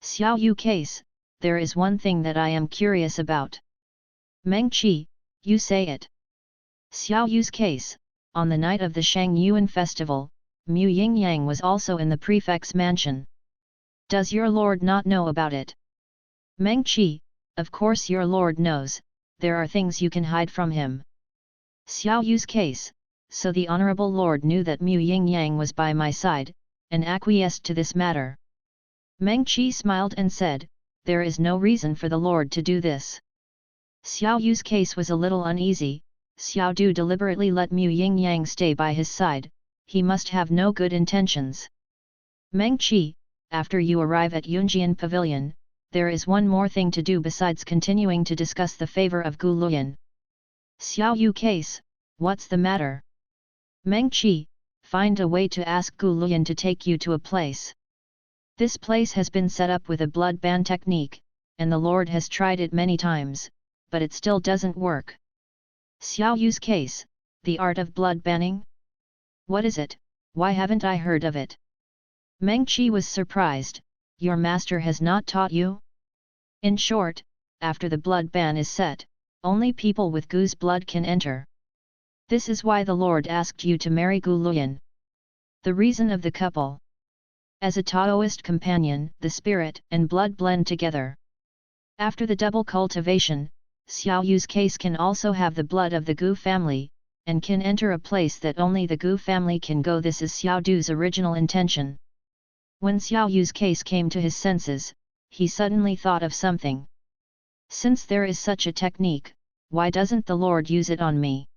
Xiao Yu case, "There is one thing that I am curious about." Meng Qi, "You say it." Xiao Yu's case, on the night of the Shang Yuan festival, Mu Yingyang was also in the prefect's mansion. "Does your lord not know about it?" Meng Qi, "Of course your lord knows, there are things you can hide from him." Xiao Yu's case, "So the honorable lord knew that Mu Yingyang was by my side, and acquiesced to this matter." Meng Qi smiled and said, "There is no reason for the lord to do this." Xiao Yu's case was a little uneasy. Xiao Du deliberately let Mu Yingyang stay by his side, he must have no good intentions. Meng Qi, "After you arrive at Yunjian Pavilion, there is one more thing to do besides continuing to discuss the favor of Gu Luyan." Xiao Yu case, "What's the matter?" Meng Qi, "Find a way to ask Gu Luyan to take you to a place. This place has been set up with a blood ban technique, and the Lord has tried it many times, but it still doesn't work." Xiao Yu's case, "The art of blood banning? What is it, why haven't I heard of it?" Meng Qi was surprised, "Your master has not taught you?" In short, after the blood ban is set, only people with Gu's blood can enter. This is why the Lord asked you to marry Gu Luyan. The reason of the couple. As a Taoist companion, the spirit and blood blend together. After the double cultivation, Xiao Yu's case can also have the blood of the Gu family, and can enter a place that only the Gu family can go. This is Xiao Du's original intention. When Xiao Yu's case came to his senses, he suddenly thought of something. "Since there is such a technique, why doesn't the Lord use it on me?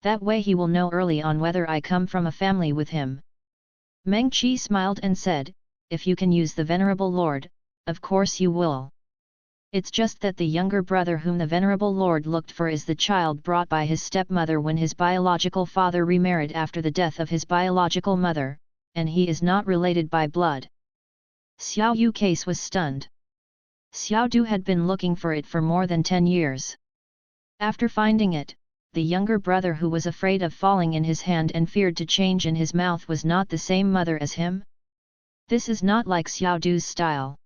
That way he will know early on whether I come from a family with him." Meng Qi smiled and said, "If you can use the Venerable Lord, of course you will." It's just that the younger brother whom the venerable lord looked for is the child brought by his stepmother when his biological father remarried after the death of his biological mother, and he is not related by blood. Xiao Yu case was stunned. Xiao Du had been looking for it for more than 10 years. After finding it, the younger brother who was afraid of falling in his hand and feared to change in his mouth was not the same mother as him. This is not like Xiao Du's style.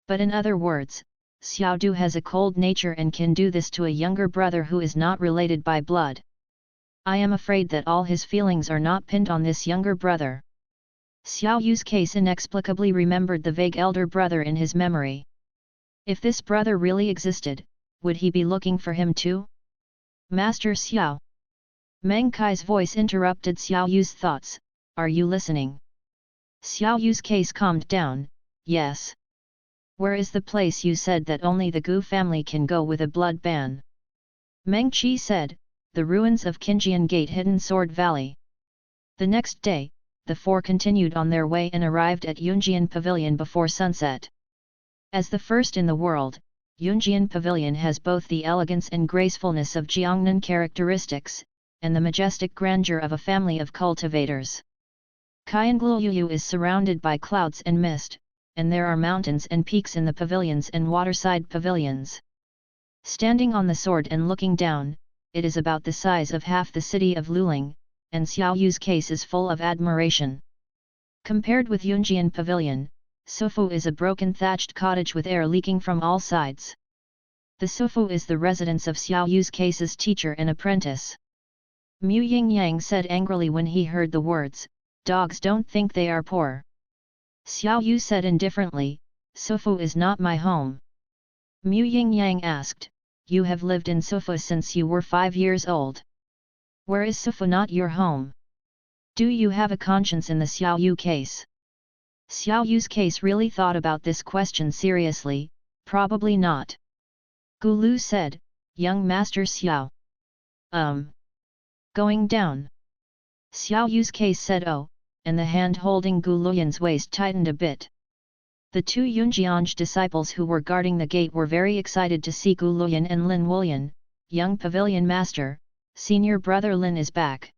But in other words, Xiao Du has a cold nature and can do this to a younger brother who is not related by blood. I am afraid that all his feelings are not pinned on this younger brother. Xiao Yu's case inexplicably remembered the vague elder brother in his memory. If this brother really existed, would he be looking for him too? Master Xiao. Meng Kai's voice interrupted Xiao Yu's thoughts. Are you listening? Xiao Yu's case calmed down. Yes. Where is the place you said that only the Gu family can go with a blood ban? Meng Qi said, the ruins of Qinjian Gate Hidden Sword Valley. The next day, the four continued on their way and arrived at Yunjian Pavilion before sunset. As the first in the world, Yunjian Pavilion has both the elegance and gracefulness of Jiangnan characteristics, and the majestic grandeur of a family of cultivators. Qianglulu is surrounded by clouds and mist, and there are mountains and peaks in the pavilions and waterside pavilions. Standing on the sword and looking down, it is about the size of half the city of Luling, and Xiao Yu's case is full of admiration. Compared with Yunjian Pavilion, Sufu is a broken thatched cottage with air leaking from all sides. The Sufu is the residence of Xiao Yu's case's teacher and apprentice. Mu Yingyang said angrily when he heard the words, "Dogs don't think they are poor." Xiao Yu said indifferently, "Sufu is not my home." Mu Yingyang asked, "You have lived in Sufu since you were 5 years old. Where is Sufu not your home? Do you have a conscience in the Xiao Yu case?" Xiao Yu's case really thought about this question seriously, probably not. Gu Lu said, "Young Master Xiao. Going down." Xiao Yu's case said oh, and the hand holding Gu Luyan's waist tightened a bit. The two Yunjiang disciples who were guarding the gate were very excited to see Gu Luyan and Lin Wulian, young pavilion master, senior brother Lin is back.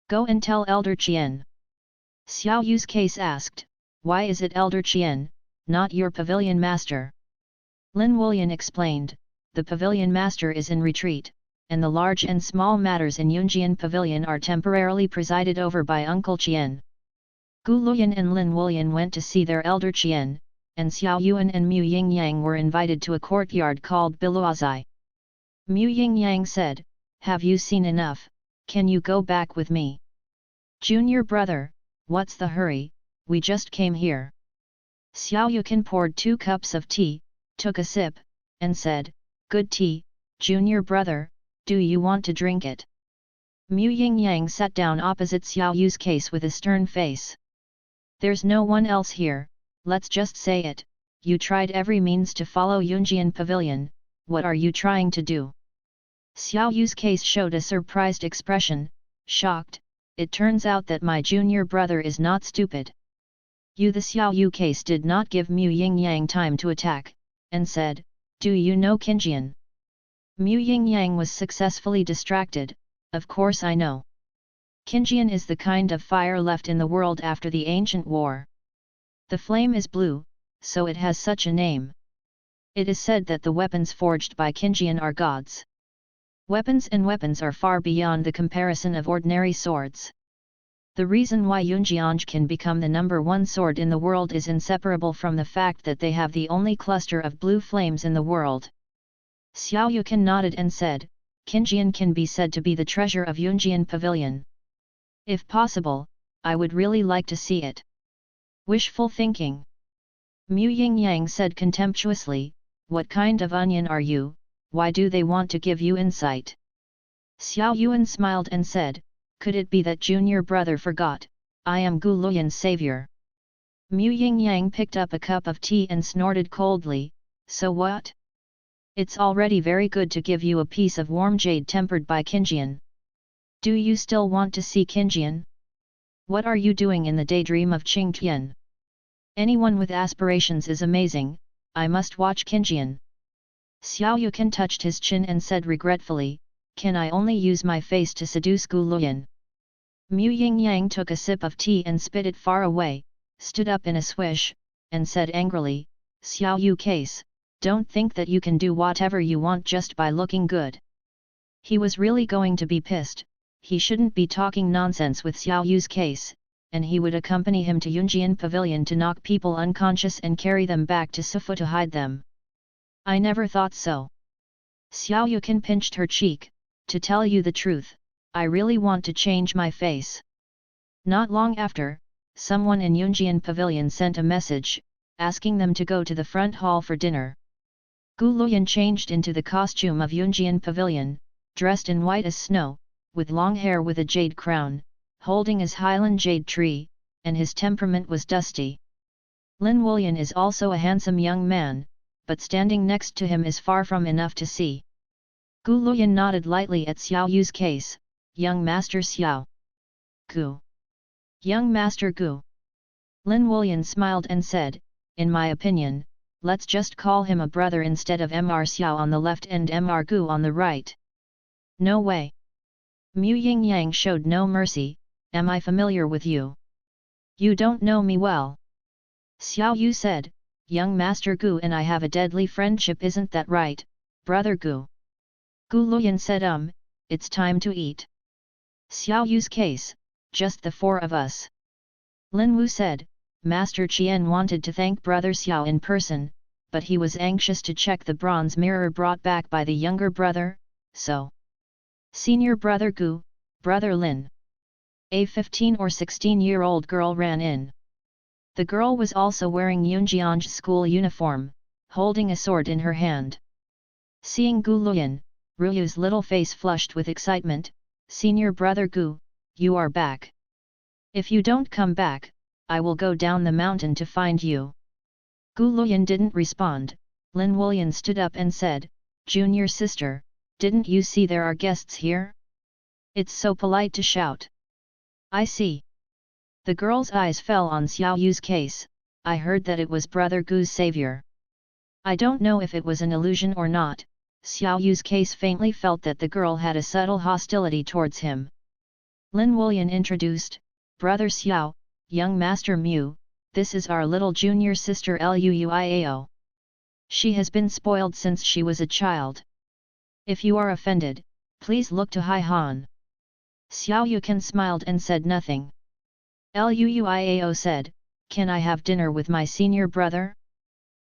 Go and tell Elder Qian. Xiao Yu's case asked, "Why is it Elder Qian, not your pavilion master?" Lin Wulian explained, "The pavilion master is in retreat, and the large and small matters in Yunjian Pavilion are temporarily presided over by Uncle Qian." Gu Luyan and Lin Wulian went to see their elder Qian, and Xiao Yuan and Mu Yingyang were invited to a courtyard called Biluazai. Mu Yingyang said, "Have you seen enough? Can you go back with me?" "Junior brother, what's the hurry, we just came here." Xiao Yukan poured 2 cups of tea, took a sip, and said, "Good tea, junior brother, do you want to drink it?" Mu Yingyang sat down opposite Xiao Yu's case with a stern face. "There's no one else here, let's just say it, you tried every means to follow Yunjian Pavilion, what are you trying to do?" Xiao Yu's case showed a surprised expression, shocked, "It turns out that my junior brother is not stupid." The Xiao Yu case did not give Mu Yingyang time to attack, and said, "Do you know Qinjian?" Mu Yingyang was successfully distracted, "Of course I know. Qinjian is the kind of fire left in the world after the ancient war. The flame is blue, so it has such a name. It is said that the weapons forged by Qinjian are gods. Weapons are far beyond the comparison of ordinary swords. The reason why Yunjiang can become the #1 sword in the world is inseparable from the fact that they have the only cluster of blue flames in the world." Xiao Yukan nodded and said, "Qinjian can be said to be the treasure of Yunjian Pavilion. If possible, I would really like to see it." "Wishful thinking." Mu Yingyang said contemptuously, "What kind of onion are you, why do they want to give you insight?" Xiao Yuan smiled and said, "Could it be that junior brother forgot, I am Gu Luyan's savior?" Mu Yingyang picked up a cup of tea and snorted coldly, "So what? It's already very good to give you a piece of warm jade tempered by Qinjian. Do you still want to see Qinjian? What are you doing in the daydream of Qingtian? Anyone with aspirations is amazing, I must watch Qinjian." Xiao Yukan touched his chin and said regretfully, "Can I only use my face to seduce Gu Luyan?" Mu Yingyang took a sip of tea and spit it far away, stood up in a swish, and said angrily, "Xiao Yu case, don't think that you can do whatever you want just by looking good." He was really going to be pissed. He shouldn't be talking nonsense with Xiao Yu's case, and he would accompany him to Yunjian Pavilion to knock people unconscious and carry them back to Sifu to hide them. "I never thought so." Xiao Yukan pinched her cheek. "To tell you the truth, I really want to change my face." Not long after, someone in Yunjian Pavilion sent a message, asking them to go to the front hall for dinner. Gu Luyan changed into the costume of Yunjian Pavilion, dressed in white as snow, with long hair with a jade crown, holding his Highland jade tree, and his temperament was dusty. Lin Wulian is also a handsome young man, but standing next to him is far from enough to see. Gu Luyan nodded lightly at Xiao Yu's case. "Young Master Xiao." "Gu." "Young Master Gu." Lin Wulian smiled and said, "In my opinion, let's just call him a brother instead of Mr. Xiao on the left and Mr. Gu on the right." "No way." Mu Yingyang showed no mercy. "Am I familiar with you?" "You don't know me well." Xiao Yu said, "Young Master Gu and I have a deadly friendship, isn't that right, Brother Gu?" Gu Luyan said, "It's time to eat." "Xiao Yu's case, just the four of us." Lin Wu said, "Master Qian wanted to thank Brother Xiao in person, but he was anxious to check the bronze mirror brought back by the younger brother, so." "Senior Brother Gu, Brother Lin." A 15 or 16-year-old girl ran in. The girl was also wearing Yunjiang's school uniform, holding a sword in her hand. Seeing Gu Luyan, Ruyu's little face flushed with excitement. "Senior Brother Gu, you are back. If you don't come back, I will go down the mountain to find you." Gu Luyan didn't respond. Lin Wulian stood up and said, "Junior sister, didn't you see there are guests here? It's so polite to shout." "I see." The girl's eyes fell on Xiao Yu's case. "I heard that it was Brother Gu's savior." I don't know if it was an illusion or not. Xiao Yu's case faintly felt that the girl had a subtle hostility towards him. Lin Wulian introduced, "Brother Xiao, young Master Mu, this is our little junior sister Luiao. She has been spoiled since she was a child. If you are offended, please look to Hai Han." Xiao Yukan smiled and said nothing. Luiao said, "Can I have dinner with my senior brother?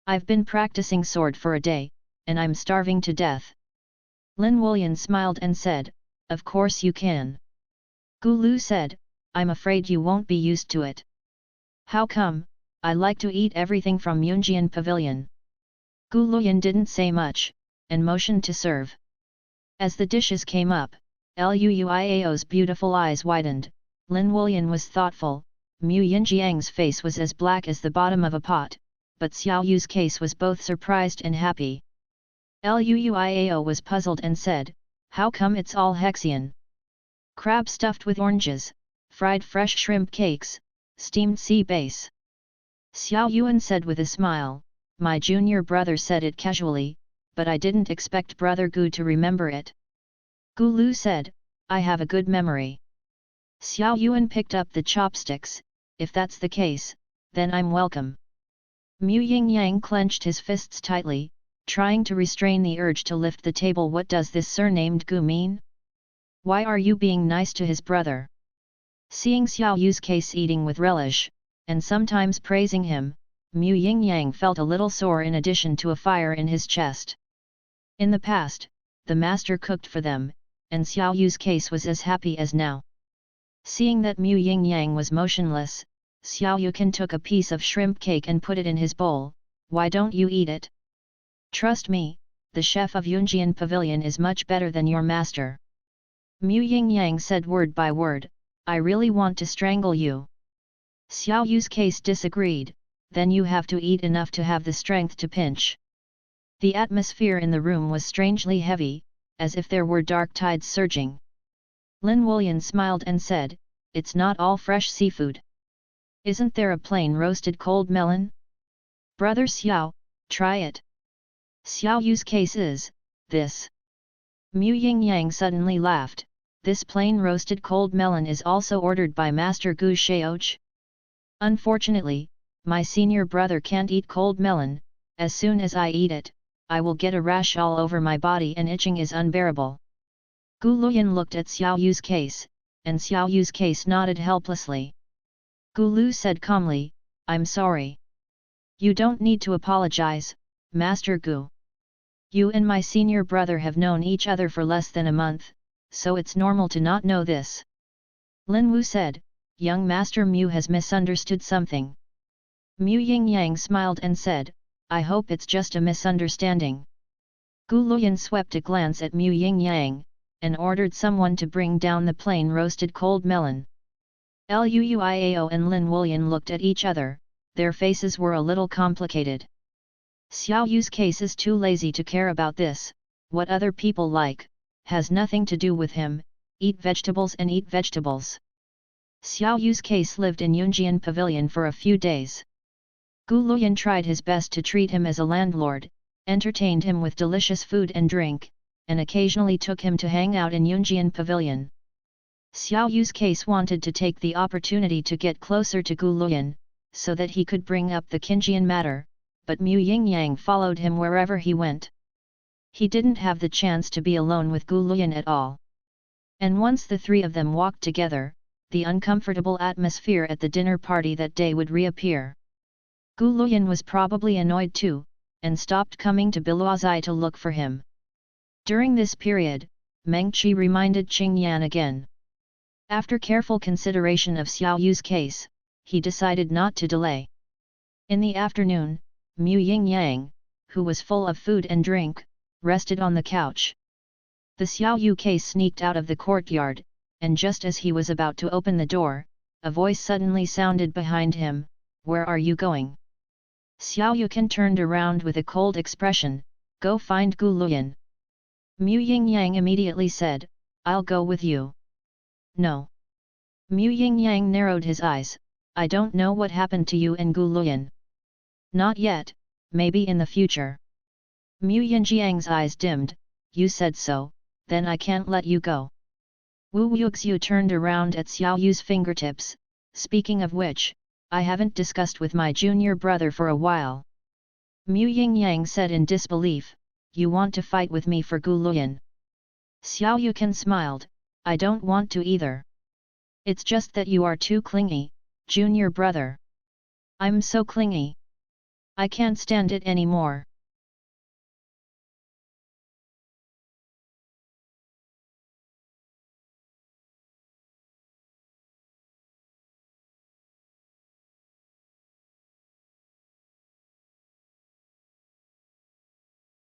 I've been practicing sword for a day, and I'm starving to death." Lin Wulian smiled and said, "Of course you can." Gu Lu said, "I'm afraid you won't be used to it." "How come? I like to eat everything from Yunjian Pavilion." Gu Luyan didn't say much, and motioned to serve. As the dishes came up, Luiao's beautiful eyes widened. Lin Wulian was thoughtful. Mu Yinjiang's face was as black as the bottom of a pot, but Xiao Yu's case was both surprised and happy. Luiao was puzzled and said, "How come it's all Hexian? Crab stuffed with oranges, fried fresh shrimp cakes, steamed sea bass." Xiao Yuan said with a smile, "My junior brother said it casually, but I didn't expect Brother Gu to remember it." Gu Lu said, "I have a good memory." Xiao Yuan picked up the chopsticks. "If that's the case, then I'm welcome." Mu Yingyang clenched his fists tightly, trying to restrain the urge to lift the table. "What does this surnamed Gu mean? Why are you being nice to his brother?" Seeing Xiao Yu's case eating with relish, and sometimes praising him, Mu Yingyang felt a little sore in addition to a fire in his chest. In the past, the master cooked for them, and Xiao Yu's case was as happy as now. Seeing that Mu Yingyang was motionless, Xiao Yukan took a piece of shrimp cake and put it in his bowl. "Why don't you eat it? Trust me, the chef of Yunjian Pavilion is much better than your master." Mu Yingyang said word by word, "I really want to strangle you." Xiao Yu's case disagreed, "Then you have to eat enough to have the strength to pinch." The atmosphere in the room was strangely heavy, as if there were dark tides surging. Lin Wulian smiled and said, "It's not all fresh seafood. Isn't there a plain roasted cold melon? Brother Xiao, try it." Xiao Yu's case is this. Mu Yingyang suddenly laughed. This plain roasted cold melon is also ordered by Master Gu Shaoch. Unfortunately, my senior brother can't eat cold melon. As soon as I eat it, I will get a rash all over my body and itching is unbearable. Gu Luyan looked at Xiao Yu's case, and Xiao Yu's case nodded helplessly. Gu Lu said calmly, I'm sorry. You don't need to apologize, Master Gu. You and my senior brother have known each other for less than a month, so it's normal to not know this. Lin Wu said, young Master Mu has misunderstood something. Mu Yingyang smiled and said, I hope it's just a misunderstanding. Gu Luyan swept a glance at Mu Yingyang, and ordered someone to bring down the plain roasted cold melon. Luiao and Lin Wulian looked at each other, their faces were a little complicated. Xiao Yu's case is too lazy to care about this, what other people like, has nothing to do with him, eat vegetables and eat vegetables. Xiao Yu's case lived in Yunjian Pavilion for a few days. Gu Luyan tried his best to treat him as a landlord, entertained him with delicious food and drink, and occasionally took him to hang out in Yunjian Pavilion. Xiao Yu's case wanted to take the opportunity to get closer to Gu Luyan, so that he could bring up the Qinjian matter, but Mu Yingyang followed him wherever he went. He didn't have the chance to be alone with Gu Luyan at all. And once the three of them walked together, the uncomfortable atmosphere at the dinner party that day would reappear. Gu Luyan was probably annoyed too, and stopped coming to Biluozai to look for him. During this period, Meng Qi reminded Qing Yan again. After careful consideration of Xiao Yu's case, he decided not to delay. In the afternoon, Mu Yingyang, who was full of food and drink, rested on the couch. The Xiao Yu case sneaked out of the courtyard, and just as he was about to open the door, a voice suddenly sounded behind him, "Where are you going?" Xiao Yukan turned around with a cold expression, "Go find Gu Luyan." Mu Yingyang immediately said, "I'll go with you." "No." Mu Yingyang narrowed his eyes, "I don't know what happened to you and Gu Luyan." "Not yet, maybe in the future." Mu Yinjiang's eyes dimmed, "You said so, then I can't let you go." Wu Yuxiu turned around at Xiao Yu's fingertips, "Speaking of which, I haven't discussed with my junior brother for a while." Mu Yingyang said in disbelief, "You want to fight with me for Gu Luyan?" Xiao Yukan smiled, "I don't want to either. It's just that you are too clingy, junior brother." "I'm so clingy. I can't stand it anymore."